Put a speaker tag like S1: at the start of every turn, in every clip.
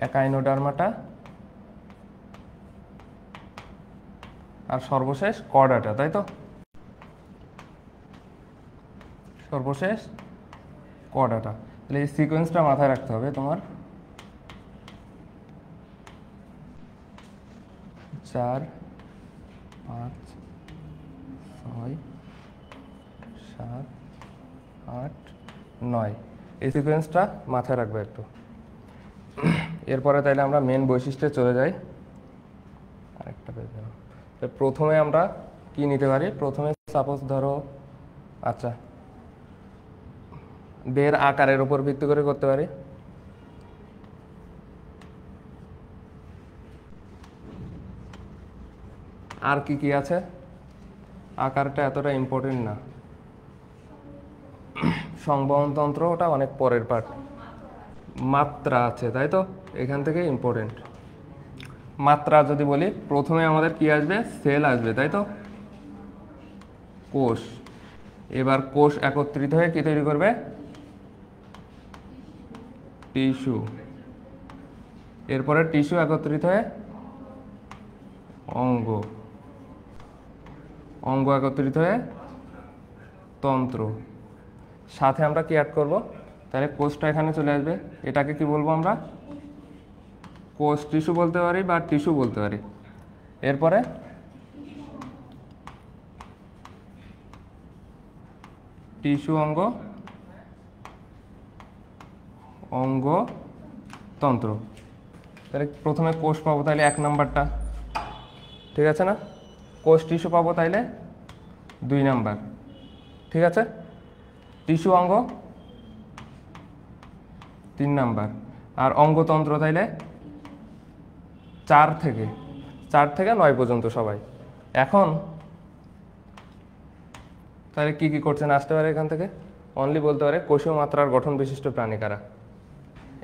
S1: Echinodermata, আর সর্বশেষ chordata, তাই তো? সর্বশেষ কর্ডাটা। তাহলে এই সিকোয়েন্সটা মাথায় রাখতে হবে তোমার। 4 5 6 7 8 9, এই সিকোয়েন্সটা মাথায় রাখবে একটু। এরপরে তাইলে আমরা মেন বৈশিষ্ট্যে চলে যাই। আরেকটা পেজ দিলাম। তো প্রথমে আমরা কি নিতে পারি? প্রথমে সাপোজ ধরো, আচ্ছা, দেহের আকারের উপর ভিত্তি করে করতে পারি। আর কি কি আছে? আকারটা এতটা ইম্পর্টেন্ট না, সংবহনতন্ত্র ওটা অনেক পরের পার্ট। মাত্রা আছে, তাই তো? এখান থেকে ইম্পর্টেন্ট। মাত্রা যদি বলি, প্রথমে আমাদের কি আসবে? সেল আসবে, তাই তো? কোষ। এবার কোষ একত্রিত হয়ে কি তৈরি করবে? টিস্যু। এরপরে টিস্যু একত্রিত হয়ে অঙ্গ, অঙ্গ একত্রিত হয়ে তন্ত্র। সাথে আমরা কি অ্যাড করব? তাহলে কোষটা এখানে চলে আসবে। এটাকে কি বলবো আমরা? কোষ টিস্যু বলতে পারি বা টিস্যু বলতে পারি। এরপরে টিস্যু অঙ্গ, অঙ্গ তন্ত্র। তাহলে প্রথমে কোষ পাবো, তাহলে 1 নাম্বারটা, ঠিক আছে না? কোষ টিস্যু পাবো তাইলে 2 নাম্বার, ঠিক আছে? টিস্যু অঙ্গ 3 নাম্বার, আর অঙ্গতন্ত্র তাইলে 4 থেকে 9 পর্যন্ত সবাই। এখন তাহলে কি কি করছেন আসতে পারে এখান থেকে? অনলি বলতে পারে কোষীয় মাত্রার গঠন বিশিষ্ট প্রাণী কারা।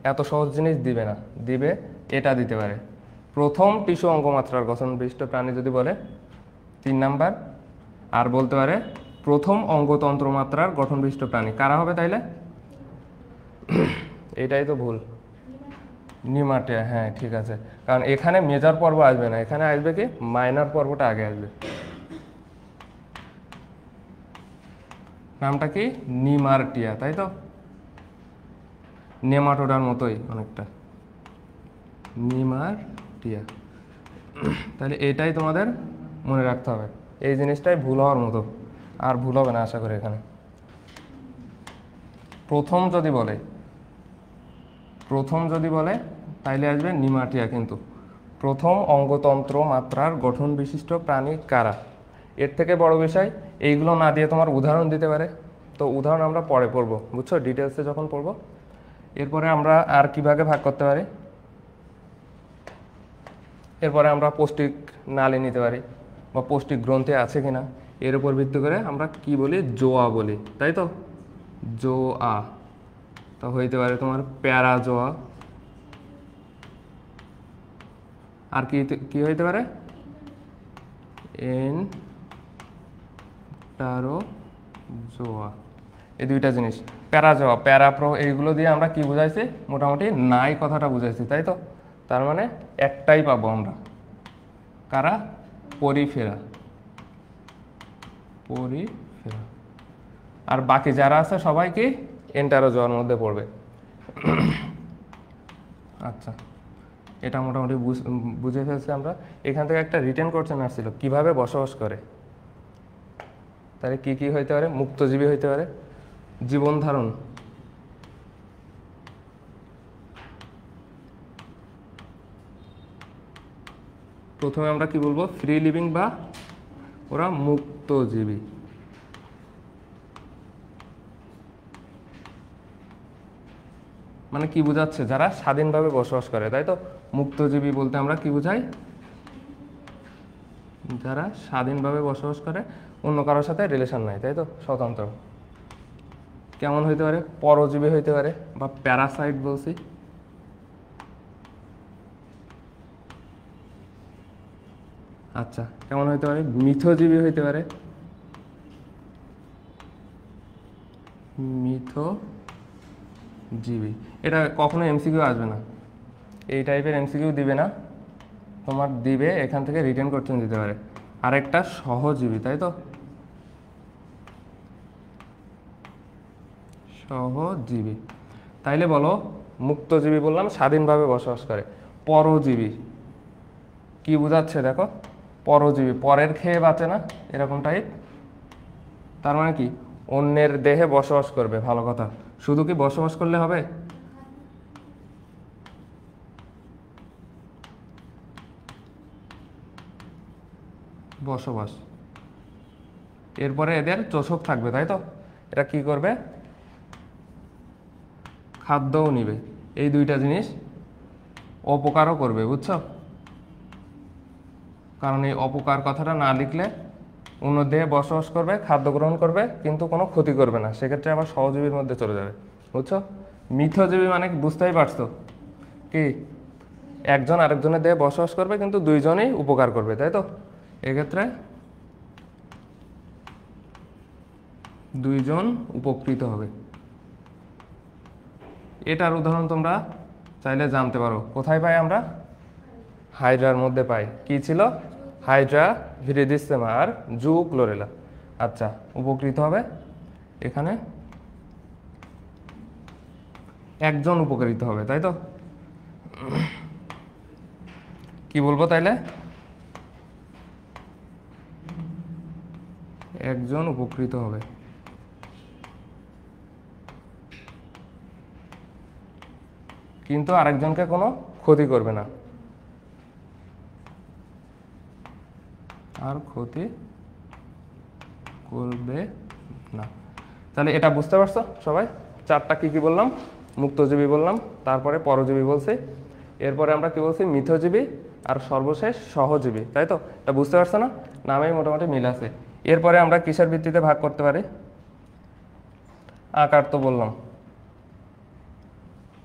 S1: এত সহজ জিনিস দিবে না, দিবে এটা দিতে পারে। প্রথম টিস্যু অঙ্গমাত্রার গঠন বিশিষ্ট প্রাণী যদি বলে 3 নাম্বার, আর বলতে পারে প্রথম অঙ্গতন্ত্র মাত্রার গঠন বিশিষ্ট প্রাণী কারা হবে তাইলে? এটাই তো ভুল, নিমাটিয়া। হ্যাঁ ঠিক আছে, কারণ এখানে মেজর পর্ব আসবে না, এখানে আসবে কি মাইনর পর্বটা আগে আসবে। নামটা কি? নিমার্টিয়া, তাই তো? নেমাটোডার মতোই অনেকটা, নিমার্টিয়া। তাহলে এটাই তোমাদের মনে রাখতে হবে, এই জিনিসটাই ভুল হওয়ার মতো, আর ভুল হবে না আশা করি। এখানে প্রথম যদি বলে তাইলে আসবে নিমাটিয়া, কিন্তু প্রথম অঙ্গতন্ত্র মাত্রার গঠন বিশিষ্ট প্রাণী কারা। এর থেকে বড় বিষয় এইগুলো না দিয়ে তোমার উদাহরণ দিতে পারে, তো উদাহরণ আমরা পরে পড়বো, বুঝছো, ডিটেলসে যখন পড়বো। এরপরে আমরা আর কিভাবে ভাগ করতে পারি? এরপরে আমরা পৌষ্টিক নালী নিতে পারি, বা পৌষ্টিক গ্রন্থি আছে কিনা এর উপর ভিত্তি করে আমরা কি বলি? জোয়া বলি, তাই তো? জোয়া। তো হইতে পারে তোমার প্যারাজোয়া, আর কি কি হইতে পারে? এন্টারোজোয়া। এই দুইটা জিনিস। প্যারাজোয়া, প্যারাপ্রো, এইগুলো দিয়ে আমরা কি বুঝাইছি? মোটামুটি নাই কথাটা বুঝাইছি, তাই তো? তার মানে একটাই পাবো আমরা, কারা? Porifera, Porifera. আর বাকি যারা আছে সবাই কি এন্টারোজোয়ার মধ্যে পড়বে। আচ্ছা, এটা মোটামুটি বুঝে ফেলছি আমরা। এখান থেকে একটা রিটেন কোশ্চেন আসছিল, কিভাবে বসবাস করে। তাহলে কি কি হইতে পারে? মুক্তজীবী হইতে পারে, জীবন ধারণ, প্রথমে আমরা কি বলবো? ফ্রি লিভিং বা ওরা মুক্তজীবী। মানে কি বোঝাচ্ছে? যারা স্বাধীনভাবে বসবাস করে, তাই তো? মুক্তজীবী বলতে আমরা কি বুঝাই? যারা স্বাধীনভাবে বসবাস করে, অন্য কারোর সাথে রিলেশন নাই, তাই তো? স্বতন্ত্র। কেমন হইতে পারে? পরজীবী হইতে পারে, বা প্যারাসাইট বলছি। আচ্ছা, কেমন হইতে পারে? মিথজীবী হইতে পারে, মিথজীবী। এটা কখনো এমসিকিউ আসবে না, এই টাইপের এমসিকিউ দিবে না, তোমার দিবে এখান থেকে রিটেন কোশ্চেন দিতে পারে। আরেকটা সহজীবী, তাই তো, সহজীবী। তাইলে বলো, মুক্তজীবী বললাম স্বাধীনভাবে বসবাস করে, পরজীবী কি বোঝাচ্ছে দেখো, পরজীবী পরের খেয়ে বাঁচে না, এরকম টাইপ। তার মানে কি অন্যের দেহে বসবাস করবে, ভালো কথা। শুধু কি বসবাস করলে হবে? বসবাস, এরপরে এদের চোষক থাকবে, তাই তো। এরা কি করবে? খাদ্যও নিবে, এই দুইটা জিনিস অপকারও করবে, বুঝছো? কারণ এই অপকার কথাটা না লিখলে অন্য দেহে বসবাস করবে, খাদ্য গ্রহণ করবে, কিন্তু কোনো ক্ষতি করবে না, সেক্ষেত্রে আবার সহজীবীর মধ্যে চলে যাবে, বুঝছো? মিথজীবী মানে বুঝতেই পারছো কি, একজন আরেকজনের দেহে বসবাস করবে কিন্তু দুইজনেই উপকার করবে, তাই তো। এক্ষেত্রে দুইজন উপকৃত হবে। এটার উদাহরণ তোমরা চাইলে জানতে পারো, কোথায় পাই আমরা? হাইড্রার মধ্যে পাই। কি ছিল? হাইড্রা, ভিরিডিসেমা আর জু ক্লোরেলা। আচ্ছা, উপকৃত হবে, এখানে একজন উপকৃত হবে, তাই তো। কি বলবো তাইলে? একজন উপকৃত হবে, কিন্তু আরেকজনকে কোনো ক্ষতি করবে না, আর ক্ষতি করবে না। তাহলে এটা বুঝতে পারছো সবাই? চারটা কি কি বললাম? মুক্তজীবী বললাম, তারপরে পরজীবী বলছি, এরপরে আমরা কি বলছি? মিথজীবী, আর সর্বশেষ সহজীবী, তাই তো। এটা বুঝতে পারছো না? নামেই মোটামুটি মিল আছে। এরপরে আমরা কিসের ভিত্তিতে ভাগ করতে পারি? আকার তো বললাম।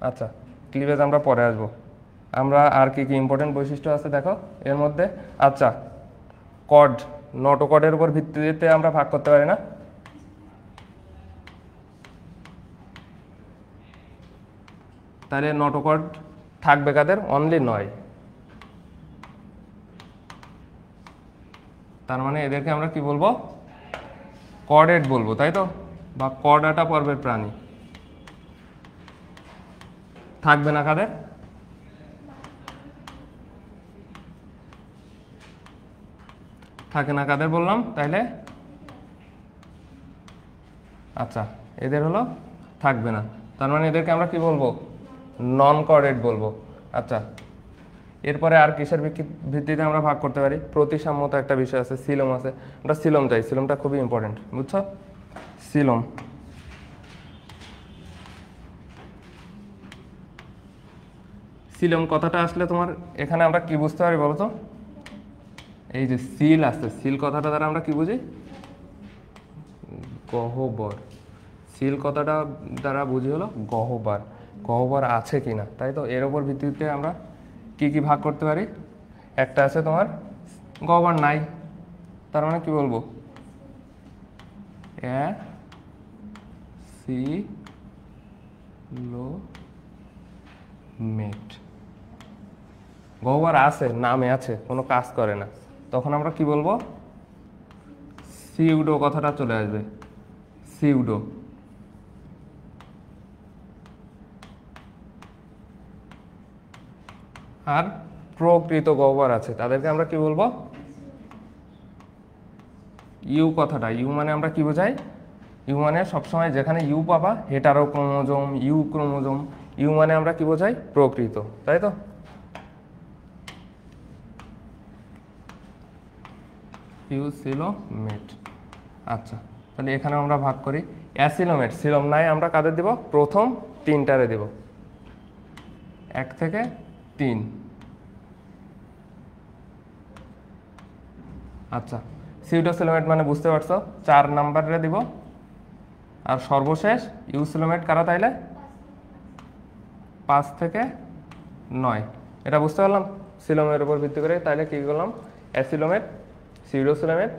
S1: আচ্ছা, ক্লিভেজ আমরা পরে আসবো। আমরা আর কি কি ইম্পর্টেন্ট বৈশিষ্ট্য আছে দেখো এর মধ্যে। আচ্ছা, কড, নটোকডের উপর ভিত্তিতে আমরা ভাগ করতে পারি না? তাহলে নটোকড থাকবে কাদের? অনলি 9। তার মানে এদেরকে আমরা কি বলবো? কর্ডেট বলবো, তাই তো, বা কর্ডাটা পর্বের প্রাণী। থাকবে না কাদের? থাকে না কাদের বললাম তাইলে? আচ্ছা, এদের হলো থাকবে না, তার মানে এদেরকে আমরা কি বলবো? নন কর্ডেট বলবো। আচ্ছা, এরপরে আর কিসের ভিত্তিতে আমরা ভাগ করতে পারি? প্রতিসাম্যতা একটা বিষয় আছে, সিলম আছে। আমরা সিলম চাই, সিলমটা খুবই ইম্পর্টেন্ট, বুঝছো? সিলম, সিলম কথাটা আসলে তোমার এখানে আমরা কি বুঝতে পারি বলো তো? এই যে সিল আছে, সিল কথাটা দ্বারা আমরা কি বুঝি? গহ্বর। সিল কথাটা দ্বারা বুঝি হলো গহ্বর, গহ্বর আছে কিনা, তাই তো। এর উপর ভিত্তিতে আমরা কি কি ভাগ করতে পারি? একটা আছে তোমার গহ্বর নাই, তার মানে কি বলবো? অ্যাসিলোমেট। গহ্বর আছে, নামে আছে, কোনো কাজ করে না, তখন আমরা কি বলবো? সিউডো কথাটা চলে আসবে, সিউডো। আর প্রকৃত গহ্বর আছে, তাদেরকে আমরা কি বলবো? ইউ কথাটা, ইউ মানে আমরা কি বোঝাই? ইউ মানে সবসময় যেখানে ইউ পাবা হেটারো ক্রোমোজোম, ইউ ক্রোমোজোম, ইউ মানে আমরা কি বোঝাই? প্রকৃত, তাই তো। ইউসিলোমেট। আচ্ছা, তাহলে এখানে আমরা ভাগ করি অ্যাসিলোমেট। সিলম নাই, আমরা কাদের দিব? প্রথম তিনটারে দিব, 1 থেকে 3। আচ্ছা, সিউডোসিলোমেট মানে বুঝতে পারছো, 4 নাম্বারে দিব। আর সর্বশেষ ইউসিলোমেট কারা তাইলে? 5 থেকে 9। এটা বুঝতে পারলাম সিলোমের উপর ভিত্তি করে। তাইলে কি করলাম? Acoelomate, pseudocoelomate,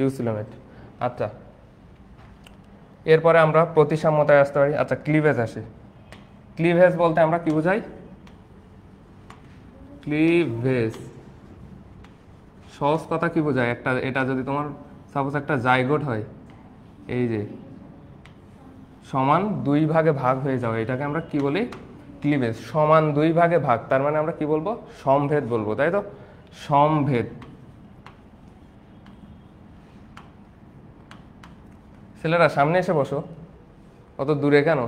S1: ইউসিলোমেট। আচ্ছা, এরপরে আমরা প্রতিসাম্যতায় আসতে পারি। আচ্ছা, ক্লিভেজ আসে। ক্লিভেজ বলতে আমরা কি বুঝাই? ক্লিভেজ সহজ কথা কি বোঝায়, একটা এটা যদি তোমার সাপোজ একটা জাইগোট হয়, এই যে সমান 2 ভাগে ভাগ হয়ে যাবে, এটাকে আমরা কি বলি, ক্লিভেজ। সমান 2 ভাগে ভাগ, তার মানে আমরা কি বলবো, সমভেদ বলবো, তাই তো, সমভেদ। ছেলেরা সামনে এসে বসো, অত দূরে কেন,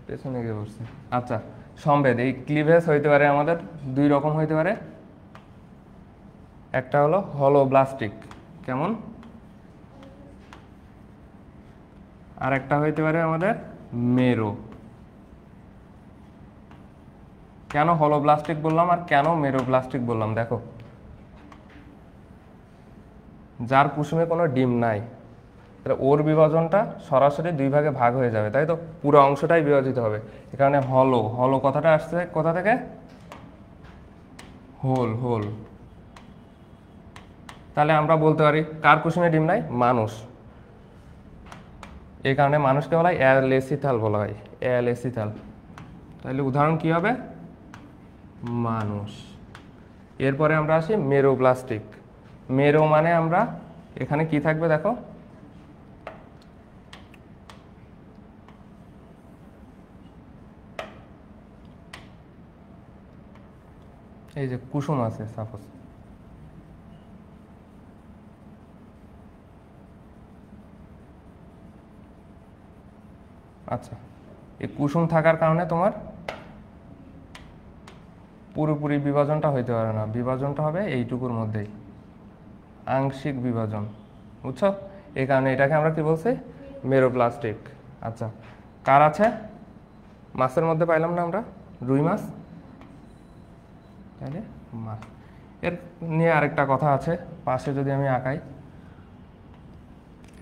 S1: পেছনে গিয়ে বসছে। আচ্ছা, সমভেদ, এই ক্লিভেজ হইতে পারে আমাদের 2 রকম হইতে পারে। একটা হলো হলোব্লাস্টিক, কেমন, আর একটা হইতে পারে আমাদের মেরো। কেন হলোব্লাস্টিক বললাম আর কেন মেরোব্লাস্টিক বললাম, দেখো, যার কুসুমে কোনো ডিম নাই, তাহলে ওর বিভাজনটা সরাসরি 2 ভাগে ভাগ হয়ে যাবে, তাই তো, পুরো অংশটাই বিভাজিত হবে। এখানে হলো, হলো কথাটা আসছে কোথা থেকে, হোল, হোল। তাহলে আমরা বলতে পারি কার কুসুমে ডিম নাই, মানুষ, এই কারণে মানুষকে বলা হয় অ্যালেসিথাল বলা হয়, অ্যালেসিথাল। তাহলে উদাহরণ কি হবে, মানুষ। এরপরে আমরা আসি মেরোপ্লাস্টিক। মেরো মানে আমরা এখানে কি থাকবে দেখো, এই যে কুসুম আছে সাপোজ, আচ্ছা, এই কুসুম থাকার কারণে তোমার পুরোপুরি বিভাজনটা হইতে পারে না, বিভাজনটা হবে এইটুকুর মধ্যেই, আংশিক বিভাজন, বুঝছো, এই কারণে এটাকে আমরা কি বলছি, মেরোপ্লাস্টিক। আচ্ছা, কার আছে, মাছের মধ্যে পাইলাম না আমরা, রুই মাছ, তাইলে মাছ। এর নিয়ে আরেকটা কথা আছে, পাশে যদি আমি আঁকাই,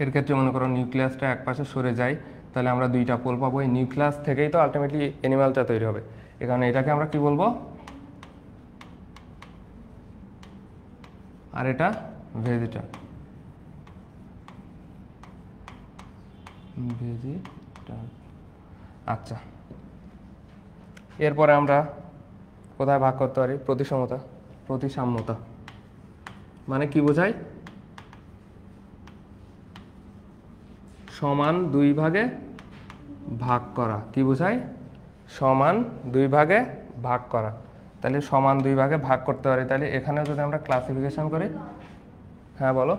S1: এর ক্ষেত্রে মনে করো নিউক্লিয়াসটা এক পাশে সরে যায়, তাহলে আমরা 2টা পোল পাবো, এই নিউক্লিয়াস থেকেই তো আলটিমেটলি অ্যানিমালটা তৈরি হবে। এখানে এটাকে আমরা কি বলবো, আর এটা ভেজিটাল, ভেজিটাল। আচ্ছা, এরপরে আমরা কোথায় ভাগ করতে পারি, প্রতিসমতা, প্রতিসাম্যতা মানে কি বোঝায়, সমান 2 ভাগে ভাগ করা, কি বোঝায়, সমান 2 ভাগে ভাগ করা। তাহলে সমান 2 ভাগে ভাগ করতে পারি, তাহলে এখানে যদি আমরা ক্লাসিফিকেশন করি, হ্যাঁ বলো,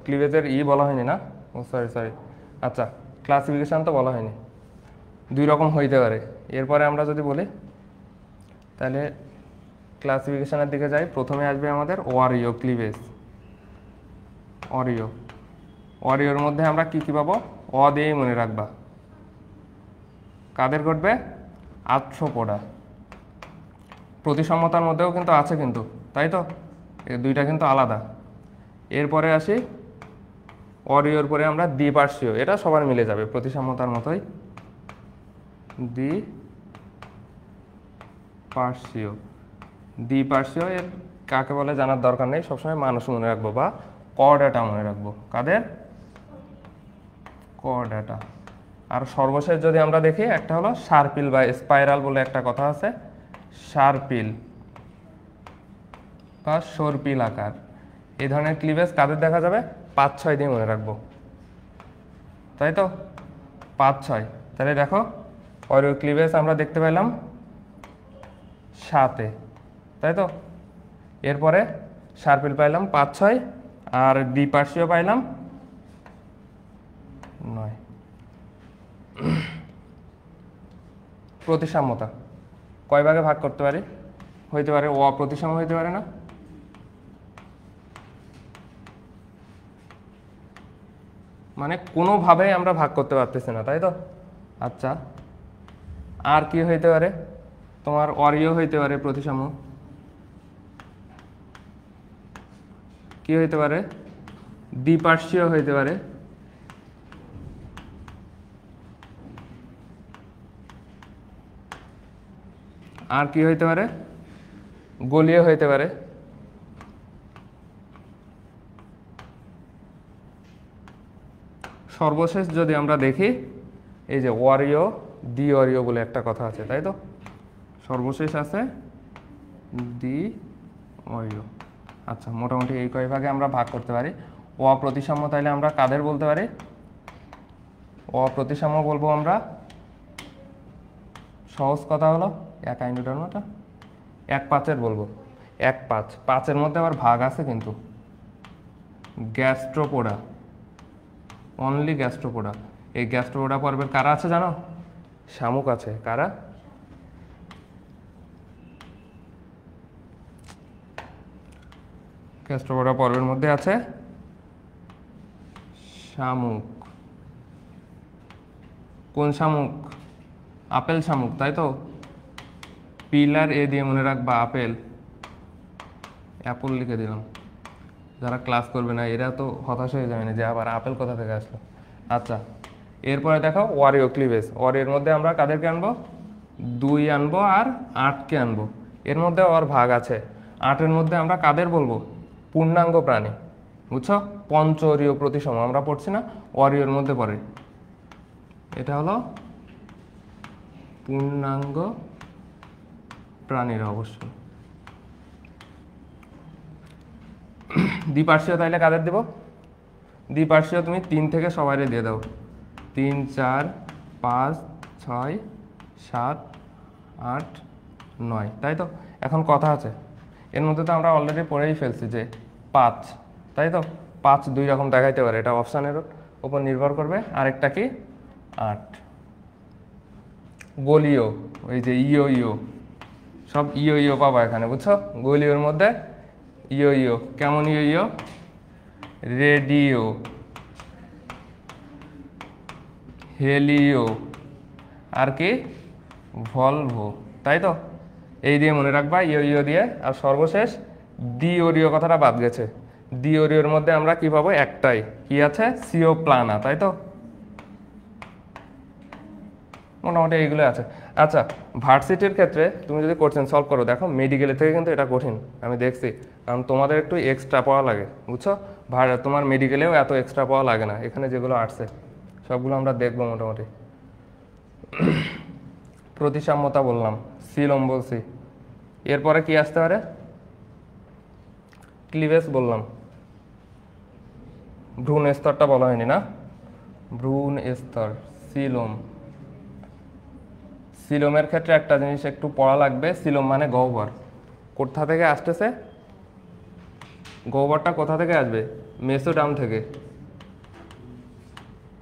S1: ক্লিভেজের বলা হয়নি না, ও সরি সরি, আচ্ছা, ক্লাসিফিকেশন তো বলা হয়নি, 2 রকম হইতে পারে। এরপরে আমরা যদি বলি, তাহলে ক্লাসিফিকেশনের দিকে যাই, প্রথমে আসবে আমাদের ওয়ারিও ক্লিভেজ, অরিও, অরিওর মধ্যে আমরা কি কি পাবো, অ দিয়েই মনে রাখবা, কাদের ঘটবে, আর্থ্রোপোডা। প্রতিসমতার মধ্যেও কিন্তু আছে কিন্তু, তাই তো, এই 2টা কিন্তু আলাদা। এরপরে আসি অরিওর পরে আমরা দ্বিপার্শ্বীয়, এটা সবার মিলে যাবে প্রতিসমতার মতোই, দ্বিপার্শ্বীয়। দ্বিপার্শ্বীয় এর কাকে বলে জানার দরকার নেই, সবসময় মানুষ মনে রাখবো বা কর্ডাটা মনে রাখবো, কাদের, কর্ডাটা। আর সর্বশেষ যদি আমরা দেখি, একটা হলো সার্পিল বা স্পাইরাল বলে একটা কথা আছে, সার্পিল বা সর্পিল আকার। এই ধরনের ক্লিভেজ কাদের দেখা যাবে, 5-6 দিয়ে মনে রাখবো, তাই তো, 5-6। তাহলে দেখো, অরিও ক্লিভেজ আমরা দেখতে পেলাম 7-এ, তাই তো, এরপরে সার্পিল পাইলাম 5-6, আর দ্বিপার্শ্বীয় পাইলাম 9। প্রতিসাম্যতা কয় ভাগে ভাগ করতে পারি, হইতে পারে অপ্রতিসাম্য হইতে পারে না, মানে কোনোভাবেই আমরা ভাগ করতে পারতেছি না, তাই তো। আচ্ছা, আর কি হইতে পারে, তোমার অরিও হইতে পারে প্রতিসাম্য, কি হইতে পারে, দ্বিপার্শ্বীয় হইতে পারে, আর কি হইতে পারে, গোলীয় হইতে পারে, সর্বশেষ যদি আমরা দেখি, এই যে ওয়ারিও দ্বি অরীয় বলে একটা কথা আছে, তাই তো? সর্বশেষ আছে দ্বি অরীয়। আচ্ছা, মোটামুটি এই কয় ভাগে আমরা ভাগ করতে পারি। অপ্রতিসাম্য তাইলে আমরা কাদের বলতে পারি? অপ্রতিসাম্য বলবো আমরা, সহজ কথা হলো এক আইন্ডোডার্মাটা 1/5 বলবো। 1/5, 5-এর মধ্যে আবার ভাগ আছে কিন্তু, গ্যাস্ট্রোপোডা, অনলি গ্যাস্ট্রোপোডা। এই গ্যাস্ট্রোপোডা পর্বের কারা আছে জানো? শামুক আছে। কারা? গ্যাস্ট্রোপোডা পর্বের মধ্যে আছে শামুক। কোন শামুক? আপেল শামুক, তাই তো? পিলার এ দিয়ে মনে রাখবা আপেল, অ্যাপল লিখে দিলাম। যারা ক্লাস করবে না এরা তো হতাশ হয়ে যাবে না যে আবার আপেল কোথা থেকে আসলো। আচ্ছা, এরপরে দেখো ওয়ারিও ক্লিভেজ। ওয়ারিওর মধ্যে আমরা কাদেরকে আনবো? 2 আনবো আর 8কে আনবো। এর মধ্যে আর ভাগ আছে। 8-এর মধ্যে আমরা কাদের বলবো? পূর্ণাঙ্গ প্রাণী, বুঝছো? পঞ্চঅরীয় প্রতিসম আমরা পড়ছি না, ওয়ারিওর মধ্যে পড়ে। এটা হলো পূর্ণাঙ্গ প্রাণীরা অবশ্যই। দ্বিপার্শ্বীয় তাইলে কাদের দেব? দ্বিপার্শ্বীয় তুমি 3 থেকে সবাইরে দিয়ে দাও। 3, 4, 5, 6, 7, 8, 9, তাই তো? এখন কথা আছে, এর মধ্যে তো আমরা অলরেডি পড়েই ফেলছি যে 5, তাই তো? 5 2 রকম দেখাইতে পারে, এটা অপশানের উপর নির্ভর করবে। আরেকটা কি? 8। গলীয়, ওই যে ইও ইও, সব ইও ইও পাবা এখানে, বুঝছো? গলীয়র মধ্যে ইও ইও। কেমন ইও ইও? রেডিও, হেলিও, আর কি? ভলভো, তাই তো? এই দিয়ে মনে রাখবা, ইও ইও দিয়ে। আর সর্বশেষ দ্বিঅরীয় কথাটা বাদ গেছে। দ্বিঅরীয়র মধ্যে আমরা কি পাবো? একটাই, কি আছে? সিওপ্লানা, তাই তো? মোটামুটি এইগুলো আছে। আচ্ছা, ভার্সিটির ক্ষেত্রে তুমি যদি কোশ্চেন সলভ করো, দেখো মেডিকেলের থেকে কিন্তু এটা কঠিন, আমি দেখছি। কারণ তোমাদের একটু এক্সট্রা পাওয়া লাগে, বুঝছো? তোমার মেডিকেলেও এত এক্সট্রা পাওয়া লাগে না। এখানে যেগুলো আসছে সবগুলো আমরা দেখবো মোটামুটি। প্রতিসাম্যতা বললাম, সিলম বলছি। এরপরে কি আসতে পারে? ক্লিভেজ বললাম। ভ্রূণ স্তরটা বলা হয়নি না? ভ্রূণ স্তর, সিলোম। সিলোমের ক্ষেত্রে একটা জিনিস একটু পড়া লাগবে, সিলোম মানে গহ্বর। কোথা থেকে আসতেছে? গহ্বরটা কোথা থেকে আসবে? মেসোডাম থেকে।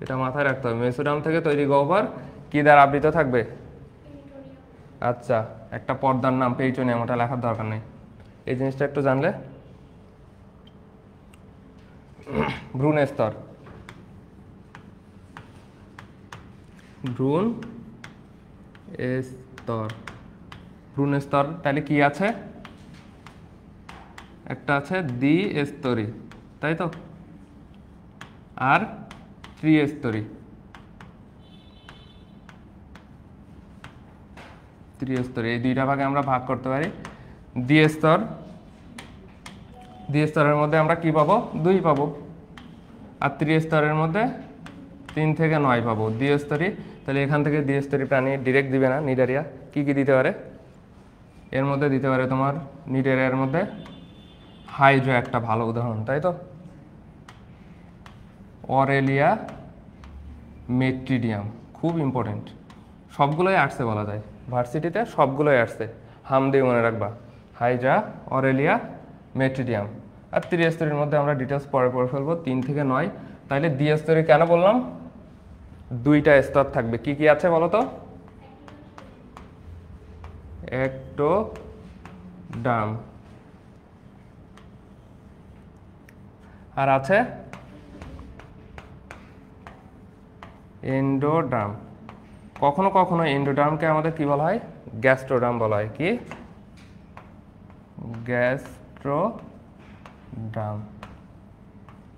S1: এটা মাথায় রাখতে হবে, মেসোডাম থেকে তৈরি গহ্বর কি দ্বারা আবৃত থাকবে? আচ্ছা, একটা পর্দার নাম পেইটোনিয়াম, ওটা লেখার দরকার নেই, এই জিনিসটা একটু জানলে। ভ্রূণ স্তর, ভ্রূণ স্তর, ভ্রূণ স্তর তাহলে কি আছে? একটা আছে দ্বিস্তরী, তাই তো? আর ত্রিস্তরী। ত্রিস্তরী, এই দুইটা ভাগে আমরা ভাগ করতে পারি। দ্বিস্তর, দ্বিস্তরের মধ্যে আমরা কি পাবো? 2 পাবো। আর ত্রিস্তরের মধ্যে 3 থেকে 9 পাবো। দ্বিস্তরী, তাহলে এখান থেকে দ্বিস্তরী প্রাণী ডিরেক্ট দিবে না, নিডারিয়া। কি কি দিতে পারে? এর মধ্যে দিতে পারে তোমার নিডারিয়ার মধ্যে হাইড্রা একটা ভালো উদাহরণ, তাই তো? অরেলিয়া মেট্রিডিয়াম খুব ইম্পর্টেন্ট, সবগুলোই আসছে বলা যায় ভার্সিটিতে, সবগুলোই আসছে। হাম দিয়ে মনে রাখবা, হাইড্রা, অরেলিয়া, মেট্রিডিয়াম। আর ত্রিস্তরীর মধ্যে আমরা ডিটেলস পরে পড়ে ফেলবো, 3 থেকে 9। তাইলে দ্বিস্তরী কেন বললাম? 2টা স্তর থাকবে। কি কি আছে বলো তো? একটোডার্ম, আর আছে এন্ডোডার্ম। কখনো কখনো এন্ডোডার্মকে আমাদের কি বলা হয়? গ্যাস্ট্রোডার্ম বলা হয়। কি? গ্যাস্ট্রোডার্ম।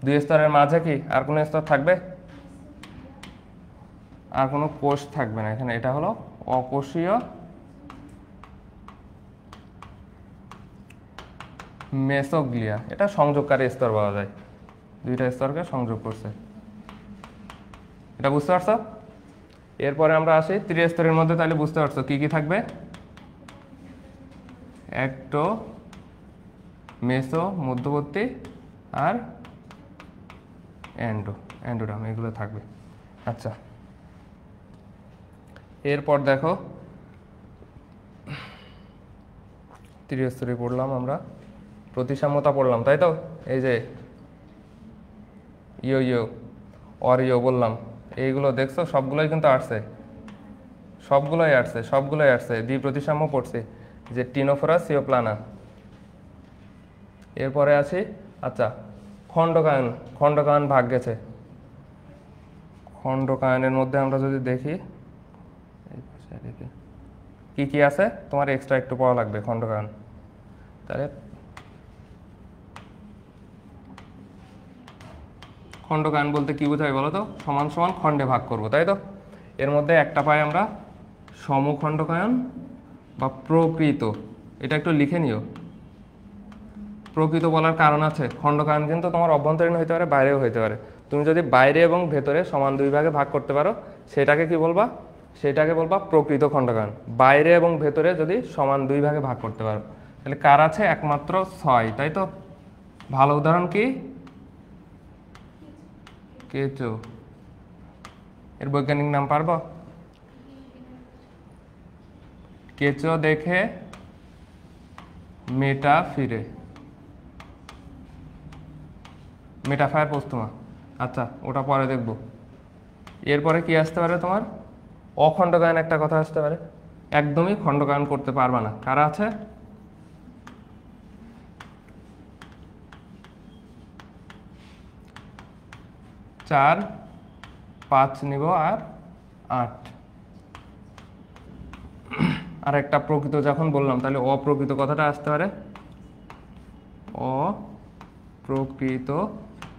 S1: 2 স্তরের মাঝে কি আর কোনো স্তর থাকবে? আর কোনো কোষ থাকবে না এখানে। এটা হলো অকোষীয় মেসোগ্লিয়া। এটা সংযোগকারী স্তর বলা যায়, 2টা স্তরকে সংযোগ করছে। এটা বুঝতে পারছো? এরপরে আমরা আসি ত্রিস্তরের মধ্যে, তাহলে বুঝতে পারছো কি কি থাকবে, একটো, মেসো মধ্যবর্তী, আর অ্যান্ডোডার্ম, এগুলো থাকবে। আচ্ছা, এরপর দেখো ত্রিস্তরী পড়লাম আমরা, প্রতিসাম্যতা পড়লাম, তাই তো? এই যে ইয়ো অরিও বললাম, এইগুলো দেখছো সবগুলোই কিন্তু আসছে, সবগুলোই আসছে। দ্বিপ্রতিসাম্য পড়ছি, যে টিনোফোরা সিওপ্লানা। এরপরে আছি, আচ্ছা, খণ্ডকায়ন ভাগ গেছে। খণ্ডকায়নের মধ্যে আমরা যদি দেখি কি কি আছে, তোমার এক্সট্রা একটু পড়া লাগবে খণ্ডকায়ন। তাহলে খণ্ডকায়ন বলতে কি বোঝায় বলো তো? সমান সমান খণ্ডে ভাগ করব, তাই তো? এর মধ্যে একটা পাই আমরা সমখণ্ডকায়ন বা প্রকৃত, এটা একটু লিখে নিও। প্রকৃত বলার কারণ আছে, খণ্ডকায়ন কিন্তু তোমার অভ্যন্তরীণ হইতে পারে, বাইরেও হইতে পারে। তুমি যদি বাইরে এবং ভেতরে সমান দুই ভাগে ভাগ করতে পারো, সেটাকে কি বলবা? সেটাকে বলবা প্রকৃত খণ্ডকায়ন। বাইরে এবং ভেতরে যদি সমান দুই ভাগে ভাগ করতে পারো, তাহলে কার আছে? একমাত্র 6, তাই তো? ভালো উদাহরণ কি? কেঁচো। এর বৈজ্ঞানিক নাম পারবো? কেঁচো দেখে মেটা ফিরে, মেটাফায়ার পোস্তুমা। আচ্ছা, ওটা পরে দেখব। এরপরে কি আসতে পারে তোমার? অখণ্ডকায়ন একটা কথা আসতে পারে, একদমই খণ্ডকায়ন করতে পারবা না। কারা আছে? 4, 5 নিব, আর 8। আর একটা প্রকৃত যখন বললাম, তাহলে অপ্রকৃত কথাটা আসতে পারে, অপ্রকৃত।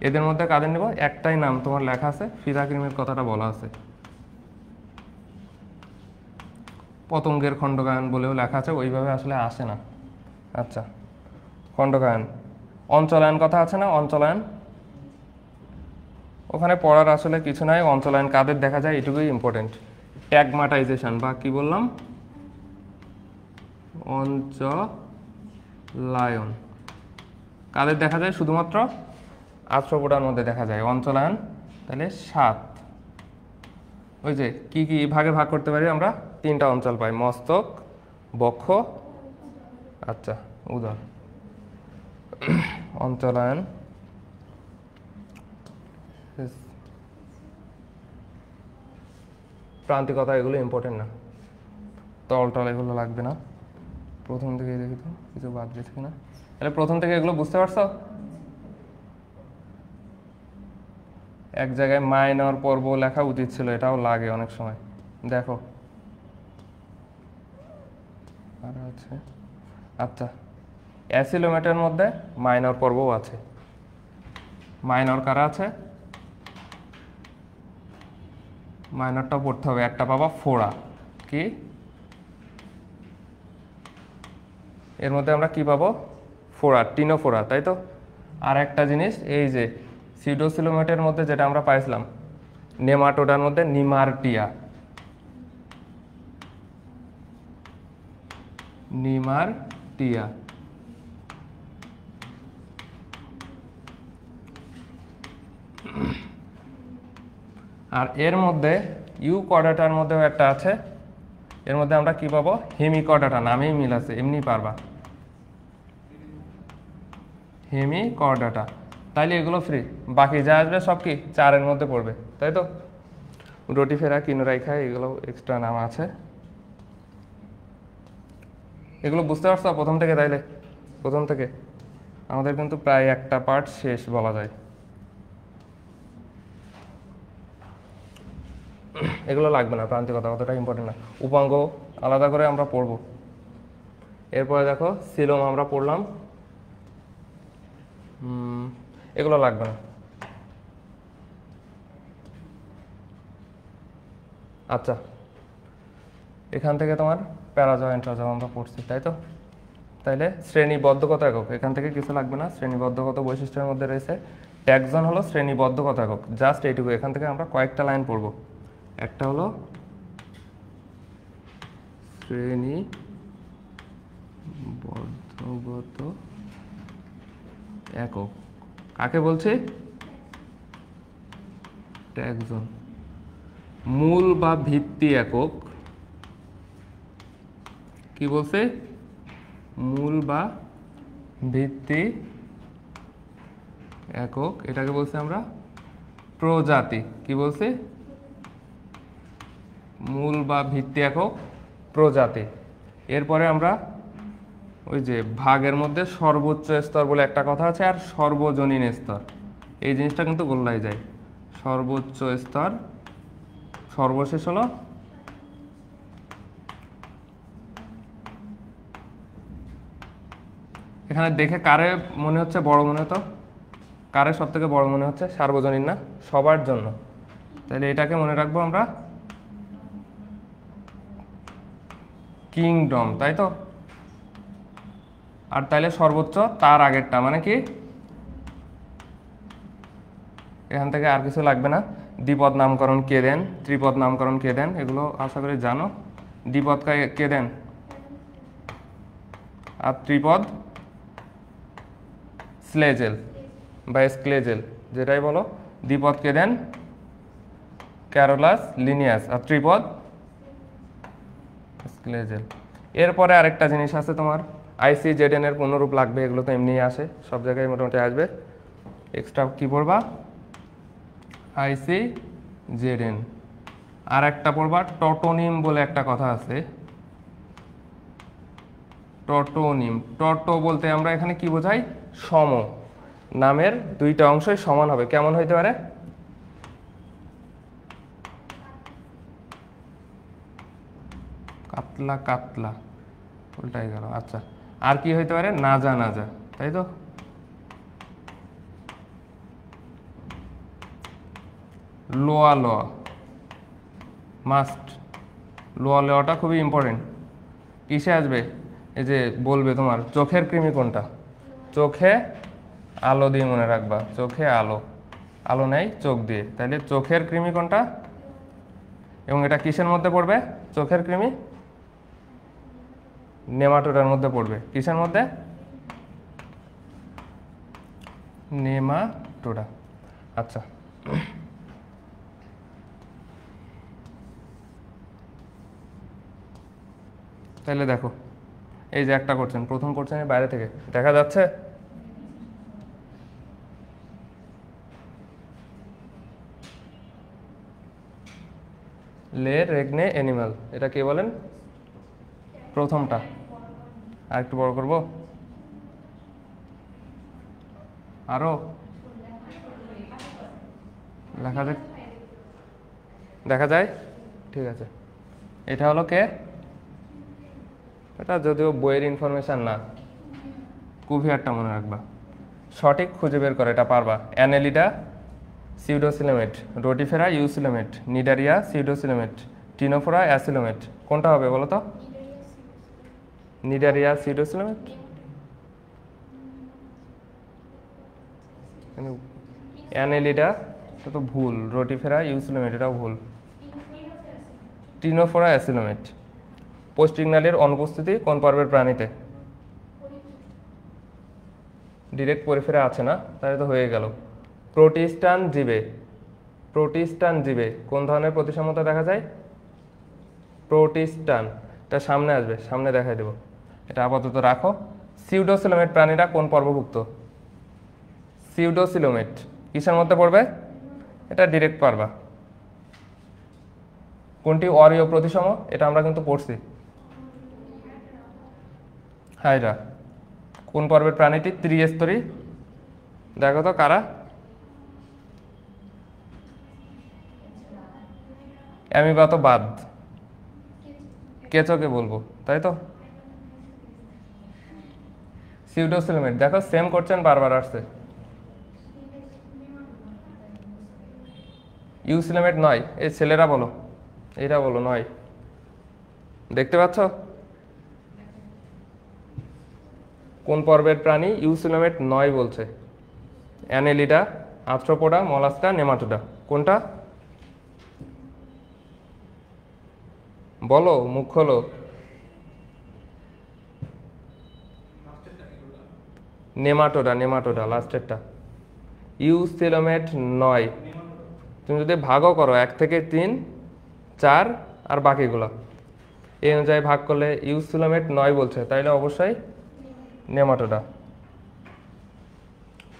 S1: এদের মধ্যে কাদের নেব? একটাই নাম তোমার লেখা আছে, ফিদা ক্রিমের কথাটা বলা আছে, পতঙ্গের খণ্ডকায়ন বলেও লেখা আছে, ওইভাবে আসলে আসে না। আচ্ছা, খণ্ডকায়ন। অঞ্চলায়ন কথা আছে না? অঞ্চলায়ন, ওখানে পড়ার আসলে কিছু নাই। অঞ্চলায়ন কাদের দেখা যায় এটুকুই ইম্পর্টেন্ট। ট্যাগমাটাইজেশন বা কি বললাম, অঞ্চলায়ন কাদের দেখা যায়? শুধুমাত্র আর্থ্রোপোডার মধ্যে দেখা যায় অঞ্চলায়ন। তাহলে 7। ওই যে কি কি ভাগে ভাগ করতে পারি আমরা? 3টা অঞ্চল পাই, মস্তক, বক্ষ, আচ্ছা উদর। অঞ্চলায়ন, প্রান্তিকতা, এগুলো ইম্পর্টেন্ট না। তল এগুলো লাগবে না। প্রথম থেকে দেখি তো কিছু বাদ দিচ্ছে কিনা। তাহলে প্রথম থেকে এগুলো বুঝতে পারছো? এক জায়গায় মাইনর পর্ব লেখা উচিত ছিল, এটাও লাগে অনেক সময়। দেখো আর আছে, আচ্ছা, অ্যাসিলোমেটের মধ্যে মাইনর পর্বও আছে। মাইনর কারা আছে? মাইনরটা পড়তে হবে, একটা পাবা ফোড়া। কি এর মধ্যে আমরা কি পাবো? ফোড়া, টিনোফোরা, তাই তো? আর একটা জিনিস, এই যে সিডোসিলোমেটের মধ্যে যেটা আমরা পাইছিলাম, নেমাটোডার মধ্যে নিমারটিয়া, নিমারটিয়া। আর এর মধ্যে ইউকর্ডাটার মধ্যেও একটা আছে, এর মধ্যে আমরা কি পাবো? হেমিকর্ডাটা, নামেই মিল আছে, এমনি পারবা, হেমিকর্ডাটা। তাইলে এগুলো ফ্রি, বাকি যা আসবে সব কি 4-এর মধ্যে পড়বে, তাই তো? রোটিফেরা, কিনোরাইখা, এগুলো এক্সট্রা নাম আছে। এগুলো বুঝতে পারছো প্রথম থেকে? তাইলে প্রথম থেকে আমাদের কিন্তু প্রায় একটা পার্ট শেষ বলা যায়। এগুলো লাগবে না, প্রান্তিকতা অতটা ইম্পর্টেন্ট না। উপাঙ্গ আলাদা করে আমরা পড়ব। এরপরে দেখো সিলোম আমরা পড়লাম, এগুলো লাগবে না। আচ্ছা, এখান থেকে তোমার প্যারাজয় এন্ট্রাজয় আমরা পড়ছি, তাই তো? তাইলে শ্রেণীবদ্ধগত একক এখান থেকে কিছু লাগবে না। শ্রেণীবদ্ধগত বৈশিষ্ট্যের মধ্যে রয়েছে ট্যাক্সন, হলো শ্রেণীবদ্ধগত একক। জাস্ট এইটুকু, এখান থেকে আমরা কয়েকটা লাইন পড়ব। একটা হলো শ্রেণীবদ্ধগত একক কাকে বলছে? ট্যাক্সন। মূল বা ভিত্তি একক কি বলছে? মূল বা ভিত্তি একক, এটাকে বলছে আমরা প্রজাতি। কি বলছে? মূল বা ভিত্তি একক প্রজাতি। এরপরে আমরা ওই যে ভাগের মধ্যে সর্বোচ্চ স্তর বলে একটা কথা আছে, আর সর্বজনীন স্তর, এই জিনিসটা কিন্তু গোল্লাই যায়। সর্বোচ্চ স্তর, সর্বশেষ হলো এখানে দেখে কারে মনে হচ্ছে বড় মনে হতো? কারে সব থেকে বড় মনে হচ্ছে? সার্বজনীন না, সবার জন্য। তাহলে এটাকে মনে রাখবো আমরা কিংডম, তাই তো? আর তাইলে সর্বোচ্চ তার আগেরটা মানে কি? এখান থেকে আর কিছু লাগবে না। দ্বিপদ নামকরণ কে দেন, ত্রিপদ নামকরণ কে দেন, এগুলো আশা করি জানো। দ্বিপদ কে দেন আর ত্রিপদ স্লেজেল বা স্ক্লেজেল, যেটাই বলো। দ্বিপদ কে দেন ক্যারোলাস, লিনিয়াস, আর ত্রিপদ স্ক্লেজেল। এরপরে আরেকটা জিনিস আছে তোমার, ICZN এর পূর্ণরূপ লাগবে, এগুলো তো এমনিই আসে, সব জায়গায় মোটামুটি আসবে। এক্সট্রা কি পড়বা? ICZN। আর একটা পড়বা টটোনিম বলে একটা কথা আছে। টটোনিম, টটো বলতে আমরা এখানে কি বোঝাই? সম। নামের দুইটা অংশই সমান হবে। কেমন হইতে পারে? কাতলা কাতলা, উল্টাই গেল। আচ্ছা, আর কি হইতে পারে? নাজা নাজা, তাই তো? লোয়া লোয়া, মাস্ট। লোয়া লোয়াটা খুবই ইম্পর্টেন্ট। কিসে আসবে? এই যে বলবে তোমার চোখের কৃমি কোনটা? চোখে আলো দিয়ে মনে রাখবা, চোখে আলো, আলো নেই চোখ দিয়ে, তাহলে চোখের কৃমি কোনটা? এবং এটা কিসের মধ্যে পড়বে? চোখের কৃমি নেমাটোডার মধ্যে পড়বে। কিসের মধ্যে? নেমাটোডা। আচ্ছা, তাহলে দেখো এই যে একটা করছেন, প্রথম করছেন বাইরে থেকে দেখা যাচ্ছে। লে রেগনে অ্যানিমাল, এটা কে বলেন? প্রথমটা। আর একটু বড় করব, আরো লেখা যায়, দেখা যায়? ঠিক আছে, এটা হলো কে? এটা যদিও বইয়ের ইনফরমেশন না, কুভিয়ারটা মনে রাখবা, সঠিক খুঁজে বের করে, এটা পারবা। Annelida pseudocoelomate, Rotifera eucoelomate, Cnidaria pseudocoelomate, Ctenophora acoelomate. কোনটা হবে বলো তো? Cnidaria pseudocoelomate. অ্যানেলিডা এটা তো ভুল, রোটিফেরা ইউসিলোমেট এটাও ভুল। Ctenophora acoelomate. পোস্টিগনালির অনুপস্থিতি কোন পর্বের প্রাণীতে? ডিরেক্ট পরিফেরা আছে না, তাহলে তো হয়ে গেল। প্রোটিস্টান জীবে, প্রোটিস্টান জীবে কোন ধরনের প্রতিসাম্যতা দেখা যায়? প্রোটিস্টান, এটা সামনে আসবে, সামনে দেখাই দেব, এটা আপাতত রাখো। সিউডোসিলোমেট প্রাণীরা কোন পর্বভুক্ত? সিউডোসিলোমেট কিসের মধ্যে পড়বে? এটা ডিরেক্ট পারবা। কোনটি অরীয় প্রতিসম? এটা আমরা কিন্তু পড়ছি। হাইরা। কোন পর্বের প্রাণীটি ত্রিস্তরী? দেখো তো কারা? অ্যামিবা তো বাদ, কেঁচোকে বলবো, তাই তো? সিউডোসিলোমেট দেখো সেম করছেন, বারবার আসছে। ইউসিলোমেট নয়, এই ছেলেরা বলো, এইটা বলো নয়, দেখতে পাচ্ছ? কোন পর্বের প্রাণী ইউসিলোমেট নয় বলছে? Annelida, Arthropoda, Mollusca, Nematoda. কোনটা বলো, মুখ খোলো। নেমাটোডা, নেমাটোডা লাস্টেরটা। ইউসিলোমেট 9। তুমি যদি ভাগও করো 1 থেকে 3, 4 আর বাকিগুলো এই অনুযায়ী ভাগ করলে ইউসিলোমেট 9 বলছে, তাইলে অবশ্যই নেমাটোডা।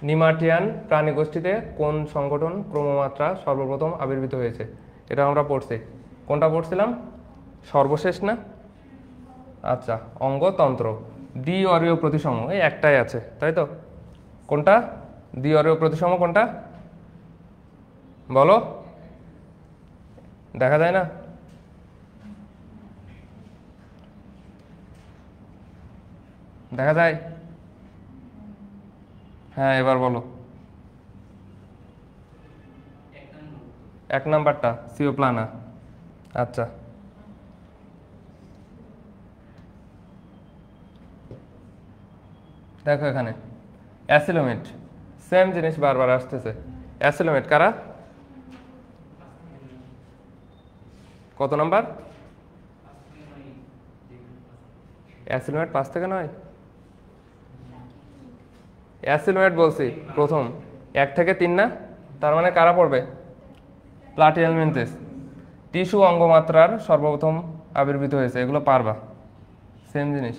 S1: নিমাটিয়ান প্রাণী গোষ্ঠীতে কোন সংগঠন ক্রমমাত্রা সর্বপ্রথম আবির্ভূত হয়েছে? এটা আমরা পড়ছি। কোনটা পড়ছিলাম? সর্বশেষ না? আচ্ছা, অঙ্গতন্ত্র। দ্বি অরীয় প্রতিসম এই একটাই আছে, তাই তো? কোনটা দ্বি অরীয় প্রতিসম? কোনটা বলো? দেখা যায় না? দেখা যায়? হ্যাঁ, এবার বলো। 1 নাম্বারটা সিওপ্লানা। আচ্ছা, দেখো এখানে অ্যাসিলোমেট, সেম জিনিস বারবার আসতেছে। অ্যাসিলোমেট কারা? কত নাম্বার? অ্যাসিলোমেট 5 থেকে 9। অ্যাসিলোমেট বলছি প্রথম 1 থেকে 3 না? তার মানে কারা পড়বে? প্লাটিহেলমিনথেস। টিস্যু অঙ্গমাত্রার সর্বপ্রথম আবির্ভূত হয়েছে, এগুলো পারবা, সেম জিনিস।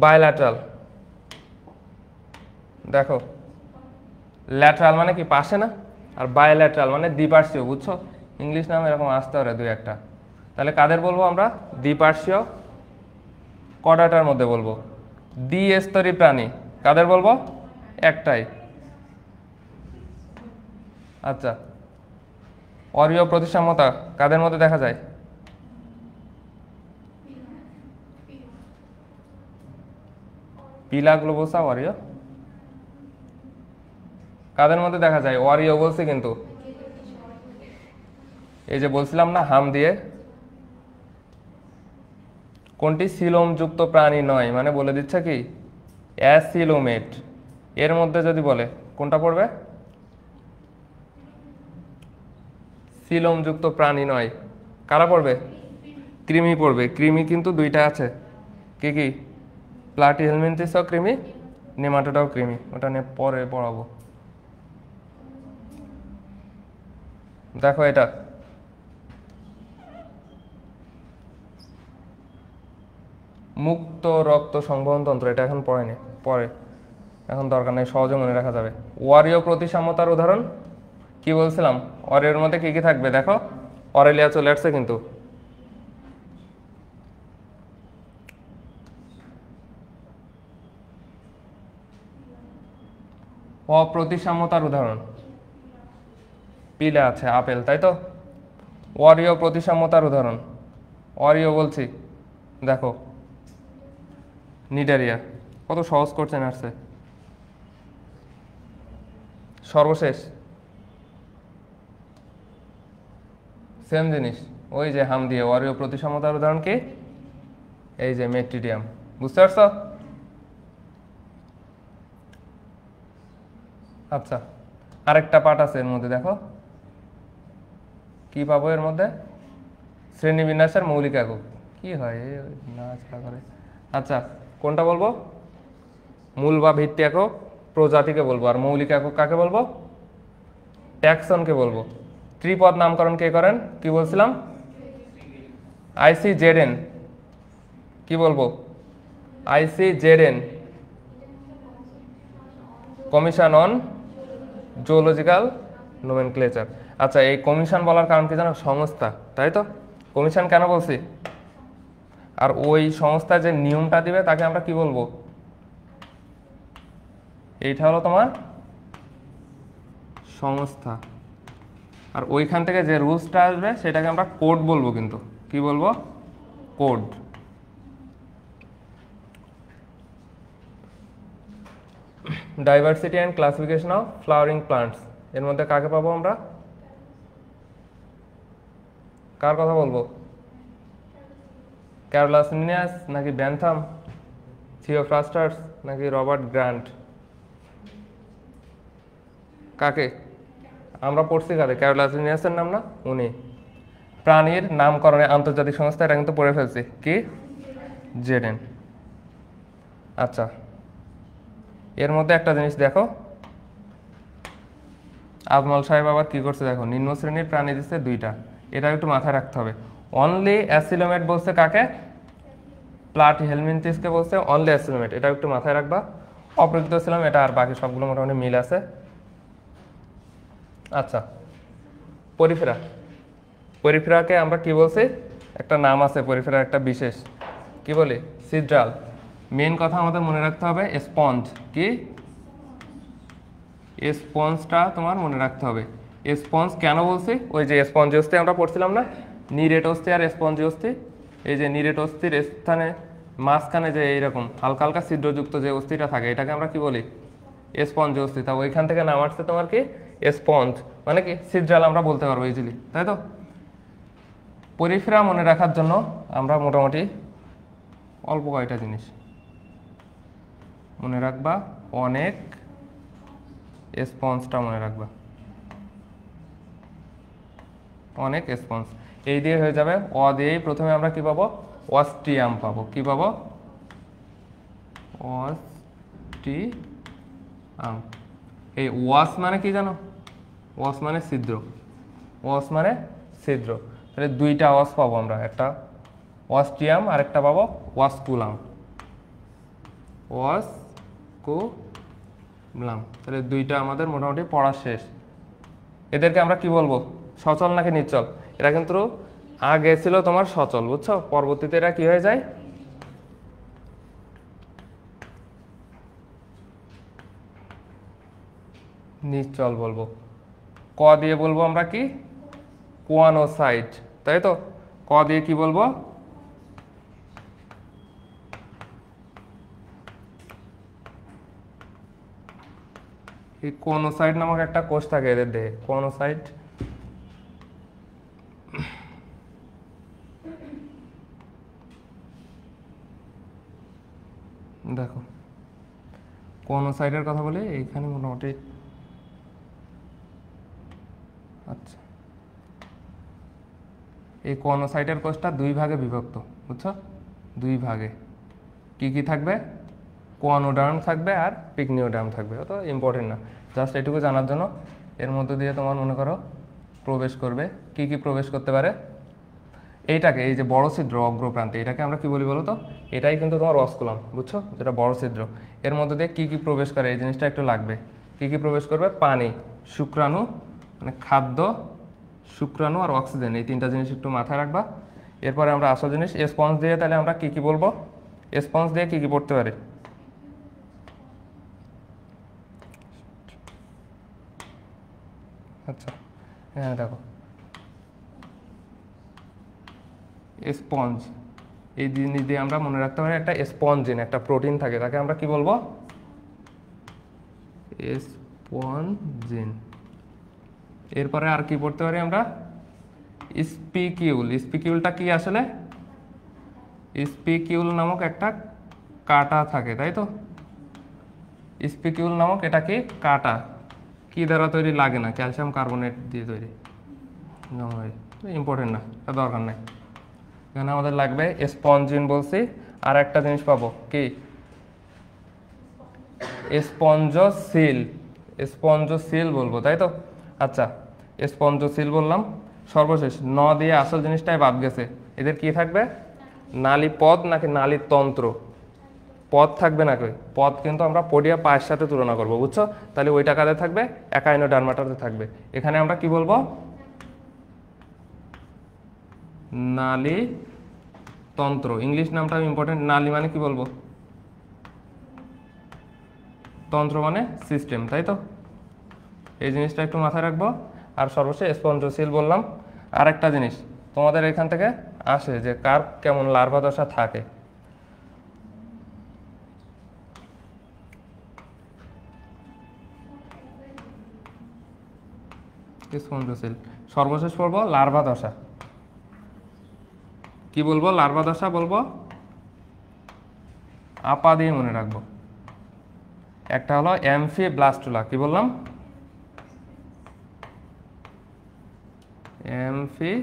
S1: বাইল্যাটারাল, দেখো ল্যাটারাল মানে কি পাশে না, আর বাইল্যাটারাল মানে দ্বিপার্শ্বীয়, বুঝছো? ইংলিশ নাম এরকম আসতে পারে 2-1টা। তাহলে কাদের বলবো আমরা? দ্বিপার্শ্বীয় কডাটার মধ্যে বলবো। দ্বিস্তরী প্রাণী কাদের বলবো? একটাই। আচ্ছা, অরীয় প্রতিসাম্যতা কাদের মধ্যে দেখা যায়? পিলা গ্লোবোসা অরীয় কাদের মধ্যে দেখা যায়? অরীয় বলছি কিন্তু, এই যে বলছিলাম না হাম দিয়ে। কোনটি সিলোমযুক্ত প্রাণী নয়, মানে বলে দিচ্ছে কি অ্যাসিলোমেট। এর মধ্যে যদি বলে কোনটা পড়বে? সিলোমযুক্ত প্রাণী নয়, কারা পড়বে? কৃমি পড়বে। কৃমি কিন্তু 2টা আছে, কি কি? প্লাটিহেলমিনথেসও কৃমি, নেমাটোডাও কৃমি, ওটা নিয়ে পরে পড়াবো। দেখো এটা মুক্ত রক্ত সংবহন তন্ত্র, এটা এখন পড়েনি, পরে, এখন দরকার নেই, সহজে মনে রাখা যাবে। অরীয় প্রতিসাম্যতার উদাহরণ কি বলছিলাম? অরীয়ের মধ্যে কি কি থাকবে দেখো? অরেলিয়া চলে আসছে কিন্তু। অপ্রতিসাম্যতার উদাহরণ পিলে আছে, আপেল, তাই তো? অরীয় প্রতিসাম্যতার উদাহরণ, অরীয় বলছি, দেখো নিডারিয়া। কত সহজ করছেন আসছে। সর্বশেষ সেম জিনিস, ওই যে হাম দিয়ে। অরীয় প্রতিসাম্যতার উদাহরণ কি? এই যে মেট্রিডিয়াম, বুঝতে পারছো? আচ্ছা, আরেকটা পার্ট আছে এর মধ্যে, দেখো কি পাবো এর মধ্যে? শ্রেণীবিন্যাসের মৌলিক একক। কি হয় নাচটা করে? আচ্ছা, কোনটা বলবো? মূল বা ভিত্তি একক প্রজাতিকে বলবো, আর মৌলিক একক কাকে বলবো? ট্যাক্সনকে বলবো। ত্রিপদ নামকরণ কে করেন? কি বলছিলাম? ICZN। কি বলবো? ICZN, commission on zoological nomenclature. আচ্ছা, এই কমিশন বলার কারণ কি জানো? সংস্থা, তাই তো? কমিশন কেন বলছি? আর ওই সংস্থা যে নিয়মটা দিবে তাকে আমরা কি বলবো? এইটা হলো তোমার সংস্থা, আর ওইখান থেকে যে রুলসটা আসবে সেটাকে আমরা কোড বলবো, কিন্তু কি বলবো? Code. Diversity and classification of flowering plants, এর মধ্যে কাকে পাবো আমরা? কার কথা বলবো? ক্যারোলাস লিনিয়াস নাকি ব্যান্থাম, থিওফ্রাস্টার্স নাকি রবার্ট গ্র্যান্ট? কাকে আমরা পড়ছি? কারে? ক্যারোলাস লিনিয়াসের নাম না? উনি। প্রাণীর নামকরণে আন্তর্জাতিক সংস্থা, এটা কিন্তু পড়ে ফেলছি, কি? জেডেন। আচ্ছা, এর মধ্যে একটা জিনিস দেখো, আজমল সাহেব আবার কি করছে দেখো, নিম্ন শ্রেণীর প্রাণী দিচ্ছে দুইটা, এটা একটু মাথায় রাখতে হবে। অনলি অ্যাসিলোমেট বলছে কাকে? প্লাটি হেলমিনথিসকে বলছে অনলি অ্যাসিলোমেট, এটা একটু মাথায় রাখবা। অপ্রকৃত ছিলাম এটা, আর বাকি সবগুলো মোটামুটি মিল আছে। আচ্ছা, পরিফেরা, পরিফেরাকে আমরা কি বলছি? একটা নাম আছে পরিফেরার, একটা বিশেষ কি বলি? সিড্রাল। মেন কথা আমাদের মনে রাখতে হবে স্পঞ্জ, কি স্পঞ্জটা তোমার মনে রাখতে হবে। স্পঞ্জ কেন বলছি? ওই যে স্পঞ্জ অস্থি আমরা পড়ছিলাম না, নিরেট অস্থি আর স্পঞ্জ অস্থি। এই যে নিরেট অস্থির স্থানে মাঝখানে যে এইরকম হালকা হালকা ছিদ্রযুক্ত যে অস্থিটা থাকে, এটাকে আমরা কি বলি? স্পঞ্জ অস্থি। তা ওইখান থেকে নাম আসছে তোমার কি? স্পঞ্জ, মানে কি সিড্রাল আমরা বলতে পারবো ইজিলি, তাই তো? পরিফেরা মনে রাখার জন্য আমরা মোটামুটি অল্প কয়টা জিনিস মনে রাখবা। অনেক, স্পঞ্জটা মনে রাখবা, অনেক স্পঞ্জ, এই দিয়ে হয়ে যাবে। অ দিয়েই প্রথমে আমরা কি পাবো? অস্টিয়াম পাবো। কি পাবো? অস্টিয়াম। এই ওয়াস মানে কি জানো? ওয়াস মানে ছিদ্র, ওয়াস মানে ছিদ্র। তাহলে দুইটা ওয়াস পাবো আমরা, একটা অস্টিয়াম আর একটা পাবো ওয়াসকুলাম। ওয়াসকুলাম, তাহলে দুইটা আমাদের মোটামুটি পড়া শেষ। এদেরকে আমরা কি বলবো? সচল নাকি নিশ্চল? এরা কিন্তু আগে ছিল তোমার সচল, বুঝছো? পরবর্তীতে এরা কি হয়ে যায়? নিশ্চল বলবো। ক দিয়ে বলবো আমরা কি? কোয়ানোসাইট, তাই তো? ক দিয়ে কি বলবো? এই কোনোসাইট নামক একটা কোষ থাকে এদের দেহে, কোনোসাইট। দেখো কোনোসাইটের কথা বলি এইখানে মোটামুটি। আচ্ছা, এই কোনোসাইটের কোষটা দুই ভাগে বিভক্ত, বুঝছো? দুই ভাগে কি কি থাকবে? কোয়ানোডার্ম থাকবে আর পিগনিওডার্ম থাকবে। অত ইম্পর্টেন্ট না, জাস্ট এটুকু জানার জন্য। এর মধ্যে দিয়ে তোমার মনে করো প্রবেশ করবে, কি কি প্রবেশ করতে পারে? এইটাকে, এই যে বড় ছিদ্র অগ্রপ্রান্তে, এটাকে আমরা কি বলি বলো তো? এটাই কিন্তু তোমার অস্কুলাম, বুঝছো? যেটা বড় ছিদ্র, এর মধ্যে দিয়ে কি কি প্রবেশ করে এই জিনিসটা একটু লাগবে। কি কি প্রবেশ করবে? পানি, শুক্রাণু, মানে খাদ্য, শুক্রাণু আর অক্সিজেন, এই তিনটা জিনিস একটু মাথায় রাখবা। এরপরে আমরা আসল জিনিস স্পঞ্জ দিয়ে, তাহলে আমরা কি কি বলবো? স্পঞ্জ দিয়ে কি কি পড়তে পারি? আচ্ছা, হ্যাঁ দেখো স্পঞ্জ, এই জিনিস দিয়ে আমরা মনে রাখতে পারি একটা স্পঞ্জিন, একটা প্রোটিন থাকে, তাকে আমরা কি বলবো? স্পঞ্জিন। এরপরে আর কি পড়তে পারি আমরা? স্পিকিউল। স্পিকিউলটা কি আসলে? স্পিকিউল নামক একটা কাঁটা থাকে, তাই তো? স্পিকিউল নামক এটা কি কাঁটা, কি দ্বারা তৈরি? লাগে না, ক্যালসিয়াম কার্বনেট দিয়ে তৈরি। ইম্পর্টেন্ট না, এটা দরকার নাই। এখানে আমাদের লাগবে স্পঞ্জিন বলছি, আর একটা জিনিস পাবো কি? স্পঞ্জোসিল। স্পঞ্জোসিল বলবো, তাই তো? আচ্ছা, স্পঞ্জোসিল বললাম। সর্বশেষ ন দিয়ে আসল জিনিসটাই বাদ গেছে। এদের কি থাকবে? নালী পদ নাকি নালী তন্ত্র? পদ থাকবে নাকি? পদ কিন্তু আমরা পডিয়া পায়ের সাথে তুলনা করবো, বুঝছো? তাহলে ওইটা কাদের থাকবে? একাইনোডার্মাটাতে থাকবে। এখানে আমরা কি বলবো? নালী তন্ত্র। ইংলিশ নামটা ইম্পর্টেন্ট। নালী মানে কি বলবো? তন্ত্র মানে সিস্টেম, তাই তো? এই জিনিসটা একটু মাথায় রাখবো। আর সর্বশেষ স্পঞ্জোসিল বললাম। আর একটা জিনিস তোমাদের এখান থেকে আসে যে কার কেমন লার্ভা দশা থাকে। স্পঞ্জোসিল। সর্বশেষ পড়বো লার্ভা দশা। কি বলবো? লার্ভা দশা বলবো, আপা দিয়ে মনে রাখবো। একটা হলো অ্যামফিব্লাস্টুলা। কি বললাম? অ্যামফিব্লাস্টুলা,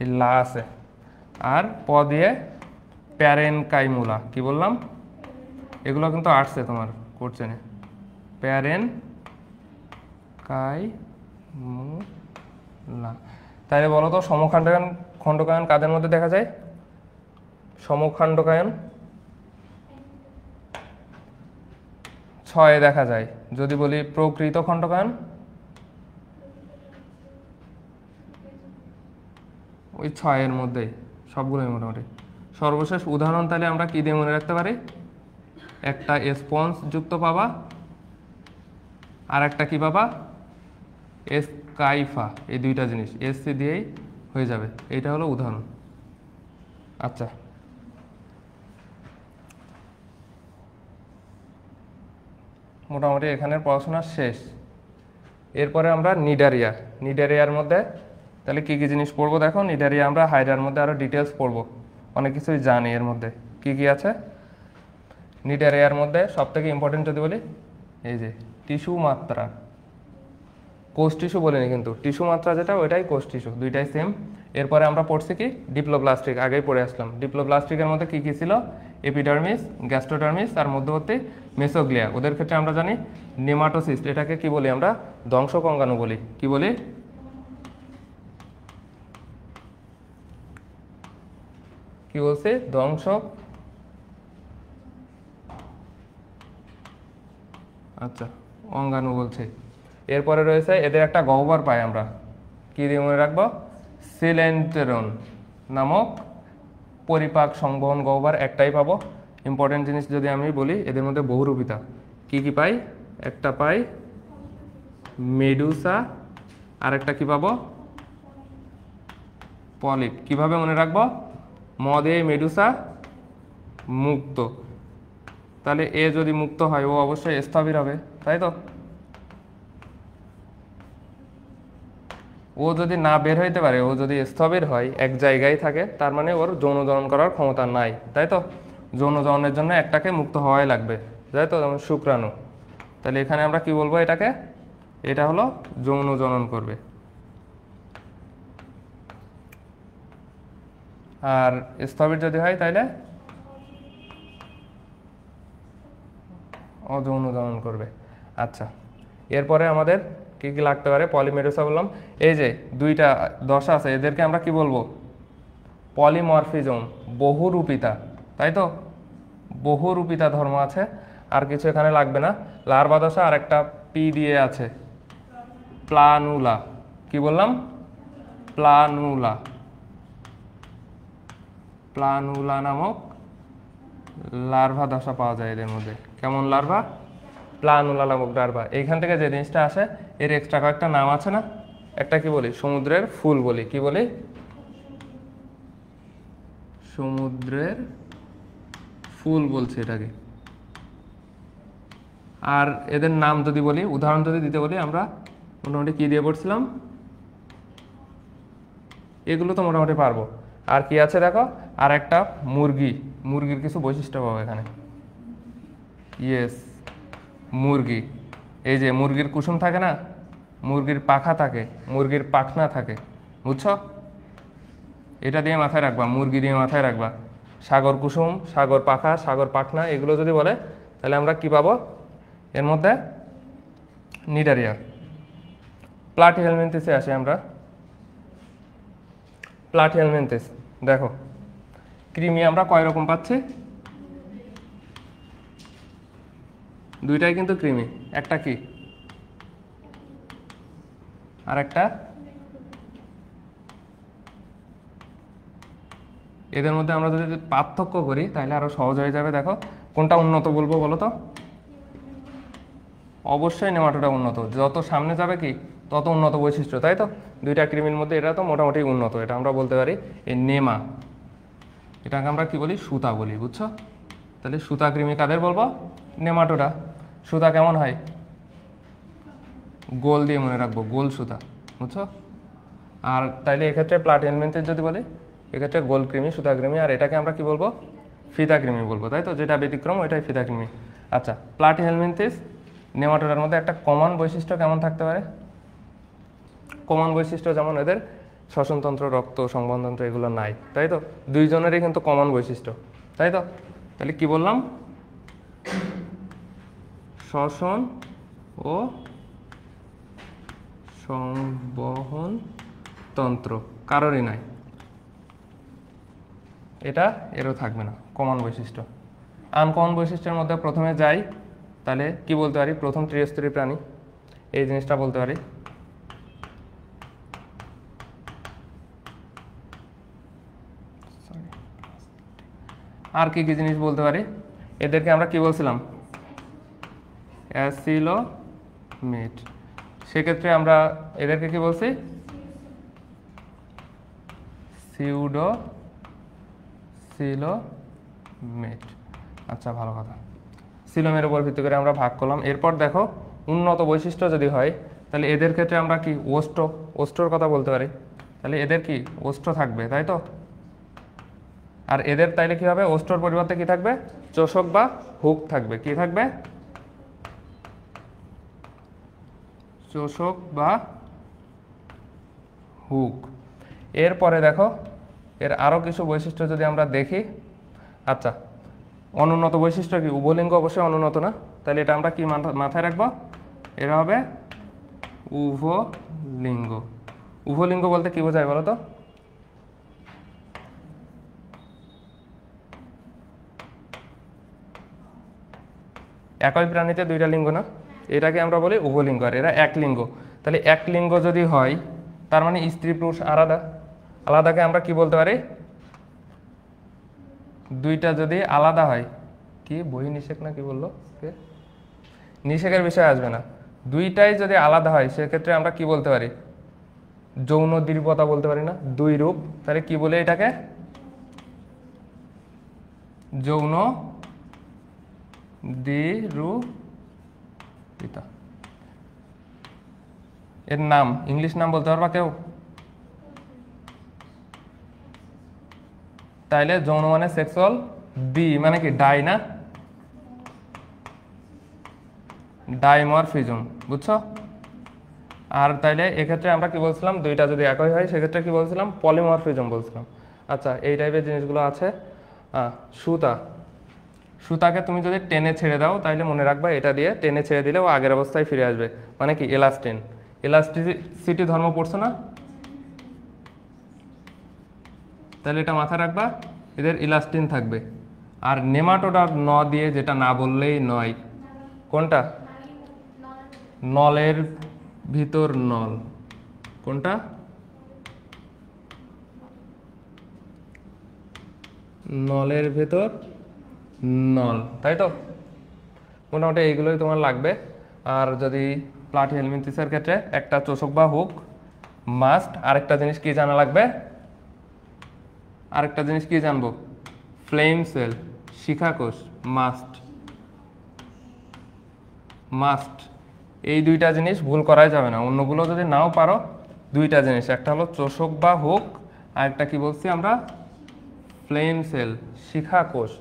S1: এই লা আছে। আর প দিয়ে প্যারেনকাইমুলা, কি বললাম, এগুলো কিন্তু আসছে তোমার কোশ্চেনে, প্যারেনকাইমুলা। তাহলে বলো তো সমখণ্ডকায়ন খণ্ডকায়ন কাদের মধ্যে দেখা যায়? সমখণ্ডকায়ন 6 দেখা যায়। যদি বলি প্রকৃত খণ্ডকায়ন, ওই 6 এর মধ্যেই, সবগুলোই মোটামুটি। সর্বশেষ উদাহরণ তাহলে আমরা কি দিয়ে মনে রাখতে পারি? একটা স্পঞ্জ যুক্ত পাবা, আর একটা কি পাবা? এসকাইফা। এই দুইটা জিনিস এসসি দিয়েই হয়ে যাবে। এইটা হলো উদাহরণ। আচ্ছা, মোটামুটি এখানের পড়াশোনা শেষ। এরপরে আমরা নিডারিয়া। নিডারিয়ার মধ্যে তাহলে কী কী জিনিস পড়বো দেখো। নিডারিয়া আমরা হাইডার মধ্যে আরও ডিটেলস পড়বো, অনেক কিছুই জানি এর মধ্যে কি কি আছে। নিডারিয়ার মধ্যে সবথেকে ইম্পর্টেন্ট যদি বলি, এই যে টিস্যু মাত্রা, কোষ টিস্যু বলিনি কিন্তু, টিস্যু মাত্রা যেটা ওইটাই কোষ টিস্যু, দুইটাই সেম। এরপরে আমরা পড়ছি কি ডিপ্লোপ্লাস্টিক, আগেই পড়ে আসলাম। ডিপ্লোপ্লাস্টিকের মধ্যে কী কী ছিল? এপিডার্মিস, গ্যাস্ট্রোডার্মিস আর মধ্যবর্তী মেসোগ্লিয়া। ওদের ক্ষেত্রে আমরা জানি নেমাটোসিস্ট, এটাকে কি বলি আমরা? দংশক অঙ্গাণু বলি। কি বলি? কি বলছে? দংশক। আচ্ছা, অঙ্গাণু বলছে। এরপরে রয়েছে এদের একটা গহ্বর পাই আমরা, কি দিয়ে মনে রাখবো? সিলেন্টেরন নামক পরিপাক সংবহন গহ্বর একটাই পাবো। ইম্পর্টেন্ট জিনিস যদি আমি বলি, এদের মধ্যে বহুরূপিতা। কি কি পাই? একটা পাই মেডুসা, আর একটা কি পাবো? পলিপ। কিভাবে মনে রাখবো? মদে মেডুসা মুক্ত, তাহলে এ যদি মুক্ত হয় ও অবশ্যই স্থবির হবে, তাই তো? ও যদি না বের হইতে পারে, ও যদি স্থবির হয়, এক জায়গায় থাকে, তার মানে ওর যৌন জনন করার ক্ষমতা নাই, তাই তো? যৌন জননের জন্য একটাকে মুক্ত হওয়াই লাগবে, তাই তো? যেমন শুক্রাণু। তাহলে এখানে আমরা কি বলবো এটাকে? এটা হলো যৌন জনন করবে। আর স্থবির যদি হয় তাহলে অযৌন জনন করবে। আচ্ছা, এরপরে আমাদের কি কি লাগতে পারে? পলিমেডুসা বললাম। এই যে দুইটা দশা আছে, এদেরকে আমরা কি বলবো? পলিমরফিজম, বহুরূপিতা, তাই তো? বহুরূপিতা ধর্ম আছে। আর কিছু এখানে লাগবে না। লার্ভা দশা আর একটা পি দিয়ে আছে, প্লানুলা। কি বললাম? প্লানুলা। প্লানুলা নামক লার্ভা দশা পাওয়া যায় এদের মধ্যে। কেমন লার্ভা? প্লানুলা নামক লার্ভা। এইখান থেকে যে জিনিসটা আসে, এর এক্সট্রা কয়েকটা নাম আছে না? একটা কি বলি? সমুদ্রের ফুল বলি। কি বলি? সমুদ্রের ফুল বলছে এটাকে। আর এদের নাম যদি বলি, উদাহরণ যদি দিতে বলি, আমরা মোটামুটি কি দিয়ে পড়ছিলাম? এগুলো তো মোটামুটি পারবো। আর কি আছে দেখো, আর একটা মুরগি, মুরগির কিছু বৈশিষ্ট্য পাবো এখানে। ইয়েস, মুরগি। এই যে মুরগির কুসুম থাকে না, মুরগির পাখা থাকে, মুরগির পাখনা থাকে, বুঝছো? এটা দিয়ে মাথায় রাখবা, মুরগি দিয়ে মাথায় রাখবা। সাগর কুসুম, সাগর পাখা, সাগর পাখনা, এগুলো যদি বলে তাহলে আমরা কি পাবো এর মধ্যে? নিডারিয়া। প্লাটিহেলমিনথেসে আসি আমরা। প্লাটিহেলমিনথেস দেখো, কৃমি আমরা কয় রকম পাচ্ছি? দুইটাই কিন্তু কৃমি। একটা কি আর একটা? এদের মধ্যে আমরা যদি পার্থক্য করি তাহলে আরো সহজ হয়ে যাবে। দেখো কোনটা উন্নত বলবো বলো তো? অবশ্যই নেমাটোডা উন্নত। যত সামনে যাবে কি তত উন্নত বৈশিষ্ট্য, তাই তো? দুইটা কৃমির মধ্যে এটা তো মোটামুটি উন্নত, এটা আমরা বলতে পারি। এই নেমা, এটাকে আমরা কি বলি? সুতা বলি, বুঝছো? তাহলে সুতা কৃমি কাদের বলবো? নেমাটোডা। সুতা কেমন হয়? গোল দিয়ে মনে রাখবো, গোল সুতা, বুঝছো? আর তাইলে এক্ষেত্রে প্লাটিহেলমিনথেস যদি বলি, এক্ষেত্রে গোল কৃমি, সুতা কৃমি। আর এটাকে আমরা কি বলবো? ফিতা কৃমি বলবো, তাই তো? যেটা ব্যতিক্রম ওইটাই ফিতা কৃমি। আচ্ছা, প্লাটিহেলমিনথেস নেমাটোডার মধ্যে একটা কমন বৈশিষ্ট্য কেমন থাকতে পারে? কমন বৈশিষ্ট্য যেমন এদের শ্বসনতন্ত্র, রক্ত সংবহনতন্ত্র এগুলো নাই, তাই তো? দুইজনেরই কিন্তু কমন বৈশিষ্ট্য, তাই তো? তাহলে কি বললাম? শ্বসন ও সংবহন তন্ত্র কারোরই নাই, এটা এরও থাকবে না কমন বৈশিষ্ট্য। আনকমন বৈশিষ্ট্যের মধ্যে প্রথমে যাই, তাহলে কি বলতে পারি? প্রথম ত্রিস্তরী প্রাণী, এই জিনিসটা বলতে পারি। আর কি কি জিনিস বলতে পারি? এদেরকে আমরা কি বলছিলাম? অ্যাসিলোমেট। সেক্ষেত্রে আমরা এদেরকে কি বলছি? সিলোমেট। আচ্ছা, ভালো কথা। সিলোমের উপর ভিত্তি করে আমরা ভাগ করলাম। এরপর দেখো, উন্নত বৈশিষ্ট্য যদি হয় তাহলে এদের ক্ষেত্রে আমরা কি ওষ্ঠর কথা বলতে পারি। তাহলে এদের কি ওষ্ঠ থাকবে, তাই তো? আর এদের তাইলে কি হবে? ওষ্ঠর পরিবর্তে কি থাকবে? চোষক বা হুক থাকবে। কি থাকবে? চোষক বা হুক। এরপরে দেখো, এর আরও কিছু বৈশিষ্ট্য যদি আমরা দেখি। আচ্ছা, অনুন্নত বৈশিষ্ট্য কি? উভলিঙ্গ অবশ্যই অনুন্নত না, তাহলে এটা আমরা কি মাথায় রাখবো? এরা হবে উভলিঙ্গ। উভলিঙ্গ বলতে কি বোঝায় বলো তো? একই প্রাণীতে দুইটা লিঙ্গ না, এটাকে আমরা বলি উভলিঙ্গ, আর এরা এক লিঙ্গ। তাহলে এক লিঙ্গ যদি হয় তার মানে স্ত্রী পুরুষ আলাদা। আলাদাকে আমরা কি বলতে পারি? দুইটা যদি আলাদা হয়, কি বই নিষেক না কি বললো? নিষেকের বিষয় আসবে না। দুইটাই যদি আলাদা হয় সেক্ষেত্রে আমরা কি বলতে পারি? যৌন দ্বিরূপতা বলতে পারি না? দুই রূপ। তাহলে কি বলে এটাকে? যৌন দ্বিরূপিতা। এর নাম, ইংলিশ নাম বলতে পারবা কেউ? তাইলে যৌন মানে সেক্সুয়াল, দ্বি মানে কি? ডাই না? ডাইমরফিজম, বুঝছো? আর তাইলে এক্ষেত্রে আমরা কি বলছিলাম? দুইটা যদি একই হয় সেক্ষেত্রে কি বলছিলাম? পলিমরফিজম বলছিলাম। আচ্ছা, এই টাইপের জিনিসগুলো আছে। সুতা, সুতাকে তুমি যদি টেনে ছেড়ে দাও তাহলে মনে রাখবা এটা দিয়ে টেনে ছেড়ে দিলে ও আগের অবস্থায় ফিরে আসবে, মানে কি? এলাস্টিন। এলাস্টিসিটি ধর্ম পড়ছো না? তাহলে এটা মাথায় রাখবা, এদের ইলাস্টিন থাকবে। আর নেমাটোডার ন দিয়ে যেটা না বললেই নয়, কোনটা? নলের ভিতর নল। কোনটা? নলের ভেতর নল, তাই তো? মোটামুটি এইগুলোই তোমার লাগবে। আর যদি প্লাটিহেলমিনথিসের ক্ষেত্রে একটা চোষক বা হুক মাস্ট। আরেকটা জিনিস কি জানা লাগবে? আরেকটা জিনিস কি জানবো? ফ্লেম সেল, শিখাকোষ, মাস্ট। মাস্ট, এই দুইটা জিনিস ভুল করাই যাবে না। অন্যগুলো যদি নাও পারো, দুইটা জিনিস, একটা হলো চোষক বা হুক, আর একটা কি বলছি আমরা? Flame cell, শিখাকোষ।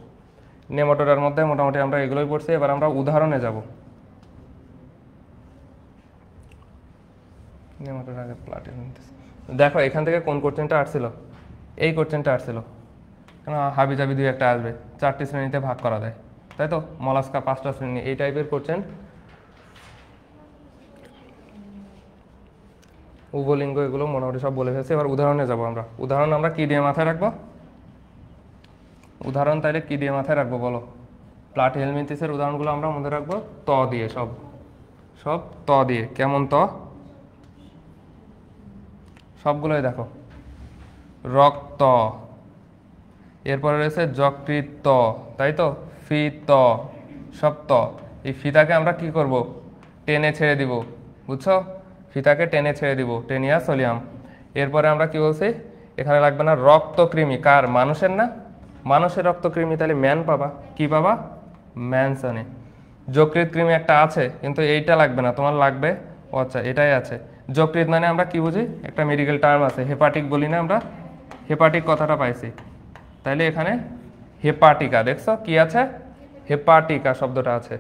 S1: নেমাটোডার মধ্যে মোটামুটি আমরা এগুলোই পড়ছি। এবার আমরা উদাহরণে যাব। দেখো এখান থেকে কোন কোশ্চেনটা আসছিল? এই কোশ্চেনটা আসছিল। কেন হাবি জাবি দুই একটা আসবে, 4টি শ্রেণীতে ভাগ করা যায়, তাই তো? মলাস্কা 5টা শ্রেণী, এই টাইপের কোশ্চেন। উভলিঙ্গ এগুলো মোটামুটি সব বলে ফেলছে। এবার উদাহরণে যাব আমরা। উদাহরণ আমরা কি দিয়ে মাথায় রাখবো? উদাহরণ তাইলে কি দিয়ে মাথায় রাখবো বলো? প্লাটিহেলমিনথিসের উদাহরণগুলো আমরা মনে রাখবো ত দিয়ে, সব সব ত দিয়ে। কেমন ত? সবগুলোই দেখো, রক্ত, এরপরে রয়েছে যকৃত, তাই তো? ফিত, সব ত। এই ফিতাকে আমরা কি করব? টেনে ছেড়ে দিব, বুঝছো? ফিতাকে টেনে ছেড়ে দিব, টেনিয়া সোলিয়াম। এরপরে আমরা কি বলছি? এখানে লাগবে না রক্তকৃমি। কার? মানুষের না? মানুষের রক্তকৃমি, তাহলে ম্যান পাবা। কি পাবা? ম্যানসনে। যকৃত কৃমি একটা আছে, কিন্তু এইটা লাগবে না, তোমার লাগবে, ও আচ্ছা এটাই আছে। যকৃত মানে আমরা কি বুঝি? একটা মেডিকেল টার্ম আছে, হেপাটিক বলি না আমরা? হেপাটিক কথাটা পাইছি, তাইলে এখানে হেপাটিকা, দেখছো কি আছে? হেপাটিকা শব্দটা আছে।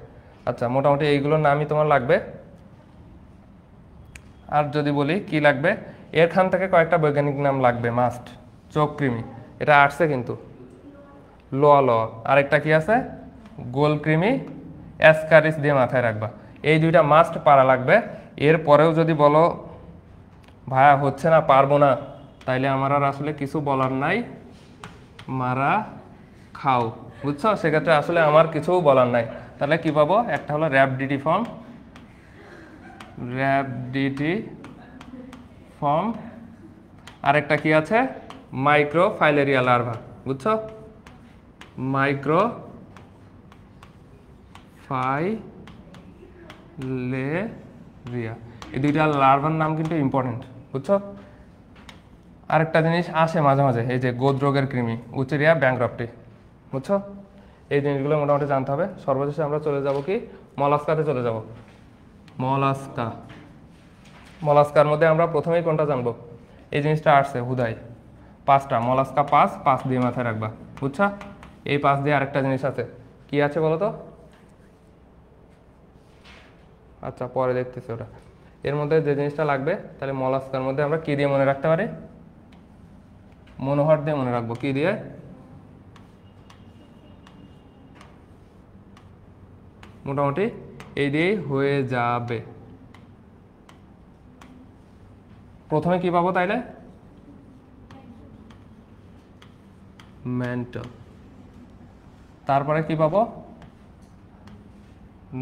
S1: আচ্ছা, মোটামুটি এইগুলোর নামই তোমার লাগবে। আর যদি বলি কি লাগবে, এরখান থেকে কয়েকটা বৈজ্ঞানিক নাম লাগবে মাস্ট। চোখ কৃমি, এটা আসছে কিন্তু ল ল। আরেকটা কি আছে, গোল কৃমি, অ্যাসকারিস দিয়ে মাথায় রাখবা। এই দুইটা মাস্ট পারা লাগবে। এরপরেও যদি বলো ভাইয়া হচ্ছে না, পারবো না, তাইলে আমার আর আসলে কিছু বলার নাই, মারা খাও, বুঝছো? সেক্ষেত্রে আসলে আমার কিছু বলার নাই। তাহলে কি পাবো, একটা হলো র্যাবডিটি ফর্ম, র্যাবডিটি ফর্ম, আরেকটা কি আছে, মাইক্রো ফাইলেরিয়া লার্ভা, বুঝছো? মাইক্রো ফাইলেরিয়া, এই দুইটা লার্ভার নাম কিন্তু ইম্পর্টেন্ট, বুঝছো? আরেকটা জিনিস আসে মাঝে মাঝে, এই যে গোদ্রোগের কৃমি, উচেরিয়া ব্যাংক্রাফটি, বুঝছো? এই জিনিসগুলো মোটামুটি জানতে হবে। সর্বশেষে আমরা চলে যাব কি, মলাস্কাতে চলে যাব। মলাস্কা, মলাস্কার মধ্যে আমরা প্রথমেই কোনটা জানবো, এই জিনিসটা আসছে হুদাই, পাঁচটা মলাস্কা, পাঁচ পাঁচ দিয়ে মাথায় রাখবা, বুঝছা? এই পাঁচ দিয়ে আরেকটা জিনিস আছে, কি আছে বলো তো? আচ্ছা পরে দেখতেছি ওটা। এর মধ্যে যে জিনিসটা লাগবে, তাহলে মলাস্কার মধ্যে আমরা কি দিয়ে মনে রাখতে পারি, মনোহর দিয়ে মনে রাখবো। কি দিয়ে, মোটামুটি এই দিয়েই হয়ে যাবে। প্রথমে কি পাবো তাইলে, মেন্টাল, তারপরে কি পাবো,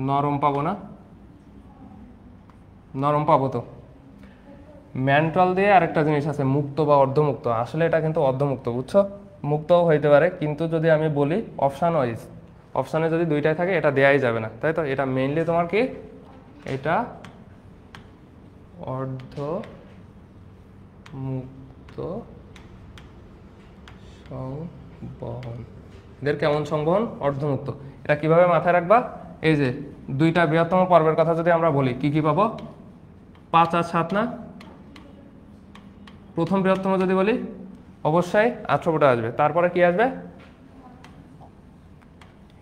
S1: নরম পাবো না, নরম পাবো তো। মেন্টাল দিয়ে আরেকটা জিনিস আছে, মুক্ত বা অর্ধমুক্ত। আসলে এটা কিন্তু অর্ধমুক্ত, বুঝছো? মুক্তও হইতে পারে, কিন্তু যদি আমি বলি অপশান ওয়াইজ, অপশানে যদি দুইটাই থাকে এটা দেয়াই যাবে না, তাই তো? এটা মেইনলি তোমার কি, এটা অর্ধমুক্ত সংবহন। এদের কেমন সংবহন, অর্ধমুক্ত। এটা কিভাবে মাথায় রাখবা, এই যে দুইটা বৃহত্তম পর্বের কথা যদি আমরা বলি, কি কি পাবো, 5 আর 7 না? প্রথম বৃহত্তম যদি বলি অবশ্যই আর্থ্রোপোডা আসবে, তারপরে কি আসবে,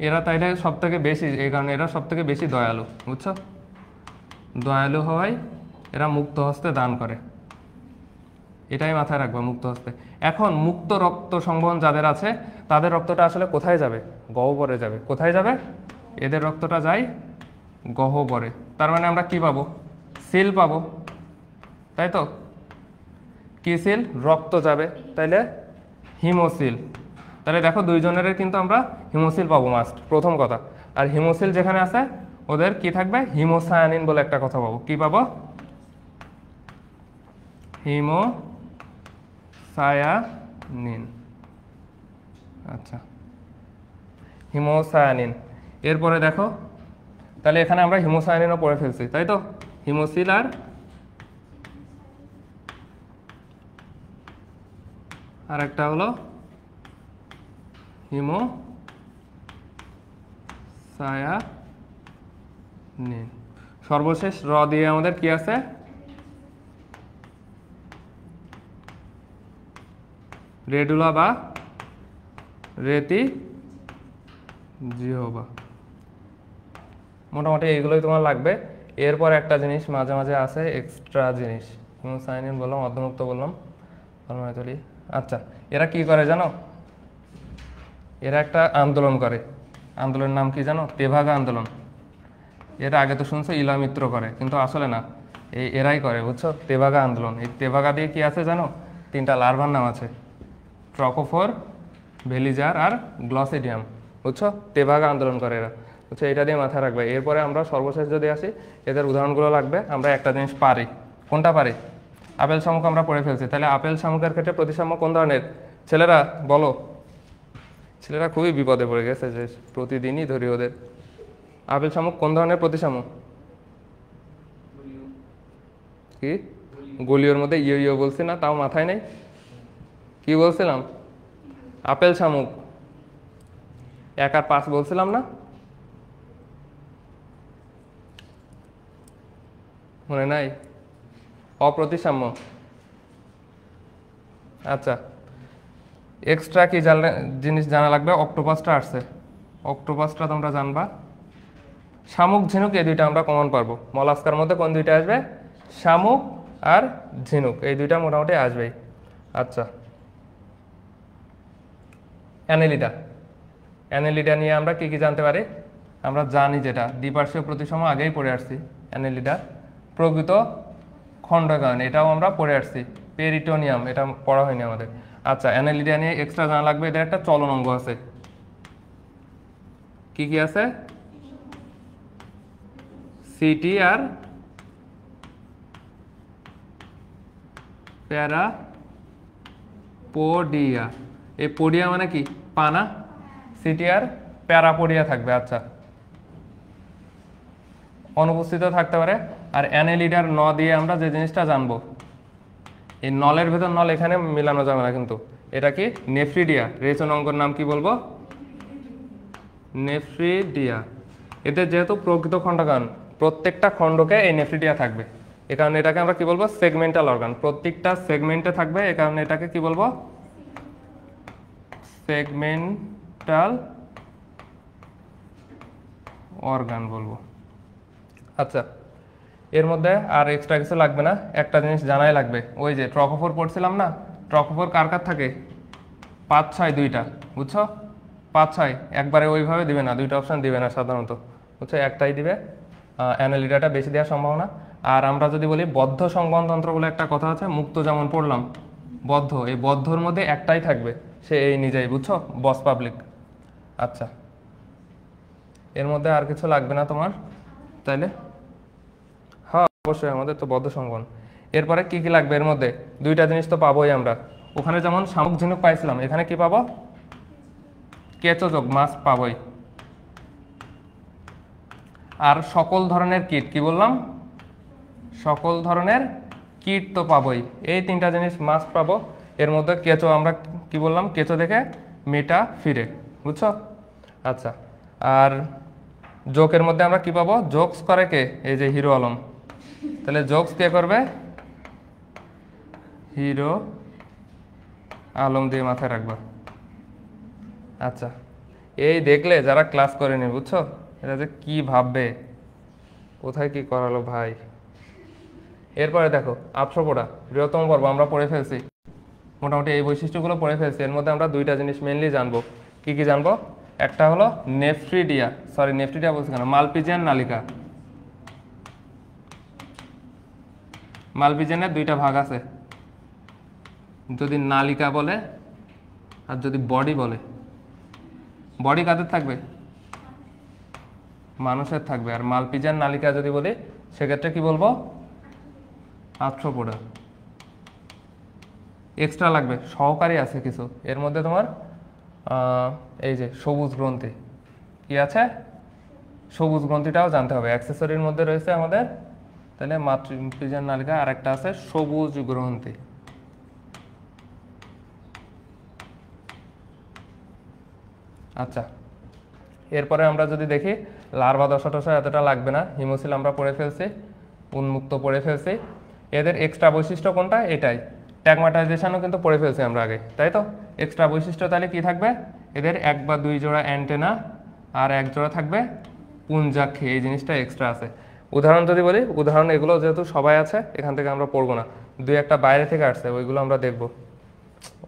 S1: এরা তাইলে সব থেকে বেশি, এই কারণে এরা সব থেকে বেশি দয়ালু, বুঝছো? দয়ালু হওয়ায় এরা মুক্ত হস্তে দান করে, এটাই মাথায় রাখবা, মুক্ত হস্তে। এখন মুক্ত রক্ত সংবহন যাদের আছে, তাদের রক্তটা আসলে কোথায় যাবে, গহ্বরে যাবে। কোথায় যাবে, এদের রক্তটা যায় গহ্বরে। তার মানে আমরা কি পাবো, সিল পাবো, তাই তো? কি সিল, রক্ত যাবে, তাইলে হিমোসিল। তাহলে দেখো দুইজনের কিন্তু আমরা হিমোসিল পাবো মাস্ট, প্রথম কথা। আর হিমোসিল যেখানে আছে ওদের কি থাকবে, হিমোসায়ানিন বলে একটা কথা পাবো। কি পাবো, হিমোসায়ানিন। আচ্ছা, হিমোসায়ানিন। এরপরে দেখো, তাহলে এখানে আমরা হিমোসায়ানিনও পড়ে ফেলছি, তাই তো? হিমোসিল আর একটা হলো হিমোসায়ানিন। সর্বশেষ র দিয়ে আমাদের কি আছে, রেডুলা বা রেতি জিহ্বা। মোটামুটি এইগুলোই তোমার লাগবে। এরপর একটা জিনিস মাঝে মাঝে আছে, এক্সট্রা জিনিস, হিমোসায়ানিন বললাম, অর্ধমুক্ত বললাম, ফর্মালিন। আচ্ছা, এরা কি করে জানো, এরা একটা আন্দোলন করে, আন্দোলনের নাম কি জানো, তেভাগা আন্দোলন। এর আগে তো শুনছো ইলামিত্র করে, কিন্তু আসলে না, এরাই করে, বুঝছো? তেভাগা আন্দোলন। এই তেভাগা দিয়ে কি আছে জানো, 3টা লার্ভার নাম আছে, ট্রকোফোর, ভেলিজার আর গ্লসিডিয়াম, বুঝছো? তেভাগা আন্দোলন করে এরা, বুঝছো? এটা দিয়ে মাথায় রাখবে। এরপরে আমরা সর্বশেষ যদি আসি, এদের উদাহরণগুলো লাগবে। আমরা একটা জিনিস পারি, কোনটা পারি, আপেল শামুক আমরা পড়ে ফেলছি। তাহলে আপেল শামুকের ক্ষেত্রে প্রতিসাম্য কোন ধরনের, ছেলেরা বলো? ছেলেরা খুবই বিপদে পড়ে গেছে, যে প্রতিদিনই ধরি ওদের। আপেল শামুক কোন ধরনের প্রতিসাম্য, কি গলিওর মধ্যে ইয়ো ইয়ো বলছি না, তাও মাথায় নেই, কি বলছিলাম, আপেল শামুক 1 আর 5 বলছিলাম না, মনে নাই? অপ্রতিসাম্য। আচ্ছা, এক্সট্রা কি জিনিস জানা লাগবে, অক্টোপাসটা আসছে, অক্টোপাসটা তোমরা জানবা। শামুক ঝিনুক এই দুইটা আমরা কমন পারবো। মলাস্কার মধ্যে কোন দুইটা আসবে, শামুক আর ঝিনুক, এই দুইটা মোটামুটি আসবেই। আচ্ছা, অ্যানেলিডা। অ্যানেলিডা নিয়ে আমরা কি কি জানতে পারি? আমরা জানি যেটা দ্বিপার্শ্বীয় প্রতিসম আগেই পড়ে আসছি। অ্যানেলিডা প্রকৃত খণ্ডায়ন, এটাও আমরা পড়ে আসছি। পেরিটোনিয়াম, এটা পড়া হয়নি আমাদের। আচ্ছা, অ্যানেলিডা নিয়ে এক্সট্রা জানা লাগবে, এদের একটা চলন অঙ্গ আছে। কি কি আছে? সিটি আর প্যারাপোডিয়া। এই পোডিয়া মানে কি? পানা। সিটি আর প্যারাপোডিয়া থাকবে। আচ্ছা, অনুপস্থিত থাকতে পারে। আর অ্যানেলিডার ন দিয়ে আমরা যে জিনিসটা জানবো, এই নলের ভেতর নল এখানে মিলানো যাবে না কিন্তু। এটা কি? নেফ্রিডিয়া। রেচন অঙ্গর নাম কি বলবো? নেফ্রিডিয়া। এদের যেহেতু প্রকৃত খণ্ডায়ন, প্রত্যেকটা খণ্ডকে এই নেফ্রিডিয়া থাকবে, এ কারণে এটাকে আমরা কি বলবো? Segmental organ. প্রত্যেকটা সেগমেন্টে থাকবে, এ কারণে এটাকে কি বলবো? সেগমেন্টাল অর্গান বলবো। আচ্ছা, এর মধ্যে আর এক্সট্রা কিছু লাগবে না, একটা জিনিস জানাই লাগবে। ওই যে ট্রকোফোর পড়ছিলাম না, ট্রকোফোর কার কার থাকে? 5, 6 দুইটা, বুঝছো? 5, 6 একবারে ওইভাবে দিবে না, দুইটা অপশান দিবে না সাধারণত, বুঝছো? একটাই দিবে। অ্যানালিডাটা বেশি দেওয়ার সম্ভাবনা। আর আমরা যদি বলি বদ্ধ সংবহনতন্ত্র বলে একটা কথা আছে, মুক্ত যেমন পড়লাম, বদ্ধ, এই বদ্ধর মধ্যে একটাই থাকবে, সে এই নিজেই, বুঝছো? বস পাবলিক। আচ্ছা, এর মধ্যে আর কিছু লাগবে না তোমার তাইলে? হ্যাঁ অবশ্যই, আমাদের তো বদ্ধ সংবহন। এরপরে কি কি লাগবে এর মধ্যে? দুইটা জিনিস তো পাবোই আমরা। ওখানে যেমন শামুক ঝিনুক পাইছিলাম, এখানে কি পাবো? কেঁচো যোগ, মাছ পাবোই। আর সকল ধরনের কীট, কি বললাম? সকল ধরনের কীট তো পাবোই। এই তিনটা জিনিস মাছ পাবো। এর মধ্যে কেঁচো, আমরা কি বললাম? কেঁচো দেখে মেটা ফিরে, বুঝছো? আচ্ছা, আর যোগের মধ্যে আমরা কি পাবো? জোকস করে কে? এই যে হিরো আলম। তাহলে জোকস কে করবে? হিরো আলম দিয়ে মাথায় রাখবা। আচ্ছা, এই দেখলে যারা ক্লাস করেনি, বুঝছো, এটা যে কি ভাববে, কোথায় কি করালো ভাই। এরপরে দেখো আর্থ্রোপোডা, বৃহত্তম পর্ব আমরা পড়ে ফেলছি, মোটামুটি এই বৈশিষ্ট্যগুলো পড়ে ফেলছি। এর মধ্যে আমরা দুইটা জিনিস মেনলি জানবো। কি কি জানবো? একটা হলো নেফ্রিডিয়া, নেফ্রিডিয়া বলছি কেন, মালপিজিয়ান নালিকা। মালপিজিয়ানের দুইটা ভাগ আছে, যদি নালিকা বলে আর যদি বডি বলে। বডি কাদের থাকবে? মানুষের থাকবে। আর মালপিজিয়ান নালিকা যদি বলি, সেক্ষেত্রে কি বলবো? আর্থ্রোপোডা। এক্সট্রা লাগবে, সহকারী আছে কিছু এর মধ্যে তোমার। এই যে সবুজ গ্রন্থি, কি আছে? সবুজ গ্রন্থিটাও জানতে হবে, অ্যাক্সেসরির মধ্যে রয়েছে আমাদের। তাহলে মাতৃপিজিয়ান নালিকা, আর একটা আছে সবুজ গ্রন্থি। আচ্ছা, এরপরে আমরা যদি দেখি লার্ভা দশা টশা এতটা লাগবে না, হিমোসিল আমরা পড়ে ফেলছি, উন্মুক্ত পড়ে ফেলছি। এদের এক্সট্রা বৈশিষ্ট্য কোনটা? এটাই। ট্যাগমাটাইজেশনও কিন্তু পড়ে ফেলছি আমরা আগে, তাই তো? এক্সট্রা বৈশিষ্ট্য তাহলে কি থাকবে? এদের 1 বা 2 জোড়া অ্যান্টেনা আর 1 জোড়া থাকবে পুঞ্জাক্ষী, এই জিনিসটা এক্সট্রা আছে। উদাহরণ যদি বলি, উদাহরণ এগুলো যেহেতু সবাই আছে, এখান থেকে আমরা পড়বো না, 2-1টা বাইরে থেকে আসছে, ওইগুলো আমরা দেখব।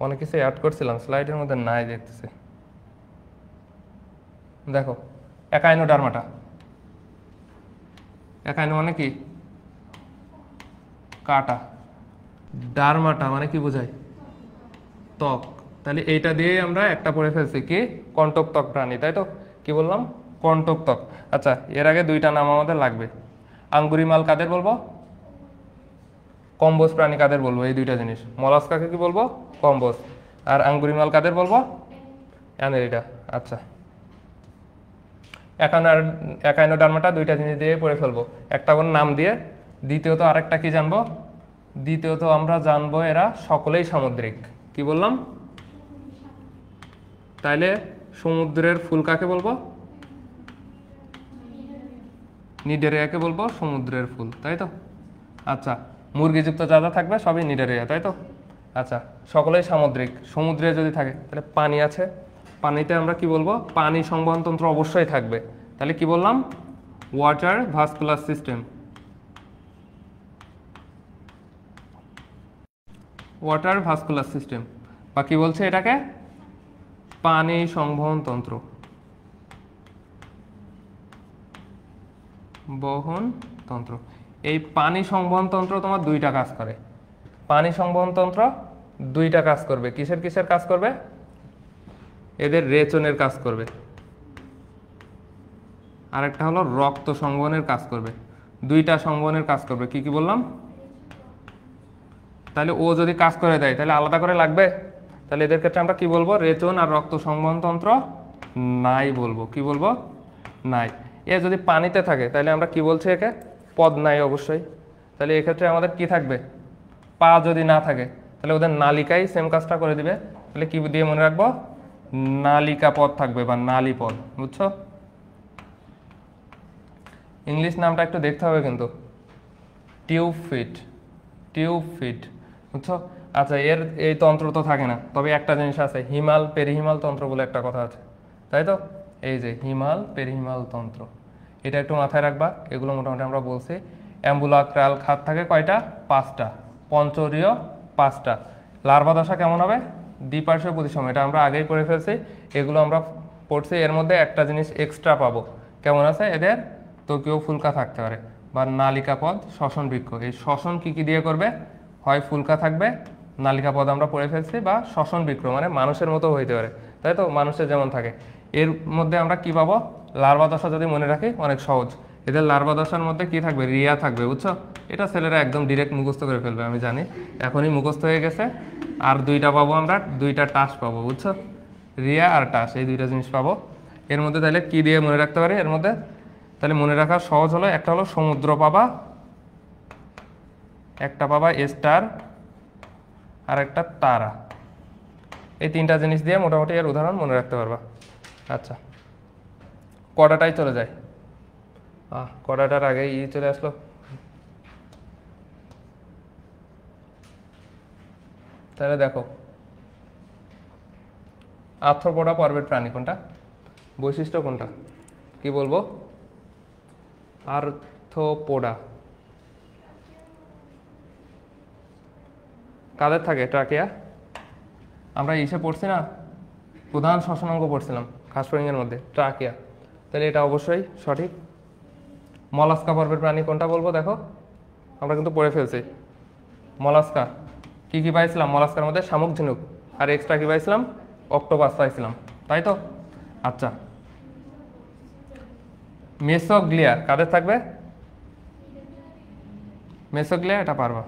S1: অনেক কিছু অ্যাড করছিলাম, স্লাইডের মধ্যে নাই দেখতেছি। দেখো একাইনোডার্মাটা, একাইনো মানে কি? কাটা। ডার্মাটা মানে কি বোঝায়? ত্বক। তাহলে এইটা দিয়ে আমরা একটা পড়ে ফেলছি, কি? কণ্টক ত্বক প্রাণী, তাই তো? কি বললাম? কণ্টক ত্বক। আচ্ছা, এর আগে দুইটা নাম আমাদের লাগবে। আঙ্গুরিমাল কাদের বলবো? কম্বোজ প্রাণী কাদের বলবো? এই দুইটা জিনিস। মলাস্কাকে কি বলবো? কম্বোজ। আর আঙ্গুরিমাল কাদের বলবো? অ্যানেলিডা। আচ্ছা, একাইনোডার্মাটা দুইটা জিনিস দিয়ে পড়ে ফেলবো, একটা কোন নাম দিয়ে। দ্বিতীয়ত আরেকটা কি জানবো? দ্বিতীয়ত আমরা জানবো এরা সকলেই সামুদ্রিক। কি বললাম? তাইলে সমুদ্রের ফুল কাকে বলবো? নিডেরিয়াকে বলবো সমুদ্রের ফুল, তাই তো? আচ্ছা, মুরগিযুক্ত যা যা থাকবে সবই নিডেরিয়া, তাই তো? আচ্ছা, সকলেই সামুদ্রিক। সমুদ্রে যদি থাকে তাহলে পানি আছে, পানিতে আমরা কি বলবো? পানি সংবহনতন্ত্র অবশ্যই থাকবে। তাহলে কি বললাম? Water vascular system. Water vascular system, বা কি বলছে এটাকে, পানি সংবহন তন্ত্র, বহন তন্ত্র। এই পানি সংবহন তন্ত্র তোমার দুইটা কাজ করে। পানি সংবহন তন্ত্র দুইটা কাজ করবে। কিসের কিসের কাজ করবে? এদের রেচনের কাজ করবে, আরেকটা হলো রক্ত সংবহনের কাজ করবে। দুইটা সংবহনের কাজ করবে। কি কি বললাম? তাহলে ও যদি কাজ করে দেয় তাহলে আলাদা করে লাগবে? তাহলে এদের ক্ষেত্রে আমরা কি বলবো? রেচন আর রক্ত সংবহন তন্ত্র নাই বলবো। কি বলবো? নাই। এ যদি পানিতে থাকে তাহলে আমরা কি বলছি একে? পদ নাই অবশ্যই। তাহলে এক্ষেত্রে আমাদের কি থাকবে? পা যদি না থাকে তাহলে ওদের নালিকাই সেম কাজটা করে দিবে। তাহলে কি দিয়ে মনে রাখবো? নালিকা পদ থাকবে বা নালী পদ। বুঝছো? ইংলিশ নামটা একটু দেখতে হবে কিন্তু, টিউব ফিট, টিউব ফিট। বুঝছো? আচ্ছা, এর এই তন্ত্র তো থাকে না, তবে একটা জিনিস আছে, হিমাল পেরিহিমাল তন্ত্র বলে একটা কথা আছে, তাই তো? এই যে হিমাল পেরিহিমাল তন্ত্র, এটা একটু মাথায় রাখবা। এগুলো মোটামুটি আমরা বলছি। অ্যাম্বুলাক্রাল খাত থাকে কয়টা? 5টা। পঞ্চরীয় 5টা। লার্ভা দশা কেমন হবে? দ্বিপার্শ্বীয় প্রতিসম, এটা আমরা আগেই পড়ে ফেলছি, এগুলো আমরা পড়ছি। এর মধ্যে একটা জিনিস এক্সট্রা পাবো, কেমন আছে? এদের ত্বকীয় ফুলকা থাকতে পারে বা নালিকা পদ, শ্বসন বৃক্ষ। এই শ্বসন কি কি দিয়ে করবে? হয় ফুলকা থাকবে, নালিকা পদ আমরা পড়ে ফেলছি, বা শ্বসন বৃক্ষ মানে মানুষের মতো হইতে পারে, তাই তো? মানুষের যেমন থাকে। এর মধ্যে আমরা কি পাবো? লার্ভা দশা যদি মনে রাখি অনেক সহজ। এদের লার্ভা দশার মধ্যে কি থাকবে? রিয়া থাকবে। বুঝছো? এটা ছেলেরা একদম ডিরেক্ট মুখস্থ করে ফেলবে, আমি জানি, এখনই মুখস্থ হয়ে গেছে। আর দুইটা পাবো আমরা, দুইটা টাস পাবো। বুঝছো? রিয়া আর টাস, এই দুইটা জিনিস পাবো এর মধ্যে। তাহলে কি দিয়ে মনে রাখতে পারি এর মধ্যে? তাহলে মনে রাখা সহজ হলো, একটা হলো সমুদ্র পাবা, একটা পাবা স্টার, আর একটা তারা। এই তিনটা জিনিস দিয়ে মোটামুটি এর উদাহরণ মনে রাখতে পারবা। আচ্ছা, কটাটাই চলে যায়, কটাটার আগে চলে আসলো। তাহলে দেখো, আর্থ্রোপোডা পর্বের প্রাণী কোনটা? বৈশিষ্ট্য কোনটা? কি বলবো? আর্থ্রোপোডা কাদের থাকে? ট্রাকিয়া। আমরা ইসে পড়ছি না, প্রধান শ্বসনাঙ্গ পড়ছিলাম ঘাসফড়িংয়ের মধ্যে, ট্রাকিয়া। তাহলে এটা অবশ্যই সঠিক। মলাস্কা পর্বের প্রাণী কোনটা বলবো? দেখো, আমরা কিন্তু পড়ে ফেলছি। মলাস্কা কি কি পাইছিলাম? মলাস্কার মধ্যে শামুক, ঝিনুক, আর এক্সট্রা কি পাইছিলাম? অক্টোপাস পাইছিলাম, তাই তো? আচ্ছা, মেসোগ্লিয়া কাদের থাকবে? মেসোগ্লিয়া, এটা পারবা।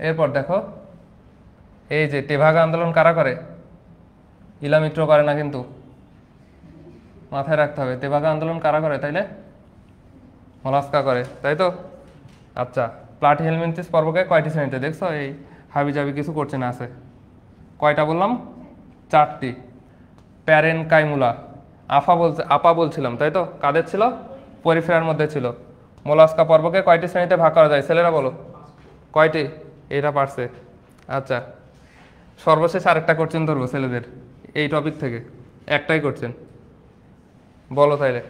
S1: এরপর দেখো, এই যে তেভাগা আন্দোলন কারা করে? ইলামিত্র করে না কিন্তু, মাথায় রাখতে হবে। তেভাগা আন্দোলন কারা করে তাইলে? মলাস্কা করে, তাই তো? আচ্ছা, প্লাটিহেলমিনথেস পর্বকে কয়টি শ্রেণীতে দেখছো? এই হাবিজাবি কিছু করছে না, আছে কয়টা বললাম? 4টি। প্যারেনকাইমুলা, আপা বলছিলাম, তাই তো? কাদের ছিল? পরিফেরার মধ্যে ছিল। মোলাস্কা পর্বকে কয়টি শ্রেণীতে ভাগ করা যায়? ছেলেরা বলো কয়টি? এটা পারছে। আচ্ছা, সর্বশেষ আরেকটা কোশ্চেন ধরবো ছেলেদের এই টপিক থেকে, একটাই কোশ্চেন, বলো তাইলে।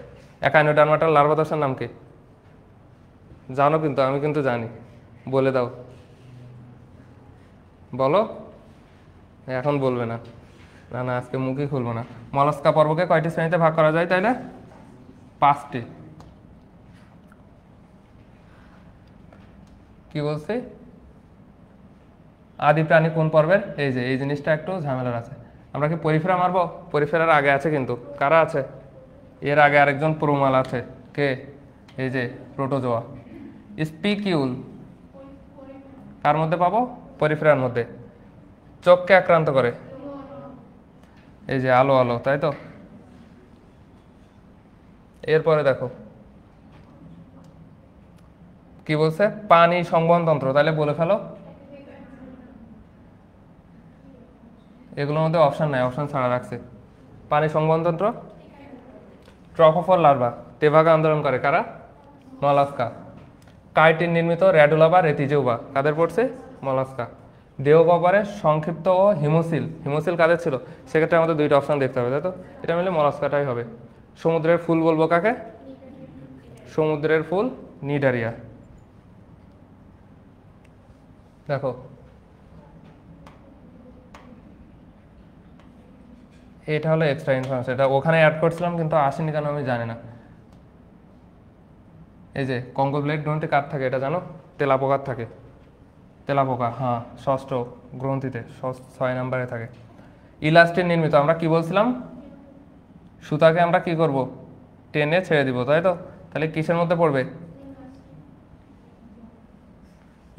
S1: একাইনোডার্মাটার লার্ভা দশার নাম কি? জানো কিন্তু, আমি কিন্তু জানি, বলে দাও, বলো। এখন বলবে না, না না, আজকে মুখই খুলবো না। মলাস্কা পর্বকে কয়টি শ্রেণীতে ভাগ করা যায় তাইলে? 5টি। কি বলছি? আদি প্রাণী কোন পর্বের? এই যে এই জিনিসটা একটু ঝামেলার আছে। আমরা কি পরিফেরা মারবো? পরিফেরার আগে আছে কিন্তু, কারা আছে? এর আগে আরেকজন প্রোমাল আছে, কে? এই যে প্রোটোজোয়া। স্পিকিউল কার মধ্যে পাবো? পরিফেরার মধ্যে। চোখকে আক্রান্ত করে, এই যে আলো আলো, তাই তো? এরপরে দেখো কি বলছে? পানি সংবহন তন্ত্র, তাহলে বলে ফেলো। এগুলোর মধ্যে অপশন নাই, অপশন ছাড়া রাখছে। পানি সংবহন তন্ত্র, ট্রফোফর লার্ভা, তেভাগা আন্দোলন করে কারা? মলাস্কা। কাইটিন নির্মিত র্যাডুলা বা রেতিজিউবা কাদের পড়ছে? মলাস্কা। দেহগহ্বরে সংক্ষিপ্ত ও হিমোসিল, হিমোসিল কাদের ছিল? সেক্ষেত্রে আমাদের দুইটা অপশন দেখতে হবে, তাই তো? এটা মিলে মলাস্কাটাই হবে। সমুদ্রের ফুল বলবো কাকে? সমুদ্রের ফুল নিডারিয়া। দেখো এটা হলো এক্সট্রা ইনফরমেশন, এটা ওখানে অ্যাড করছিলাম কিন্তু আসেনি কেন আমি জানি না। এই যে কঙ্গোব্লেড গ্রন্থি কার থাকে এটা জানো? তেলাপোকার থাকে। তেলাপোকা, হ্যাঁ, ষষ্ঠ গ্রন্থিতে 6 নম্বরে থাকে। ইলাস্টিন নির্মিত, আমরা কি বলছিলাম? সুতাকে আমরা কি করব? টেনে ছেড়ে দিব, তাই তো? তাহলে কিসের মধ্যে পড়বে?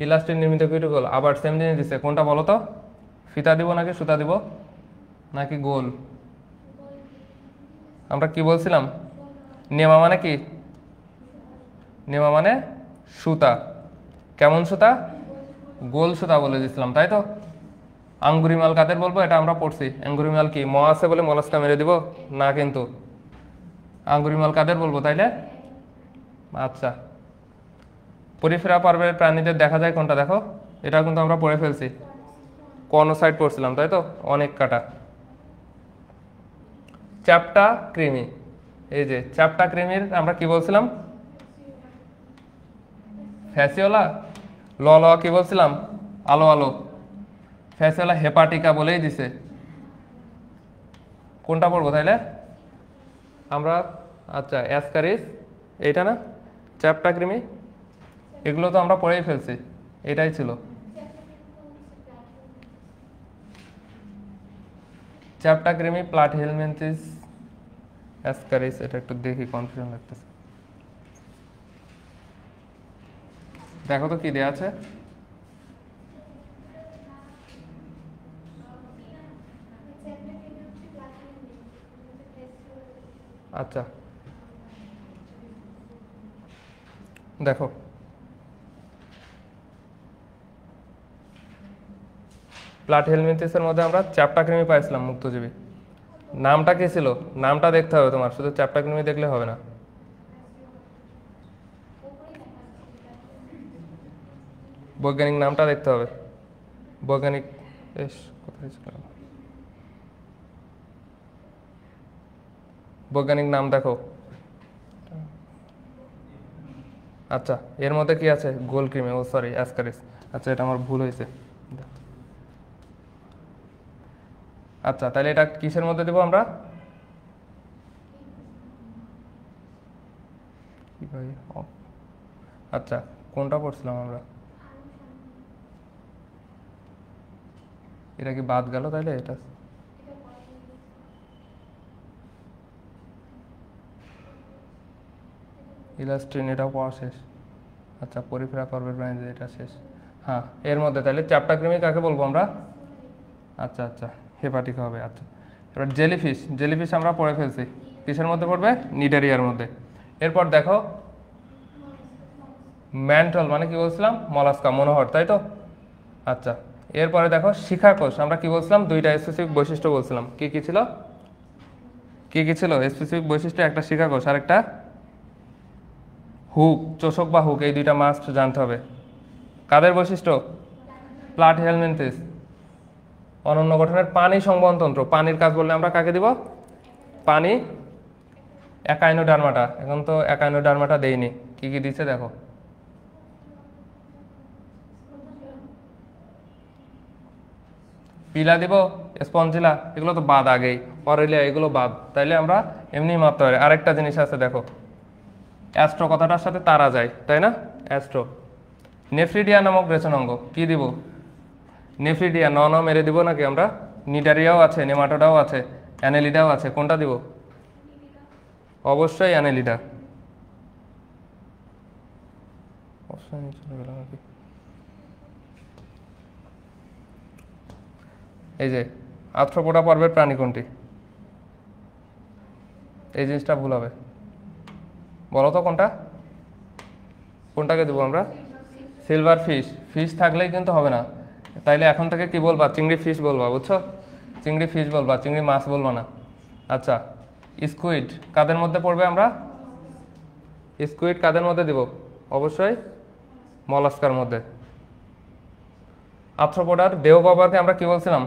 S1: ইলাস্টিন নির্মিত কিউটিকল। আবার সেম জিনিস দিচ্ছে, কোনটা বলো তো? ফিতা দিব নাকি সুতা দিব নাকি গোল? আমরা কি বলছিলাম? নেমা মানে কি? নেমা মানে সুতা। কেমন সুতা? গোল সুতা বলে দিচ্ছিলাম, তাই তো? আঙ্গুরিমাল কাদের বলবো? এটা আমরা পড়ছি। আঙ্গুরিমাল কি ম আছে বলে মলাস্কা মেরে দিব না, কিন্তু আঙ্গুরিমাল কাদের বলবো তাইলে? আচ্ছা, পরিফেরা পর্বের প্রাণীদের দেখা যায় কোনটা? দেখো, এটা কিন্তু আমরা পড়ে ফেলছি, কর্নোসাইট পড়ছিলাম, তাই তো? অনেক কাটা। চ্যাপ্টা কৃমি, এই যে চ্যাপ্টা কৃমির আমরা কি বলছিলাম? ফ্যাসিওলা। ল ল কি বলছিলাম? আলো আলো। ফ্যাসিওলা হেপাটিকা বলেই দিছে। কোনটা পড়বো তাইলে আমরা? আচ্ছা, অ্যাসকারিস, এইটা না? চ্যাপ্টা কৃমি, এগুলো তো আমরা পড়েই ফেলছি, এটাই ছিল। চ্যাপ্টা কৃমি, প্লাটিহেলমিনথিস, অ্যাসকারিস। এটা একটু দেখি, কনফিউশন লাগতেছে। দেখো তো কি দেয়া আছে। আচ্ছা দেখো, প্লাটিহেলমিনথিসের মধ্যে আমরা চ্যাপ্টা কৃমি পাইছিলাম, মুক্তজীবী। নামটা কি ছিল? নামটা দেখতে হবে তোমার, শুধু চ্যাপ্টা কৃমি দেখলে হবে না। বৈজ্ঞানিক নামটা দেখতে হবে। বৈজ্ঞানিক, কোথায় ছিল? বৈজ্ঞানিক নাম দেখো। আচ্ছা, এর মধ্যে কি আছে? গোল কৃমি, ও সরি, অ্যাসকারিস। আচ্ছা, এটা আমার ভুল হয়েছে। আচ্ছা, তাহলে এটা কিসের মধ্যে দেবো আমরা? আচ্ছা, কোনটা পড়ছিলাম আমরা? এটা কি বাদ গেল তাইলে? এটা ইলাস্ট্রিন, এটাও পড়া শেষ। আচ্ছা, পরিফেরা পর্বের প্রাণীদের এটা শেষ। হ্যাঁ, এর মধ্যে তাহলে চ্যাপ্টা কৃমি কাকে বলবো আমরা? আচ্ছা আচ্ছা, হেপাটিকা হবে। আচ্ছা, এবার জেলিফিশ। জেলিফিশ আমরা পড়ে ফেলছি, কিসের মধ্যে পড়বে? নিডারিয়ার মধ্যে। এরপর দেখো, ম্যান্টল মানে কি বলছিলাম? মলাস্কা, মনোহর, তাই তো? আচ্ছা, এরপরে দেখো শিখাকোষ, আমরা কি বলছিলাম? দুইটা স্পেসিফিক বৈশিষ্ট্য বলছিলাম। কি কি ছিল? কি কি ছিল স্পেসিফিক বৈশিষ্ট্য? একটা শিখাকোষ আর একটা হুক, চোষক বা হুক, এই দুইটা মাস্ট জানতে হবে। কাদের বৈশিষ্ট্য? প্লাটিহেলমিনথিস, অনন্য গঠনের পানি সংবহনতন্ত্র। পানির কাজ বললে আমরা কাকে দিব? পানি। একাইনোডার্মাটা, এখন তো একাইনোডার্মাটা দেইনি, কি কি দিচ্ছে দেখো। পিলা দিব, স্পঞ্জিলা, এগুলো তো বাদ আগেই। অরেলিয়া, এগুলো বাদ, তাইলে আমরা এমনি মাপতে পারি। আরেকটা জিনিস আছে দেখো, অ্যাস্ট্রো কথাটার সাথে তারা যায়, তাই না? অ্যাস্ট্রো। নেফ্রিডিয়া নামক রেচনাঙ্গ, কি দিব? নেফ্রিডিয়া, ন ন মেরে দিব নাকি আমরা? নিডারিয়াও আছে, নেমাটোডাও আছে, অ্যানেলিডাও আছে, কোনটা দিব? অবশ্যই অ্যানেলিডা। এই যে আর্থ্রোপোডা পর্বের প্রাণী কোনটি? এই জিনিসটা ভুল হবে, বলো তো কোনটা? কোনটাকে দেবো আমরা? Silver fish. ফিশ থাকলেই কিন্তু হবে না, তাইলে এখন থেকে কি বলবা? চিংড়ি ফিশ বলবা, বুঝছো? চিংড়ি ফিশ বলবা, চিংড়ি মাছ বলবা না। আচ্ছা, স্কুইড কাদের মধ্যে পড়বে আমরা? স্কুইড কাদের মধ্যে দিব? অবশ্যই মলাস্কার মধ্যে। আর্থ্রোপোডার দেহ গহ্বরকে আমরা কি বলছিলাম?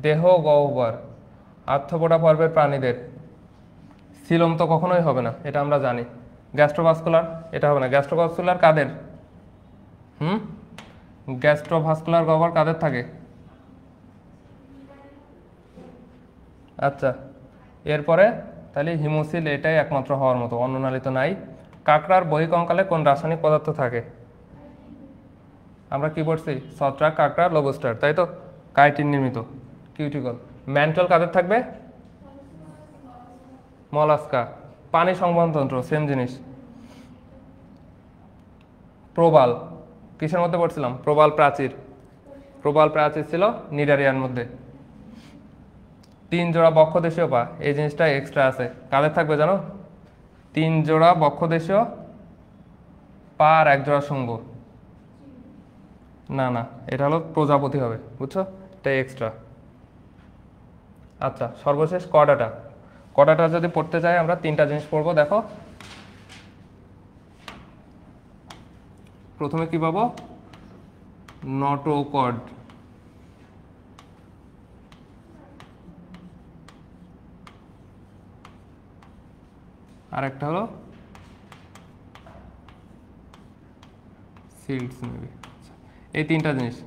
S1: দেহ গহ্বর। আর্থ্রোপোডা পর্বের প্রাণীদের সিলোম তো কখনোই হবে না, এটা আমরা জানি। গ্যাস্ট্রোভাস্কুলার, এটা হবে না। গ্যাস্ট্রোভাস্কুলার কাদের? হুম, গ্যাস্ট্রোভাস্কুলার গহ্বর কাদের থাকে? আচ্ছা, এরপরে তাহলে হিমোসিল এটাই একমাত্র হওয়ার মতো, অন্ননালী তো নাই। কাঁকড়ার বহিঃকঙ্কালে কোন রাসায়নিক পদার্থ থাকে? আমরা কি পড়ছি? ছত্রাক, কাঁকড়া, লবস্টার, তাই তো? কাইটিন নির্মিত কিউটিকল। ম্যান্টল কাদের থাকবে? মলাস্কা। পানি সংবহনতন্ত্র সেম জিনিস। প্রবাল কিসের মধ্যে পড়ছিলাম? প্রবাল প্রাচীর। প্রবাল প্রাচীর ছিল নিডারিয়ার মধ্যে। 3 জোড়া বক্ষদেশীয় পা, এই জিনিসটা এক্সট্রা আছে, কাদের থাকবে জানো? 3 জোড়া বক্ষদেশীয় পা আর 1 জোড়া শুঙ্গ। না না, এটা হলো প্রজাপতি হবে, বুঝছো? এটা এক্সট্রা। আচ্ছা, সর্বশেষ কর্ডাটা। কর্ডাটা যদি পড়তে চাই আমরা 3টা জিনিস পড়বো, দেখো। প্রথমে কি পাবো? নটোকর্ড। আর একটা হলো সিল্ডস মেবি। এই 3টা জিনিস,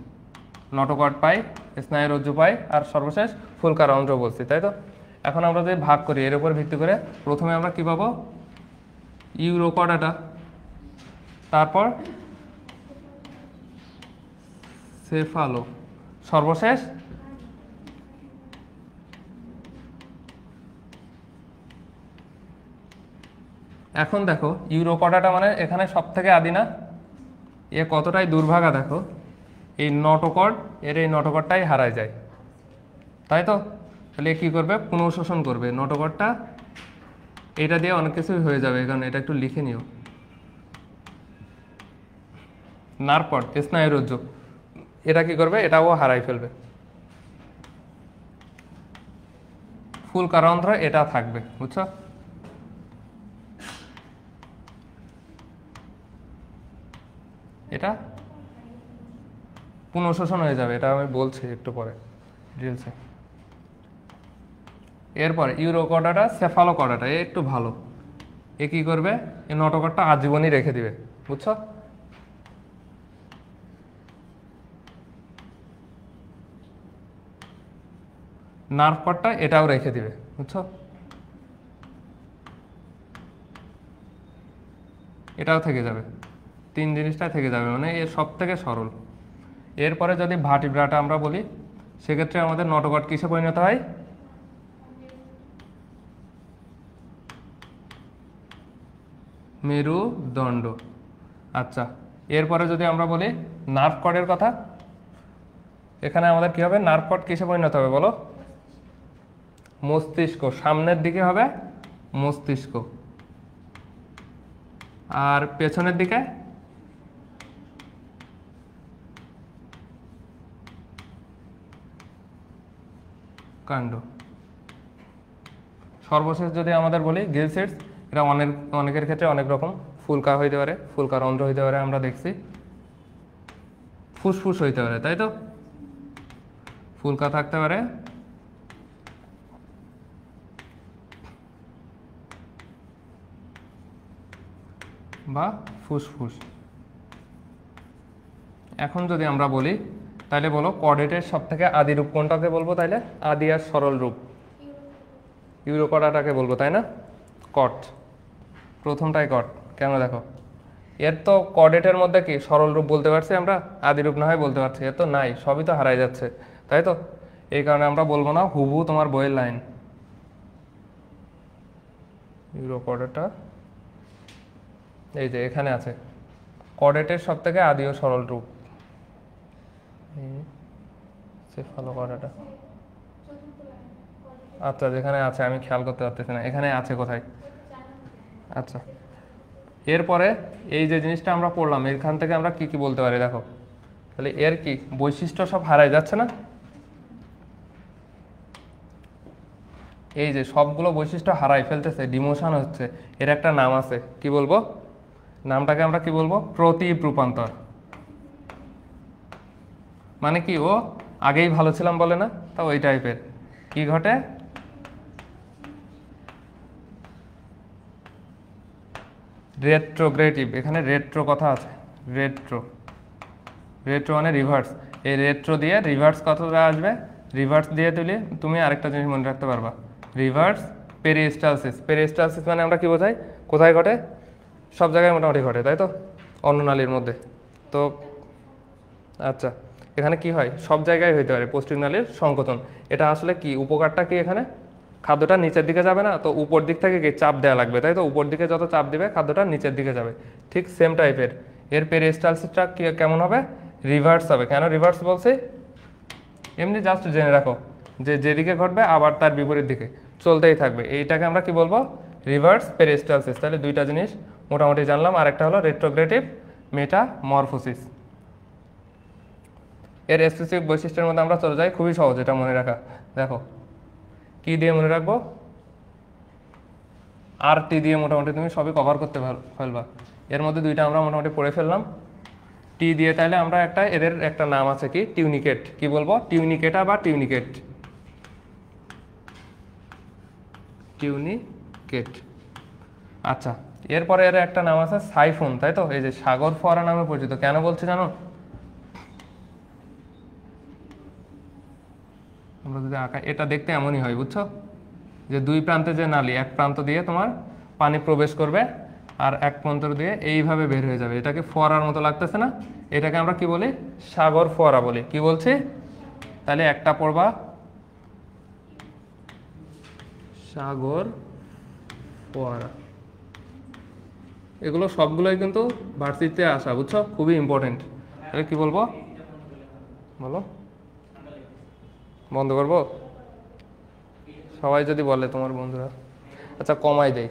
S1: নটোকর্ড পাই, স্নায়ুরজ্জু পাই, আর সর্বশেষ ফুলকা রন্ধ্র বলছি, তাই তো? এখন আমরা যদি ভাগ করি এর উপর ভিত্তি করে, প্রথমে আমরা কি পাবো? ইউরোকর্ডাটা, তারপর সেফালো, সর্বশেষ এখন দেখো ইউরোকর্ডাটা মানে এখানে সব থেকে আদি না? এ কতটাই দুর্ভাগা দেখো, এই নটোকর্ড, এর এই নটোকর্ডটাই হারায় যায়, তাই তো? তাহলে কী করবে? পুনঃশোষণ করবে নটোকর্ডটা। এটা দিয়ে অনেক কিছুই হয়ে যাবে, কারণ এটা একটু লিখে নিও। নার্পড স্নায়ুরজ্জু, এটা কি করবে? এটাও হারাই ফেলবে। ফুলকারন্ধ্র এটা থাকবে, বুঝছো? এটা পুনঃশোষণ হয়ে যাবে, এটা আমি বলছি একটু পরে ডিটেলসে। এরপরে ইউরোকর্ডাটা, সেফালোকর্ডাটা এ একটু ভালো। এ কি করবে? এই নটোকর্ডটা আজীবনই রেখে দিবে, বুঝছো? নার্ভ কর্ডটা এটাও রেখে দিবে, বুঝছো? এটাও থেকে যাবে, 3 জিনিসটা থেকে যাবে, মানে এর সব থেকে সরল। এরপরে যদি ভার্টিব্রাটা আমরা বলি, সেক্ষেত্রে আমাদের নটোকর্ড কিসে পরিণত হয়? মেরুদণ্ড। আচ্ছা, এরপরে যদি আমরা বলি নার্ভ কর্ডের কথা, এখানে আমাদের কি হবে? নার্ভ কর্ড কিসে পরিণত হবে বলো? মস্তিষ্ক, সামনের দিকে হবে মস্তিষ্ক, আর পেছনের দিকে কাণ্ড। সর্বশেষ যদি আমাদের বলি গিল সিডস, এটা অনেকের ক্ষেত্রে অনেক রকম, ফুলকা হইতে পারে, ফুলকা রন্ধ্র হইতে পারে, আমরা দেখছি ফুসফুস হইতে পারে, তাই তো? ফুলকা থাকতে পারে, বা ফুসফুস। এখন যদি আমরা বলি, তাহলে বলো কর্ডেটের সব থেকে আদি রূপ কোনটাকে বলবো? তাইলে আদি আর সরল রূপ ইউরোকর্ডাটাকে বলবো, তাই না? কট, প্রথমটাই কট। কেন? দেখো এর তো কর্ডেটের মধ্যে কি সরল রূপ বলতে পারছি আমরা, আদি রূপ না হয় বলতে পারছি, এর তো নাই, সবই তো হারাই যাচ্ছে, তাই তো? এই কারণে আমরা বলবো না হুবহু তোমার বইয়ের লাইন। ইউরোকর্ডাটা এই যে এখানে আছে, কর্ডেটের সব থেকে আদি ও সরল রূপ সেফালোকর্ডাটা। আচ্ছা, যেখানে আছে আমি খেয়াল করতে পারতেছি না, এখানে আছে কোথায়? আচ্ছা, এরপরে এই যে জিনিসটা আমরা পড়লাম, এখান থেকে আমরা কি কি বলতে পারি দেখো। তাহলে এর কি বৈশিষ্ট্য সব হারাই যাচ্ছে না? এই যে সবগুলো বৈশিষ্ট্য হারাই ফেলতেছে, ডিমোশন হচ্ছে, এর একটা নাম আছে, কি বলবো? নামটাকে আমরা কি বলবো? প্রতীপ রূপান্তর। মানে কি, ও আগেই ভালো ছিলাম বলে না, তা ওই টাইপের। কি ঘটে? রেট্রোগ্রেটিভ, এখানে রেট্রো কথা আছে, রেট্রো। রেট্রো মানে রিভার্স, এই রেট্রো দিয়ে রিভার্স কতটা আসবে, রিভার্স দিয়ে তুলে তুমি আরেকটা জিনিস মনে রাখতে পারবা, রিভার্স পেরিস্টালসিস। পেরিস্টালসিস মানে আমরা কি বোঝাই, কোথায় ঘটে, সব জায়গায় মোটামুটি ঘটে, তাই তো, অন্ননালীর মধ্যে। তো আচ্ছা, এখানে কি হয়, সব জায়গায় হইতে পারে পৌষ্টিক নালীর সংকোচন। এটা আসলে কি উপকারটা কি, এখানে খাদ্যটা নিচের দিকে যাবে না, তো উপর দিক থেকে কি চাপ দেওয়া লাগবে, তাই তো, উপর দিকে যত চাপ দিবে খাদ্যটা নিচের দিকে যাবে। ঠিক সেম টাইপের এর পেরিস্টালসিসটা কেমন হবে, রিভার্স হবে। কেন রিভার্স বলছি, এমনি জাস্ট জেনে রাখো যে যেদিকে ঘটবে আবার তার বিপরীত দিকে চলতেই থাকবে, এইটাকে আমরা কি বলবো, রিভার্স পেরিস্টালসিস। তাহলে দুইটা জিনিস মোটামুটি জানলাম। আরেকটা হলো রেট্রোগ্রেডিভ মেটামরফোসিস। এর স্পেসিফিক বৈশিষ্ট্যের মধ্যে আমরা চলে যাই, খুবই সহজ এটা মনে রাখা। দেখো কি দিয়ে মনে রাখবো, আর টি দিয়ে মোটামুটি তুমি সবই কভার করতে ফেলবা। এর মধ্যে দুইটা আমরা মোটামুটি পড়ে ফেললাম টি দিয়ে। তাহলে আমরা এদের একটা নাম আছে কি, টিউনিকেট। কি বলবো, টিউনিকেটা বা টিউনিকেট, টিউনিকেট। আচ্ছা, এরপরে এর একটা নাম আছে সাইফোন, তাই তো, এই যে সাগর ফোয়ারা নামে পরিচিত। কেন বলছি জানো, আমরা যদি আঁকা, এটা দেখতে এমনই হয় বুঝছো, যে দুই প্রান্তে যে নালী, এক প্রান্ত দিয়ে তোমার পানি প্রবেশ করবে আর এক প্রান্ত দিয়ে এইভাবে বের হয়ে যাবে, এটাকে ফোয়ারার মতো লাগতেছে না, এটাকে আমরা কি বলি, সাগর ফোয়ারা বলি। কি বলছি, তাহলে একটা পড়বা সাগর ফোয়ারা। এগুলো সবগুলোই কিন্তু ভার্সিটিতে আসা, বুঝছো, খুবই ইম্পর্টেন্ট। তাহলে কি বলবো, বলো, বন্ধ করবো, সবাই যদি বলে তোমার বন্ধুরা। আচ্ছা কমাই দেই,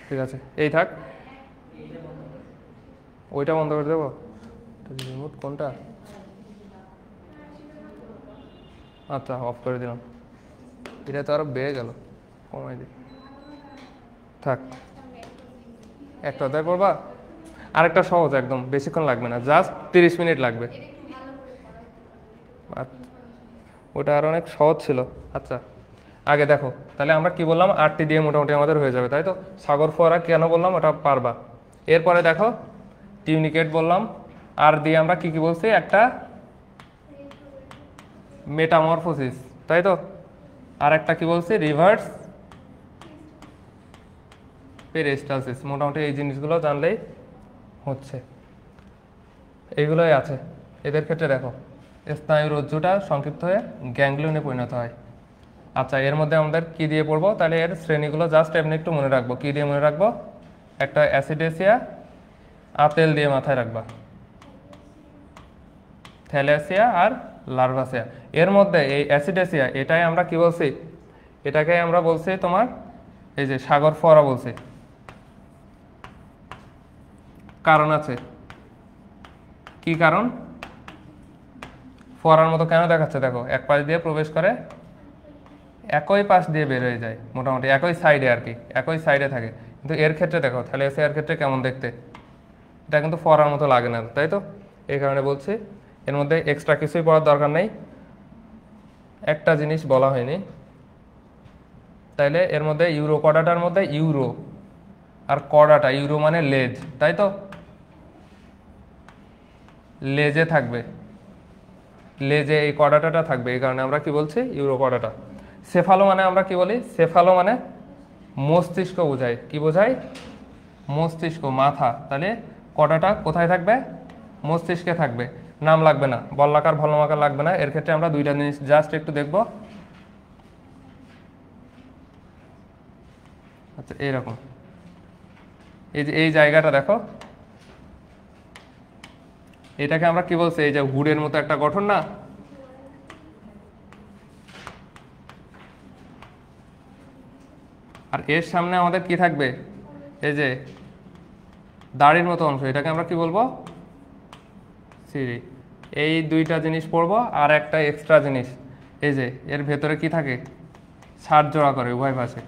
S1: ঠিক আছে এই থাক, ওইটা বন্ধ করে দেবো, রিমোট কোনটা, আচ্ছা অফ করে দিলাম। এটা তো আরো বেড়ে গেল, কমাই দিই, থাক। একটা অধ্যায় পড়বা, আরেকটা সহজ একদম, বেশিক্ষণ লাগবে না, জাস্ট 30 মিনিট লাগবে। ওটা আর অনেক সহজ ছিল। আচ্ছা আগে দেখো, তাহলে আমরা কি বললাম, 8টি দিয়ে মোটামুটি আমাদের হয়ে যাবে, তাই তো। সাগর ফোয়ারা কেন বললাম, ওটা পারবা। এরপরে দেখো টিউনিকেট বললাম, আর দিয়ে আমরা কি কি বলছি, একটা মেটামরফোসিস, তাই তো, আর একটা কি বলছি, রিভার্স পেরিস্টালসিস। মোটামুটি এই জিনিসগুলো জানলেই হচ্ছে, এইগুলোই আছে। এদের ক্ষেত্রে দেখো স্নায়ু রজ্জুটা সংক্ষিপ্ত হয়ে গ্যাংলিয়নে পরিণত হয়। আচ্ছা এর মধ্যে আমাদের কি দিয়ে পড়বো, তাহলে এর শ্রেণীগুলো জাস্ট এমনি একটু মনে রাখবো। কি দিয়ে মনে রাখবো, একটা অ্যাসিডেসিয়া, আপেল দিয়ে মাথায় রাখবা, থ্যালাসিয়া আর লার্ভাসিয়া। এর মধ্যে এই অ্যাসিডেসিয়া, এটাই আমরা কি বলছি, এটাকে আমরা বলছি তোমার এই যে সাগর ফোয়ারা বলছি। কারণ আছে, কি কারণ, ফোয়ারার মতো কেন দেখাচ্ছে, দেখো এক পাশ দিয়ে প্রবেশ করে, একই পাশ দিয়ে বের হয়ে যায়, মোটামুটি একই সাইডে আর কি, একই সাইডে থাকে। কিন্তু এর ক্ষেত্রে দেখো থ্যালাসিয়ার ক্ষেত্রে কেমন দেখতে, এটা কিন্তু ফোয়ারার মতো লাগে না, তাই তো। এই কারণে বলছি এর মধ্যে এক্সট্রা কিছুই পড়ার দরকার নেই। একটা জিনিস বলা হয়নি, তাইলে এর মধ্যে ইউরো কর্ডাটার মধ্যে ইউরো আর কর্ডাটা, ইউরো মানে লেজ, তাই তো, লেজে থাকবে, লেজে এই কর্ডাটাটা থাকবে, এই কারণে আমরা কি বলছি, ইউরো কর্ডাটা। সেফালো মানে আমরা কি বলি, সেফালো মানে মস্তিষ্ক বোঝায়। কি বোঝায়, মস্তিষ্ক, মাথা। তাহলে কর্ডাটা কোথায় থাকবে, মস্তিষ্কে থাকবে। নাম লাগবে না, বল্লাকার ভলমাকার লাগবে না। এর ক্ষেত্রে আমরা দুইটা জিনিস জাস্ট একটু দেখব। আচ্ছা এইরকম, এই যে এই জায়গাটা দেখো, এটাকে আমরা কি বলছি, এই যে হুডের মতো একটা গঠন না, আর এর সামনে আমাদের কি থাকবে, এই যে দাড়ির মতো অংশ, এটাকে আমরা কি বলবো, সিঁড়ি। এই দুইটা জিনিস পড়বো। আর একটা এক্সট্রা জিনিস, এই যে এর ভেতরে কি থাকে, ছাড় জোড়া করে উভয় পাশে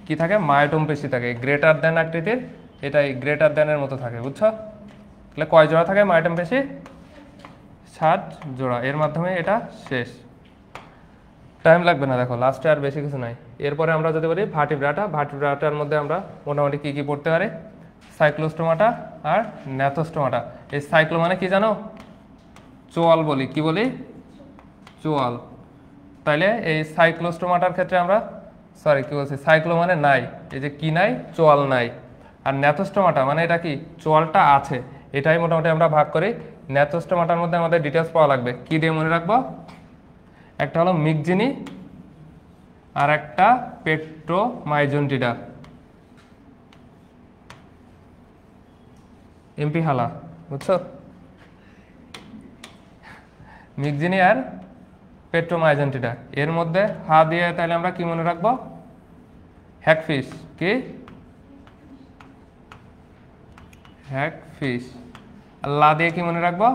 S1: কি থাকে, মায়োটোম পেশি থাকে, গ্রেটার দেন আকৃতির, এটাই গ্রেটার দেনের মতো থাকে, বুঝছো। তাহলে কয় জোড়া থাকে মায়োটোম পেশি, 60 জোড়া, এর মাধ্যমে এটা শেষ। টাইম লাগবে না, দেখো লাস্টে আর বেশি কিছু নাই। এরপরে আমরা যদি বলি ভার্টিব্রাটা, ভার্টিব্রাটার মধ্যে আমরা মোটামুটি কী কী পড়তে পারি, সাইক্লোস্টোমাটা আর ন্যাথোস্টোমাটা। এই সাইক্লো মানে কি জানো, চোয়াল বলি, কি বলি, চোয়াল। তাইলে এই সাইক্লোস্টোমাটার ক্ষেত্রে আমরা কি বলছি, সাইক্লো মানে নাই, এই যে কি নাই, চোয়াল নাই। আর ন্যাথোস্টোমাটা মানে এটা কি, চোয়ালটা আছে। এটাই মোটামুটি আমরা ভাগ করি। ন্যাথোস্টোমাটার মধ্যে আমাদের ডিটেলস পাওয়া লাগবে, কি দিয়ে মনে রাখবো, একটা হলো মিক্সিনি আর একটা পেট্রোমাইজেন্টিডা, এমপি হালা, বুঝছো, মিক্সিনি আর পেট্রোমাইজেন্টিডা। এর মধ্যে হা দিয়ে তাহলে আমরা কি মনে রাখবো, হ্যাগফিশ, কি হ্যাগফিশ। আর লা দিয়ে কি মনে রাখবো,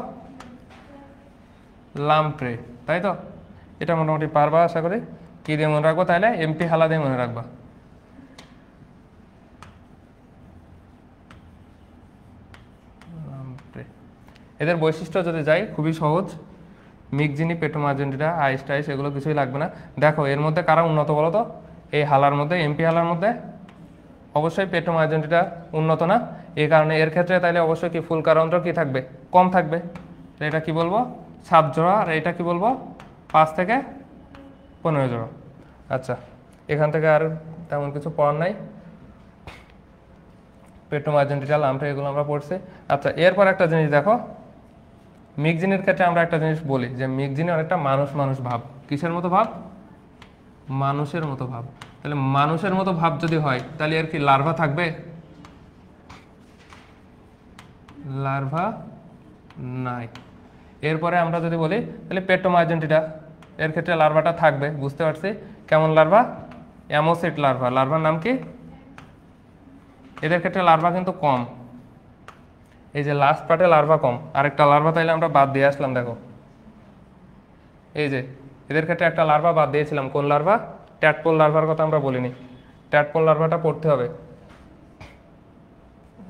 S1: লাম্প্রে, তাই তো। এটা মোটামুটি পারবা আশা করি। কি দিয়ে মনে রাখবো, তাহলে এমপি হালা দিয়ে মনে রাখবা। এদের বৈশিষ্ট্য যদি যাই, খুবই সহজ। মিক্সিনি, পেট্রোমাইজেন্টিডা, আইস টাইস এগুলো কিছুই লাগবে না। দেখো এর মধ্যে কারা উন্নত বলো তো, এই হালার মধ্যে, এমপি হালার মধ্যে অবশ্যই পেট্রোমাইজেন্টিডা উন্নত না। এই কারণে এর ক্ষেত্রে তাইলে অবশ্যই কি ফুলকারন্ত্র কি থাকবে, কম থাকবে। এটা কি বলবো, 7 জোড়া, আর এটা কি বলবো, 5 থেকে 15 জোড়া। আচ্ছা, এখান থেকে আর তেমন কিছু পড়ার নাই। পেট্রোমাইজেন্টিডা, লাম্প্রে এগুলো আমরা পড়ছি। আচ্ছা, এরপর একটা জিনিস দেখো, মিক্সিনের ক্ষেত্রে আমরা একটা জিনিস বলি যে মিক্সিনে অনেকটা মানুষ মানুষ ভাব। কিসের মতো ভাব, মানুষের মতো ভাব। তাহলে মানুষের মতো ভাব যদি হয়, তাহলে এর কি লার্ভা থাকবে, লার্ভা নাই। এরপরে আমরা যদি বলি তাহলে পেট্রোমাইজেন্টিডা, এর ক্ষেত্রে লার্ভাটা থাকবে, বুঝতে পারছি। কেমন লার্ভা, অ্যামোসিট লার্ভা। লার্ভার নাম কি, এদের ক্ষেত্রে লার্ভা কিন্তু কম, এই যে লাস্ট পার্টে লার্ভা কম। আরেকটা লার্ভা তাইলে আমরা বাদ দিয়ে আসলাম, দেখো এই যে এদের ক্ষেত্রে একটা লার্ভা বাদ দিয়েছিলাম, কোন লার্ভা, ট্যাডপোল লার্ভার কথা আমরা বলিনি। ট্যাডপোল লার্ভাটা পড়তে হবে।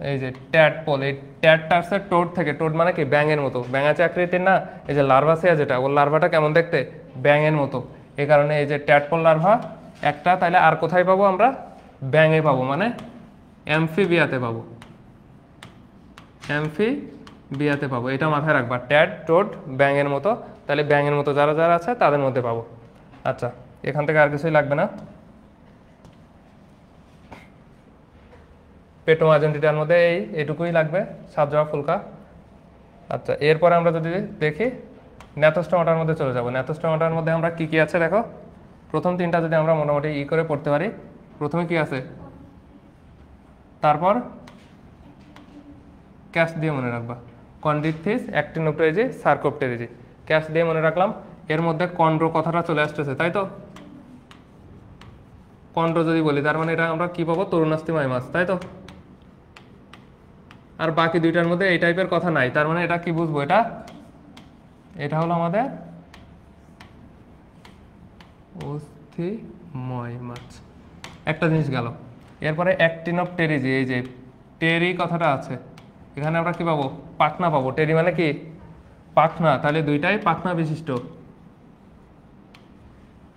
S1: এই যে ট্যাডপোল, এই ট্যাডটা আসছে টোড থেকে। টোড মানে কি, ব্যাঙের মতো, ব্যাঙাচি আকৃতির না। এই যে লার্ভাসিয়া যেটা, ওর লার্ভাটা কেমন দেখতে, ব্যাঙের মতো। এই কারণে এই যে ট্যাডপোল লার্ভা একটা, তাহলে আর কোথায় পাবো আমরা, ব্যাঙে পাবো, মানে অ্যামফিবিয়াতে পাবো, অ্যামফিবিয়াতে পাবো। এটা মাথায় রাখবা, ট্যাড, টোড, ব্যাঙের মতো। তাহলে ব্যাঙের মতো যারা যারা আছে তাদের মধ্যে পাবো। আচ্ছা, এখান থেকে আর কিছুই লাগবে না। পেট্রোমাইজেন্টিডার মধ্যে এইটুকুই লাগবে, 7 জোড়া ফুলকা। আচ্ছা, এরপরে আমরা যদি দেখি ন্যাথোস্টোমাটার মধ্যে চলে যাব। ন্যাথোস্টোমাটার মধ্যে আমরা কি কি আছে দেখো, প্রথম 3টা যদি আমরা মোটামুটি করে পড়তে পারি। প্রথমে কি আছে, তারপর ক্যাশ দিয়ে মনে রাখবা, কন্ডিথিস, অ্যাক্টিনোপ্টেরিজি, সার্কোপ্টেরিজি। ক্যাশ দিয়ে মনে রাখলাম। এর মধ্যে কন্ড্রো কথাটা চলে আসতেছে, তাই তো। কন্ড্রো যদি বলি, তার মানে এটা আমরা কি পাবো, তরুণাস্থিময় মাছ, তাই তো। আর বাকি দুইটার মধ্যে এই টাইপের কথা নাই, তার মানে এটা কি বুঝবো, এটা হলো আমাদের অস্থিময় মাছ। একটা জিনিস গেল। এরপরে অ্যাক্টিনোপ্টেরিজি, এই যে টেরি কথাটা আছে, এখানে আমরা কি পাবো, পাখনা পাবো। টেরি মানে কি, পাখনা। তাহলে দুইটাই পাখনা বিশিষ্ট।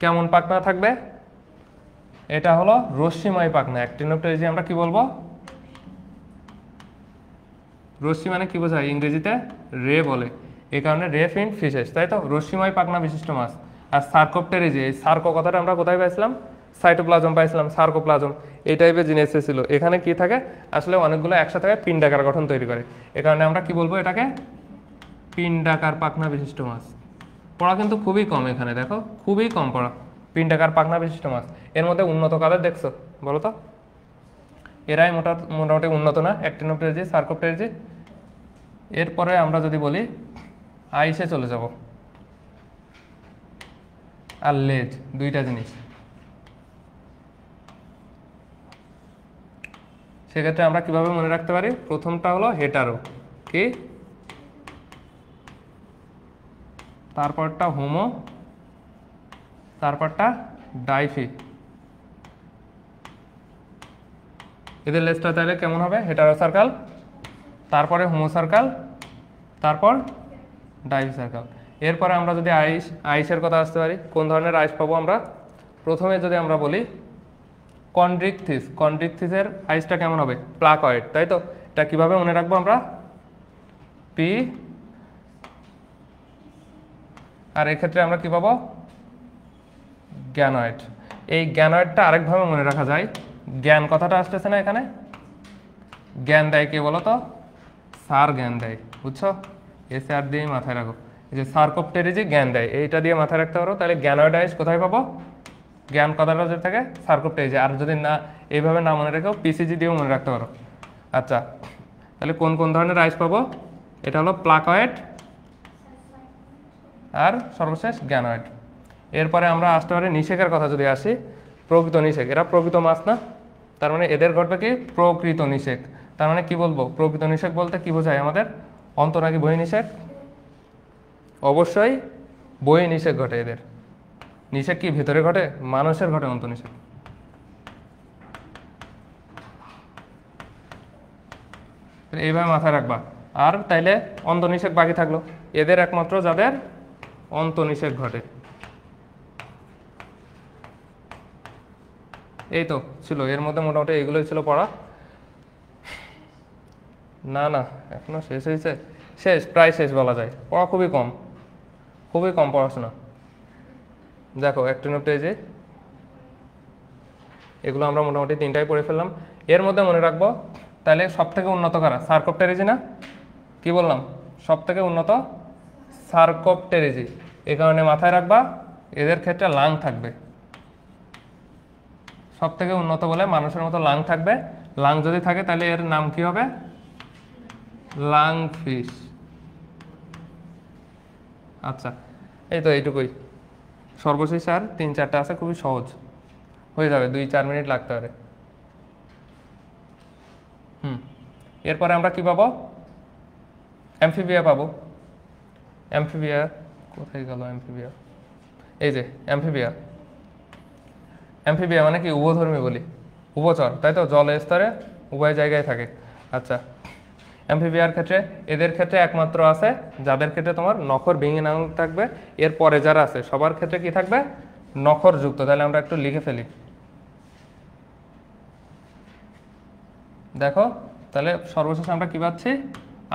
S1: কেমন পাখনা থাকবে, এটা হলো রশ্মিময় পাখনা। অ্যাক্টিনোপ্টেরিজি আমরা কি বলবো, রশ্মি মানে কি বোঝায়, ইংরেজিতে রে বলে, এই কারণে রে ফিন ফিশেস, তাই তো। রশ্মিময় পাখনা বিশিষ্ট মাছ। আর সার্কোপ্টেরিজি, এই সার্কো কথাটা আমরা কোথায় পাইছিলাম, সাইটোপ্লাজম পাইছিলাম, সার্কোপ্লাজম এই টাইপের জিনিস ছিল। এখানে কি থাকে, আসলে অনেকগুলো একসাথে পিণ্ডাকার গঠন তৈরি করে, এ কারণে আমরা কি বলবো, এটাকে পিণ্ডাকার পাখনা বিশিষ্ট মাছ। পড়া কিন্তু খুবই কম এখানে, দেখো খুবই কম পড়া। পিণ্ডাকার পাখনা বিশিষ্ট মাছ। এর মধ্যে উন্নত কাদের দেখছো বলো তো, এরাই মোটামুটি উন্নত না, অ্যাক্টিনোপ্টেরিজি, সার্কোপ্টেরিজি। এরপরে আমরা যদি বলি আইসে চলে যাব, আর লেজ, দুইটা জিনিস। সেক্ষেত্রে আমরা কিভাবে মনে রাখতে পারি, প্রথমটা হলো হেটারো, কি, তারপরটা হোমো, তারপরটা ডাইফি। এদের লেজটা তাহলে কেমন হবে, হেটারো সার্কাল, তারপরে হোমো সার্কাল, তারপর ডাইভ সার্কেল। এরপরে আমরা যদি আইসের কথা আসতে পারি, কোন ধরনের আইস পাবো আমরা? প্রথমে যদি আমরা বলি কন্ড্রিকথিস, কন্ড্রিকথিসের আইসটা কেমন হবে? প্লাকয়েড, তাই তো? এটা কিভাবে মনে রাখবো আমরা? পি, আর এক্ষেত্রে আমরা কি পাবো? গ্যানয়েড। এই গ্যানয়েডটা আরেকভাবে মনে রাখা যায়, জ্ঞান কথাটা আসতেছে না এখানে, জ্ঞান দেয় কে বলো তো? সার জ্ঞান দেয়, বুঝছো? এসে আর দিয়ে মাথায় রাখো, এই যে সার্কোপটেরিজি জ্ঞান দেয়, এইটা দিয়ে মাথায় রাখতে পারো। তাহলে গ্যানয়েড আইস কোথায় পাবো? জ্ঞান কথাটা যদি থাকে সার্কোপটেরিজি, আর যদি না এইভাবে না মনে রেখেও পিসিজি দিয়েও মনে রাখতে পারো। আচ্ছা, তাহলে কোন কোন ধরনের আইস পাবো? এটা হলো প্লাকয়েড আর সর্বশেষ গ্যানয়েড। এরপরে আমরা আসতে পারি নিষেকের কথা যদি আসি, প্রকৃত নিষেক। এরা প্রকৃত মাছ না, তার মানে এদের ঘটবে কি? প্রকৃত নিষেক। তার মানে কি বলবো? প্রকৃত নিষেক বলতে কি বোঝায় আমাদের? অন্ত নাকি বহি নিষেক? অবশ্যই বহি নিষেক ঘটে এদের। নিষেক কি ভিতরে ঘটে? মানুষের ঘটে অন্ত নিষেক। এইভাবে মাথায় রাখবা। আর তাইলে অন্ত নিষেক বাকি থাকলো, এদের একমাত্র যাদের অন্ত নিষেক ঘটে। এই তো ছিল এর মধ্যে, মোটামুটি এগুলোই ছিল পড়া। না না, এখনো শেষ হয়েছে? শেষ, প্রায় শেষ বলা যায়। পড়া খুবই কম, খুবই কম পড়াশোনা। দেখো অ্যাক্টিনোপ্টেজি, এগুলো আমরা মোটামুটি 3টাই পড়ে ফেললাম। এর মধ্যে মনে রাখবো তাহলে সব থেকে উন্নত কারা? সার্কোপটেরিজি না? কি বললাম? সব থেকে উন্নত সার্কোপটেরিজি। এই কারণে মাথায় রাখবা এদের ক্ষেত্রে লাং থাকবে। সব থেকে উন্নত বলে মানুষের মতো লাং থাকবে। লাং যদি থাকে তাহলে এর নাম কি হবে? Lung fish. আচ্ছা, এই তো এইটুকুই। সর্বশেষ আর 3-4টা আছে, খুবই সহজ হয়ে যাবে, 2-4 মিনিট লাগতে পারে। এরপরে আমরা কি পাবো? অ্যামফিবিয়া পাবো। অ্যামফিবিয়া কোথায় গেল? অ্যামফিবিয়া, এই যে অ্যামফিবিয়া। অ্যামফিবিয়া মানে কি? উভধর্মী বলি, উভচর, তাই তো? জলের স্তরে উভয় জায়গায় থাকে। আচ্ছা, অ্যামফিবিয়ার ক্ষেত্রে এদের ক্ষেত্রে একমাত্র আছে যাদের ক্ষেত্রে তোমার নখর ভেঙে না থাকবে, এরপরে যারা আছে সবার ক্ষেত্রে কি থাকবে? নখর যুক্ত। তাহলে আমরা একটু লিখে ফেলি, দেখো। তাহলে সর্বশেষ আমরা কি পাচ্ছি?